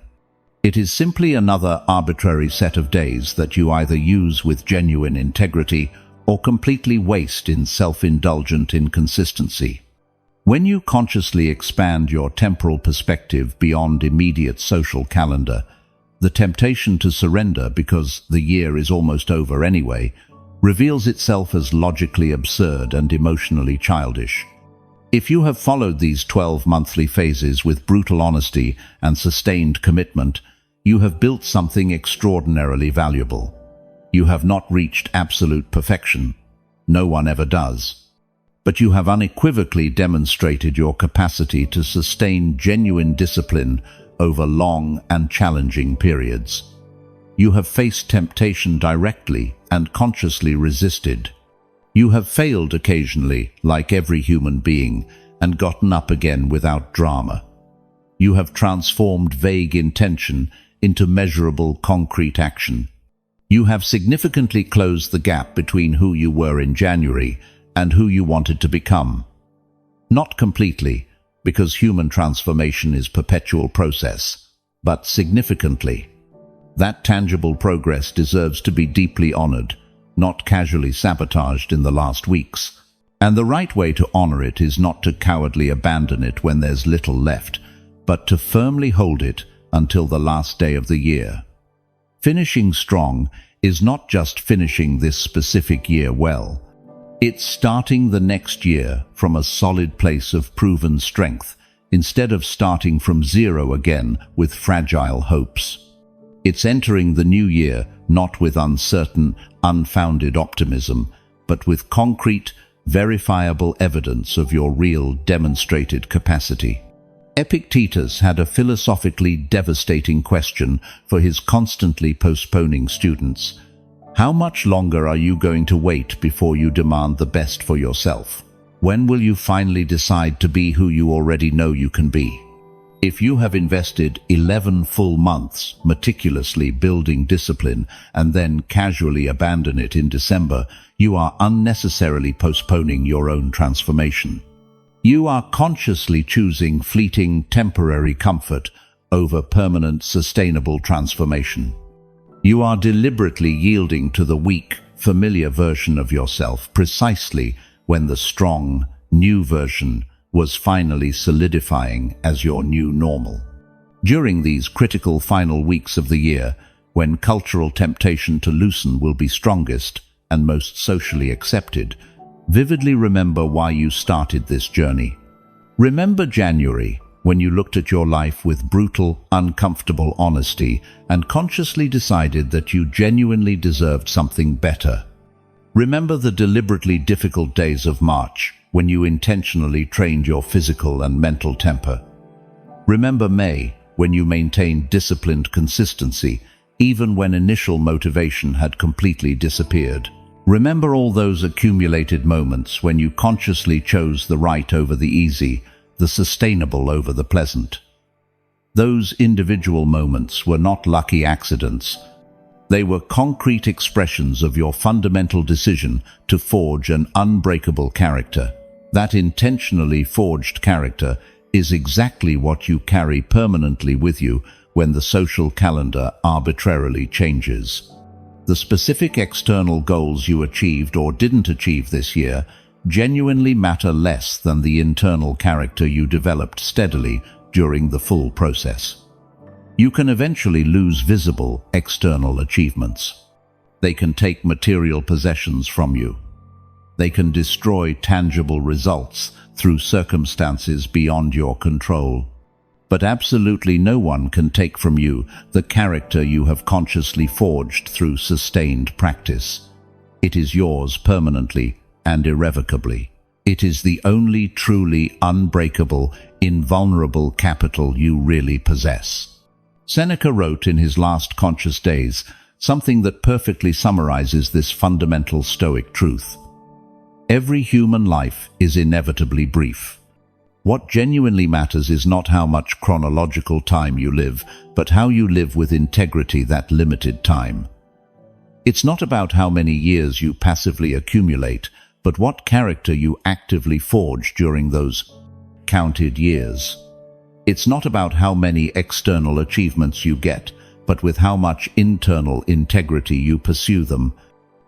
It is simply another arbitrary set of days that you either use with genuine integrity or completely waste in self-indulgent inconsistency. When you consciously expand your temporal perspective beyond immediate social calendar, the temptation to surrender because the year is almost over anyway reveals itself as logically absurd and emotionally childish. If you have followed these 12 monthly phases with brutal honesty and sustained commitment, you have built something extraordinarily valuable. You have not reached absolute perfection. No one ever does. But you have unequivocally demonstrated your capacity to sustain genuine discipline over long and challenging periods. You have faced temptation directly and consciously resisted. You have failed occasionally, like every human being, and gotten up again without drama. You have transformed vague intention into measurable, concrete action. You have significantly closed the gap between who you were in January and who you wanted to become. Not completely, because human transformation is a perpetual process, but significantly. That tangible progress deserves to be deeply honored, not casually sabotaged in the last weeks. And the right way to honor it is not to cowardly abandon it when there's little left, but to firmly hold it until the last day of the year. Finishing strong is not just finishing this specific year well. It's starting the next year from a solid place of proven strength, instead of starting from zero again with fragile hopes. It's entering the new year not with uncertain, unfounded optimism, but with concrete, verifiable evidence of your real demonstrated capacity. Epictetus had a philosophically devastating question for his constantly postponing students. How much longer are you going to wait before you demand the best for yourself? When will you finally decide to be who you already know you can be? If you have invested 11 full months meticulously building discipline and then casually abandon it in December, you are unnecessarily postponing your own transformation. You are consciously choosing fleeting, temporary comfort over permanent, sustainable transformation. You are deliberately yielding to the weak, familiar version of yourself precisely when the strong, new version was finally solidifying as your new normal. During these critical final weeks of the year, when cultural temptation to loosen will be strongest and most socially accepted, vividly remember why you started this journey. Remember January, when you looked at your life with brutal, uncomfortable honesty and consciously decided that you genuinely deserved something better. Remember the deliberately difficult days of March, when you intentionally trained your physical and mental temper. Remember May, when you maintained disciplined consistency, even when initial motivation had completely disappeared. Remember all those accumulated moments when you consciously chose the right over the easy, the sustainable over the pleasant. Those individual moments were not lucky accidents. They were concrete expressions of your fundamental decision to forge an unbreakable character. That intentionally forged character is exactly what you carry permanently with you when the social calendar arbitrarily changes. The specific external goals you achieved or didn't achieve this year genuinely matter less than the internal character you developed steadily during the full process. You can eventually lose visible, external achievements. They can take material possessions from you. They can destroy tangible results through circumstances beyond your control. But absolutely no one can take from you the character you have consciously forged through sustained practice. It is yours permanently and irrevocably. It is the only truly unbreakable, invulnerable capital you really possess. Seneca wrote in his last conscious days something that perfectly summarizes this fundamental Stoic truth. Every human life is inevitably brief. What genuinely matters is not how much chronological time you live, but how you live with integrity that limited time. It's not about how many years you passively accumulate, but what character you actively forge during those counted years. It's not about how many external achievements you get, but with how much internal integrity you pursue them.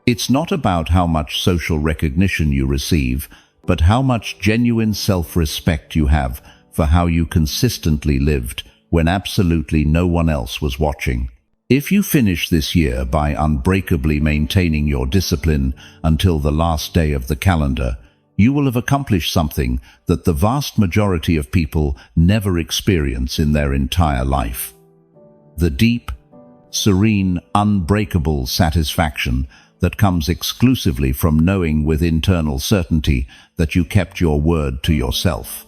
It's not about how much social recognition you receive, but how much genuine self-respect you have for how you consistently lived when absolutely no one else was watching. If you finish this year by unbreakably maintaining your discipline until the last day of the calendar, you will have accomplished something that the vast majority of people never experience in their entire life. The deep, serene, unbreakable satisfaction that comes exclusively from knowing with internal certainty that you kept your word to yourself.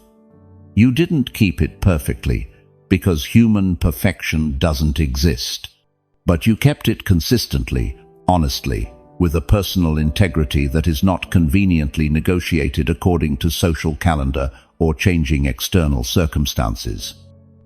You didn't keep it perfectly, because human perfection doesn't exist. But you kept it consistently, honestly, with a personal integrity that is not conveniently negotiated according to social calendar or changing external circumstances.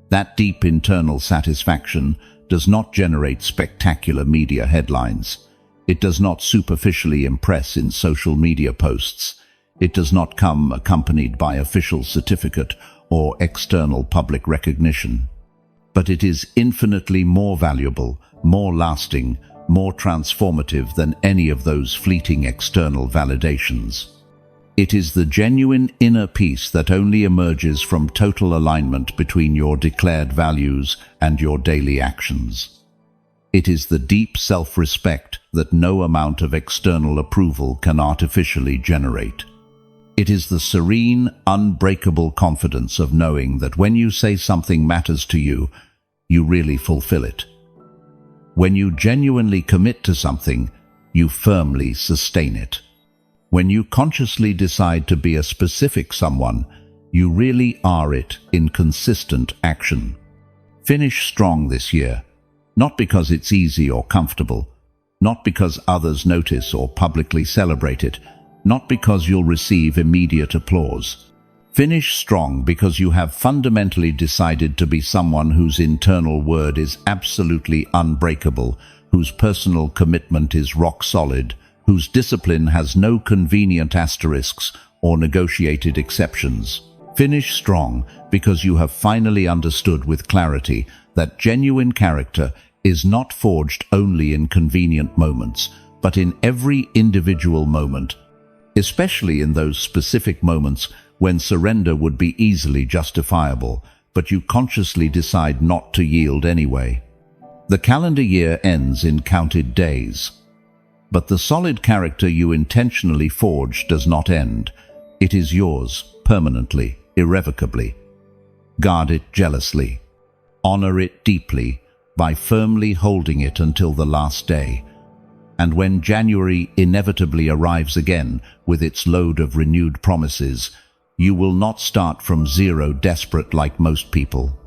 That deep internal satisfaction does not generate spectacular media headlines. It does not superficially impress in social media posts. It does not come accompanied by official certificate or external public recognition. But it is infinitely more valuable, more lasting, more transformative than any of those fleeting external validations. It is the genuine inner peace that only emerges from total alignment between your declared values and your daily actions. It is the deep self-respect that no amount of external approval can artificially generate. It is the serene, unbreakable confidence of knowing that when you say something matters to you, you really fulfill it. When you genuinely commit to something, you firmly sustain it. When you consciously decide to be a specific someone, you really are it in consistent action. Finish strong this year, not because it's easy or comfortable, not because others notice or publicly celebrate it, not because you'll receive immediate applause. Finish strong because you have fundamentally decided to be someone whose internal word is absolutely unbreakable, whose personal commitment is rock solid, whose discipline has no convenient asterisks or negotiated exceptions. Finish strong because you have finally understood with clarity that genuine character is not forged only in convenient moments, but in every individual moment, especially in those specific moments when surrender would be easily justifiable, but you consciously decide not to yield anyway. The calendar year ends in counted days, but the solid character you intentionally forge does not end. It is yours, permanently, irrevocably. Guard it jealously. Honor it deeply by firmly holding it until the last day. And when January inevitably arrives again with its load of renewed promises, you will not start from zero desperate like most people.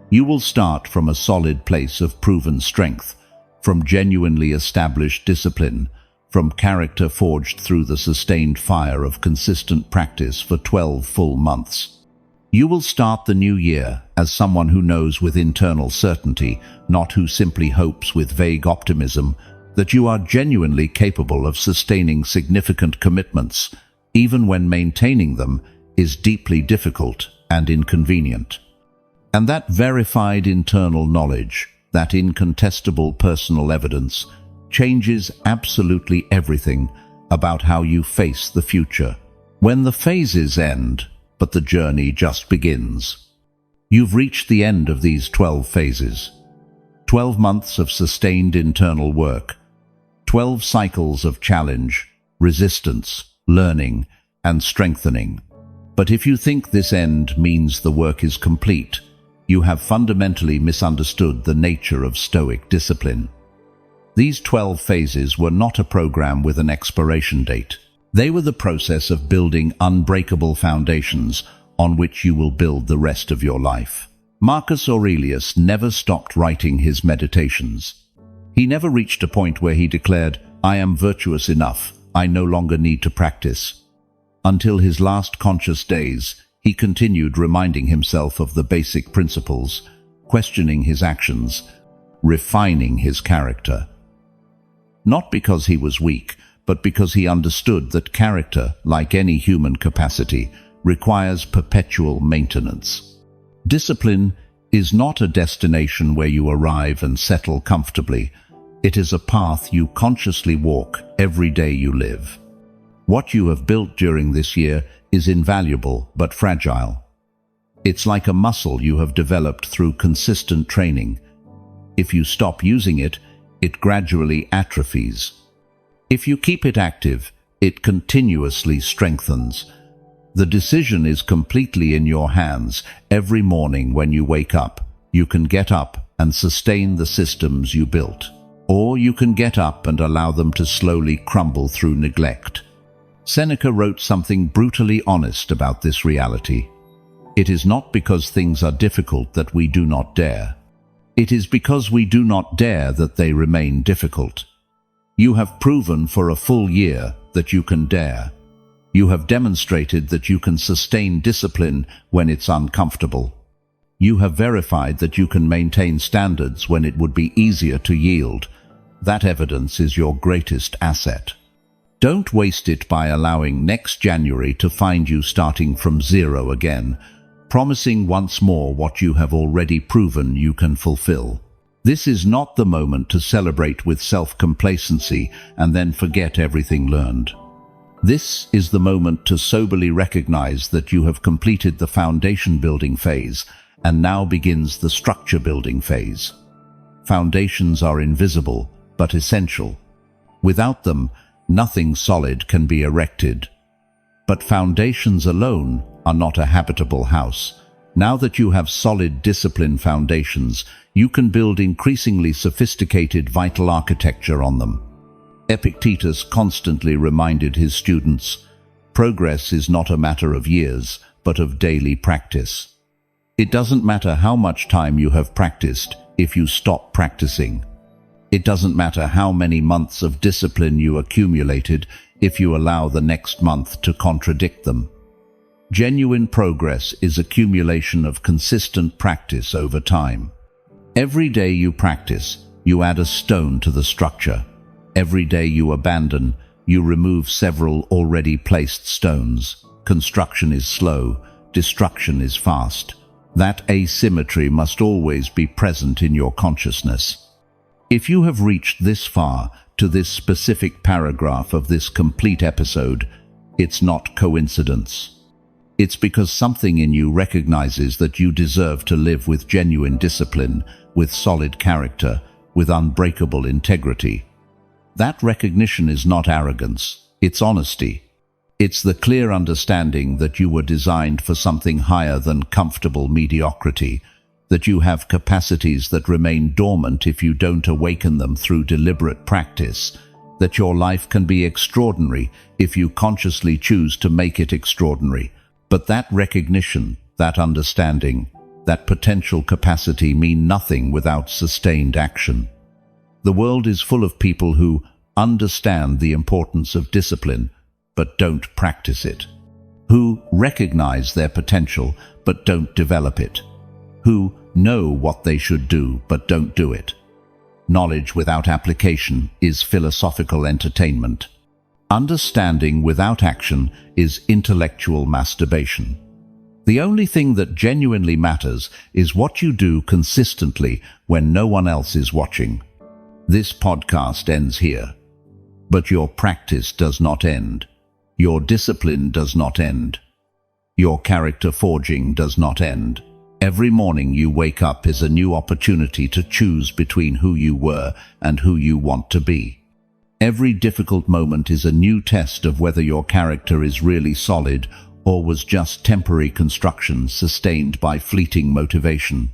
You will start from a solid place of proven strength, from genuinely established discipline, from character forged through the sustained fire of consistent practice for 12 full months. You will start the new year as someone who knows with internal certainty, not who simply hopes with vague optimism, that you are genuinely capable of sustaining significant commitments, even when maintaining them is deeply difficult and inconvenient. And that verified internal knowledge, that incontestable personal evidence, changes absolutely everything about how you face the future. When the phases end, but the journey just begins. You've reached the end of these 12 phases. 12 months of sustained internal work. 12 cycles of challenge, resistance, learning, and strengthening. But if you think this end means the work is complete, you have fundamentally misunderstood the nature of Stoic discipline. These 12 phases were not a program with an expiration date. They were the process of building unbreakable foundations on which you will build the rest of your life. Marcus Aurelius never stopped writing his meditations. He never reached a point where he declared, "I am virtuous enough, I no longer need to practice." Until his last conscious days, he continued reminding himself of the basic principles, questioning his actions, refining his character. Not because he was weak, but because he understood that character, like any human capacity, requires perpetual maintenance. Discipline is not a destination where you arrive and settle comfortably. It is a path you consciously walk every day you live. What you have built during this year is invaluable but fragile. It's like a muscle you have developed through consistent training. If you stop using it, it gradually atrophies. If you keep it active, it continuously strengthens. The decision is completely in your hands. Every morning when you wake up, you can get up and sustain the systems you built. Or you can get up and allow them to slowly crumble through neglect. Seneca wrote something brutally honest about this reality. It is not because things are difficult that we do not dare. It is because we do not dare that they remain difficult. You have proven for a full year that you can dare. You have demonstrated that you can sustain discipline when it's uncomfortable. You have verified that you can maintain standards when it would be easier to yield. That evidence is your greatest asset. Don't waste it by allowing next January to find you starting from zero again, promising once more what you have already proven you can fulfill. This is not the moment to celebrate with self-complacency and then forget everything learned. This is the moment to soberly recognize that you have completed the foundation-building phase, and now begins the structure-building phase. Foundations are invisible, but essential. Without them, nothing solid can be erected. But foundations alone are not a habitable house. Now that you have solid discipline foundations, you can build increasingly sophisticated vital architecture on them. Epictetus constantly reminded his students, progress is not a matter of years, but of daily practice. It doesn't matter how much time you have practiced if you stop practicing. It doesn't matter how many months of discipline you accumulated if you allow the next month to contradict them. Genuine progress is accumulation of consistent practice over time. Every day you practice, you add a stone to the structure. Every day you abandon, you remove several already placed stones. Construction is slow, destruction is fast. That asymmetry must always be present in your consciousness. If you have reached this far, to this specific paragraph of this complete episode, it's not coincidence. It's because something in you recognizes that you deserve to live with genuine discipline, with solid character, with unbreakable integrity. That recognition is not arrogance, it's honesty. It's the clear understanding that you were designed for something higher than comfortable mediocrity, that you have capacities that remain dormant if you don't awaken them through deliberate practice, that your life can be extraordinary if you consciously choose to make it extraordinary. But that recognition, that understanding, that potential capacity mean nothing without sustained action. The world is full of people who understand the importance of discipline, but don't practice it. Who recognize their potential, but don't develop it. Who know what they should do, but don't do it. Knowledge without application is philosophical entertainment. Understanding without action is intellectual masturbation. The only thing that genuinely matters is what you do consistently when no one else is watching. This podcast ends here. But your practice does not end. Your discipline does not end. Your character forging does not end. Every morning you wake up is a new opportunity to choose between who you were and who you want to be. Every difficult moment is a new test of whether your character is really solid or was just temporary construction sustained by fleeting motivation.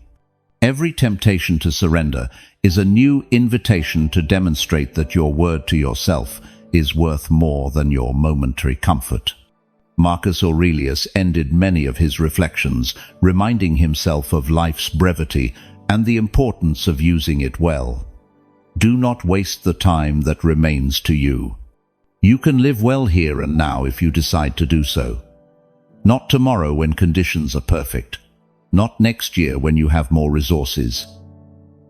Every temptation to surrender is a new invitation to demonstrate that your word to yourself is worth more than your momentary comfort. Marcus Aurelius ended many of his reflections, reminding himself of life's brevity and the importance of using it well. Do not waste the time that remains to you. You can live well here and now if you decide to do so. Not tomorrow when conditions are perfect. Not next year when you have more resources.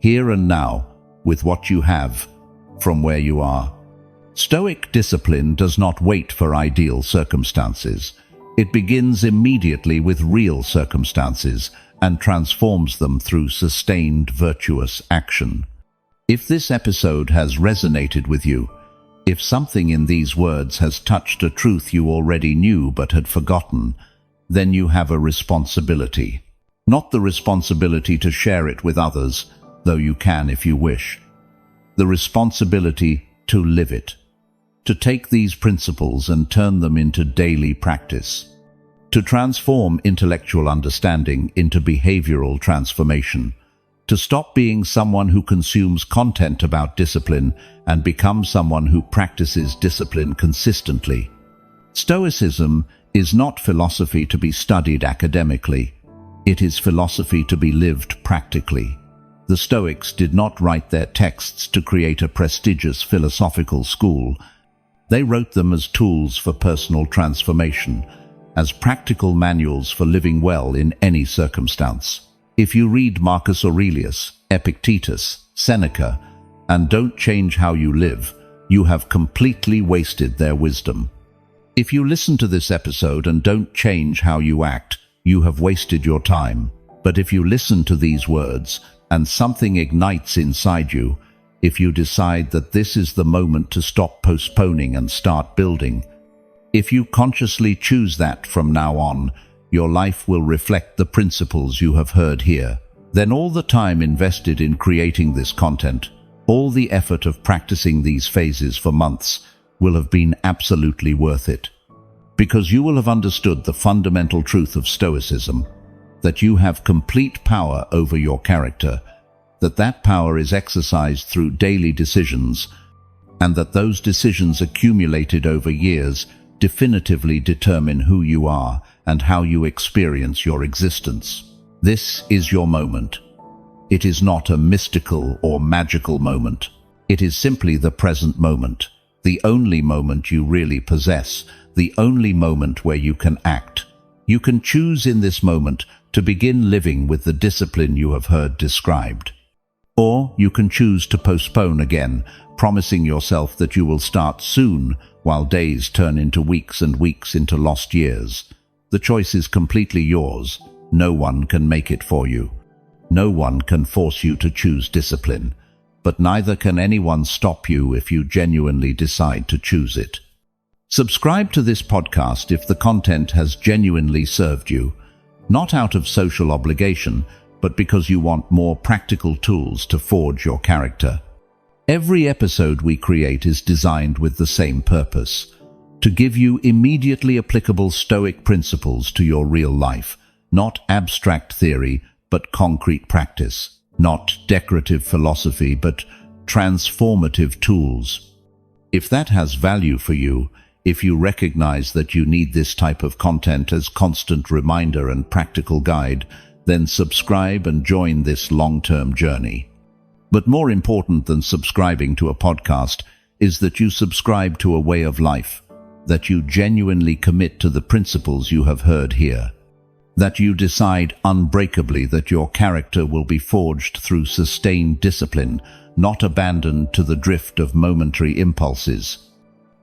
Here and now, with what you have, from where you are. Stoic discipline does not wait for ideal circumstances. It begins immediately with real circumstances and transforms them through sustained virtuous action. If this episode has resonated with you, if something in these words has touched a truth you already knew but had forgotten, then you have a responsibility. Not the responsibility to share it with others, though you can if you wish. The responsibility to live it. To take these principles and turn them into daily practice. To transform intellectual understanding into behavioral transformation. To stop being someone who consumes content about discipline and become someone who practices discipline consistently. Stoicism is not philosophy to be studied academically. It is philosophy to be lived practically. The Stoics did not write their texts to create a prestigious philosophical school. They wrote them as tools for personal transformation, as practical manuals for living well in any circumstance. If you read Marcus Aurelius, Epictetus, Seneca, and don't change how you live, you have completely wasted their wisdom. If you listen to this episode and don't change how you act, you have wasted your time. But if you listen to these words and something ignites inside you, if you decide that this is the moment to stop postponing and start building, if you consciously choose that from now on, your life will reflect the principles you have heard here. Then all the time invested in creating this content, all the effort of practicing these phases for months, will have been absolutely worth it. Because you will have understood the fundamental truth of Stoicism, that you have complete power over your character, that power is exercised through daily decisions, and that those decisions accumulated over years definitively determine who you are and how you experience your existence. This is your moment. It is not a mystical or magical moment. It is simply the present moment, the only moment you really possess, the only moment where you can act. You can choose in this moment to begin living with the discipline you have heard described. Or you can choose to postpone again, promising yourself that you will start soon while days turn into weeks and weeks into lost years. The choice is completely yours. No one can make it for you. No one can force you to choose discipline, but neither can anyone stop you if you genuinely decide to choose it. Subscribe to this podcast if the content has genuinely served you, not out of social obligation, but because you want more practical tools to forge your character. Every episode we create is designed with the same purpose: to give you immediately applicable Stoic principles to your real life, not abstract theory, but concrete practice, not decorative philosophy, but transformative tools. If that has value for you, if you recognize that you need this type of content as constant reminder and practical guide, then subscribe and join this long-term journey. But more important than subscribing to a podcast is that you subscribe to a way of life, that you genuinely commit to the principles you have heard here, that you decide unbreakably that your character will be forged through sustained discipline, not abandoned to the drift of momentary impulses,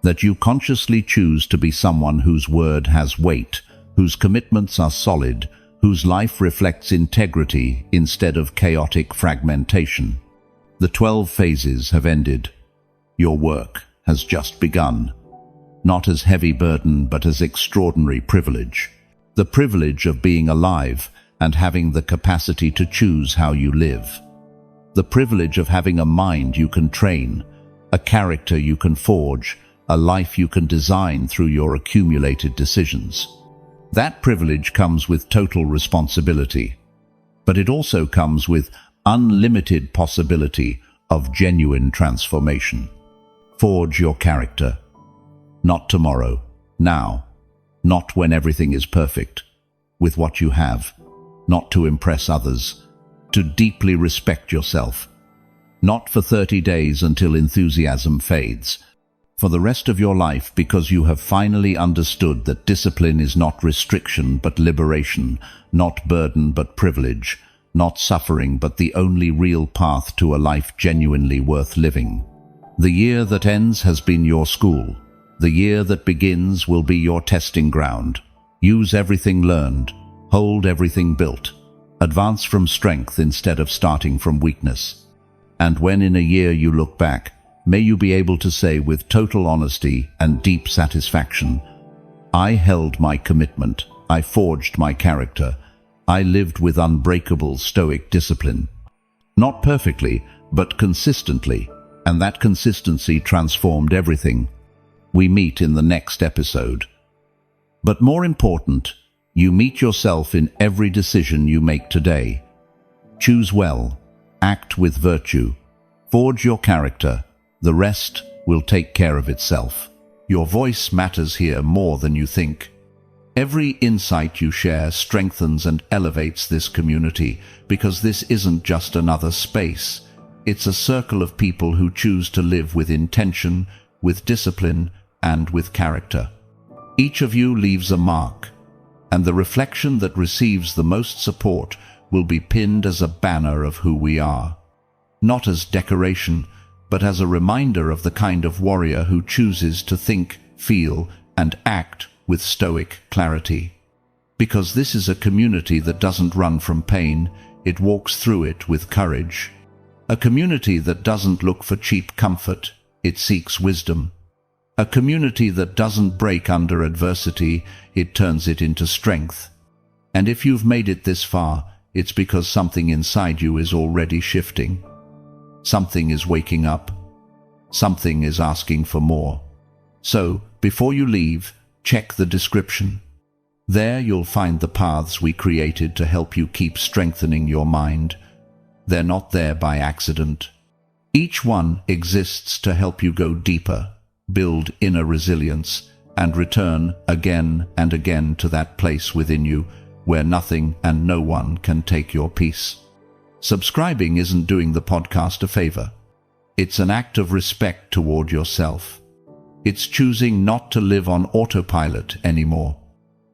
that you consciously choose to be someone whose word has weight, whose commitments are solid, whose life reflects integrity instead of chaotic fragmentation. The 12 phases have ended. Your work has just begun, not as heavy burden but as extraordinary privilege. The privilege of being alive and having the capacity to choose how you live. The privilege of having a mind you can train, a character you can forge, a life you can design through your accumulated decisions. That privilege comes with total responsibility, but it also comes with unlimited possibility of genuine transformation. Forge your character. Not tomorrow, now. Not when everything is perfect. With what you have. Not to impress others. To deeply respect yourself. Not for 30 days until enthusiasm fades. For the rest of your life, because you have finally understood that discipline is not restriction but liberation, not burden but privilege, not suffering but the only real path to a life genuinely worth living. The year that ends has been your school. The year that begins will be your testing ground. Use everything learned. Hold everything built. Advance from strength instead of starting from weakness. And when in a year you look back, may you be able to say with total honesty and deep satisfaction, I held my commitment, I forged my character, I lived with unbreakable Stoic discipline. Not perfectly, but consistently, and that consistency transformed everything. We meet in the next episode. But more important, you meet yourself in every decision you make today. Choose well, act with virtue, forge your character. The rest will take care of itself. Your voice matters here more than you think. Every insight you share strengthens and elevates this community, because this isn't just another space. It's a circle of people who choose to live with intention, with discipline, and with character. Each of you leaves a mark, and the reflection that receives the most support will be pinned as a banner of who we are. Not as decoration, but as a reminder of the kind of warrior who chooses to think, feel, and act with Stoic clarity. Because this is a community that doesn't run from pain, it walks through it with courage. A community that doesn't look for cheap comfort, it seeks wisdom. A community that doesn't break under adversity, it turns it into strength. And if you've made it this far, it's because something inside you is already shifting. Something is waking up. Something is asking for more. So, before you leave, check the description. There you'll find the paths we created to help you keep strengthening your mind. They're not there by accident. Each one exists to help you go deeper, build inner resilience, and return again and again to that place within you where nothing and no one can take your peace. Subscribing isn't doing the podcast a favor. It's an act of respect toward yourself. It's choosing not to live on autopilot anymore.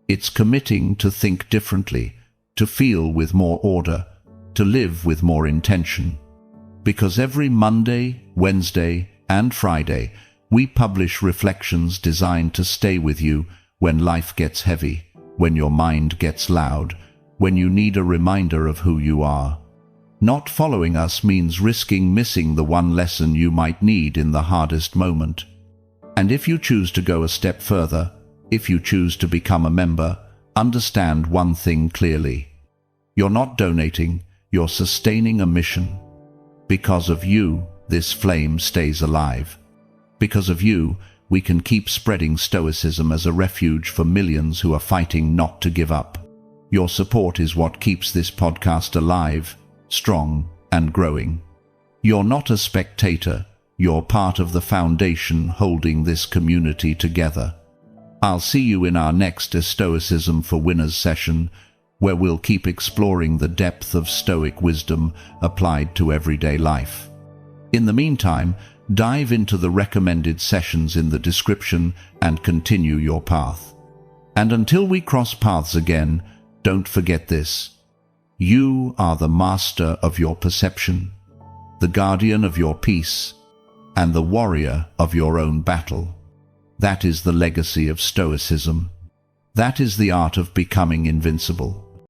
It's committing to think differently, to feel with more order, to live with more intention. Because every Monday, Wednesday, and Friday, we publish reflections designed to stay with you when life gets heavy, when your mind gets loud, when you need a reminder of who you are. Not following us means risking missing the one lesson you might need in the hardest moment. And if you choose to go a step further, if you choose to become a member, understand one thing clearly. You're not donating, you're sustaining a mission. Because of you, this flame stays alive. Because of you, we can keep spreading Stoicism as a refuge for millions who are fighting not to give up. Your support is what keeps this podcast alive, strong, and growing. You're not a spectator, you're part of the foundation holding this community together. I'll see you in our next Stoicism for Winners session, where we'll keep exploring the depth of Stoic wisdom applied to everyday life. In the meantime, dive into the recommended sessions in the description and continue your path. And until we cross paths again, don't forget this. You are the master of your perception, the guardian of your peace, and the warrior of your own battle. That is the legacy of Stoicism. That is the art of becoming invincible.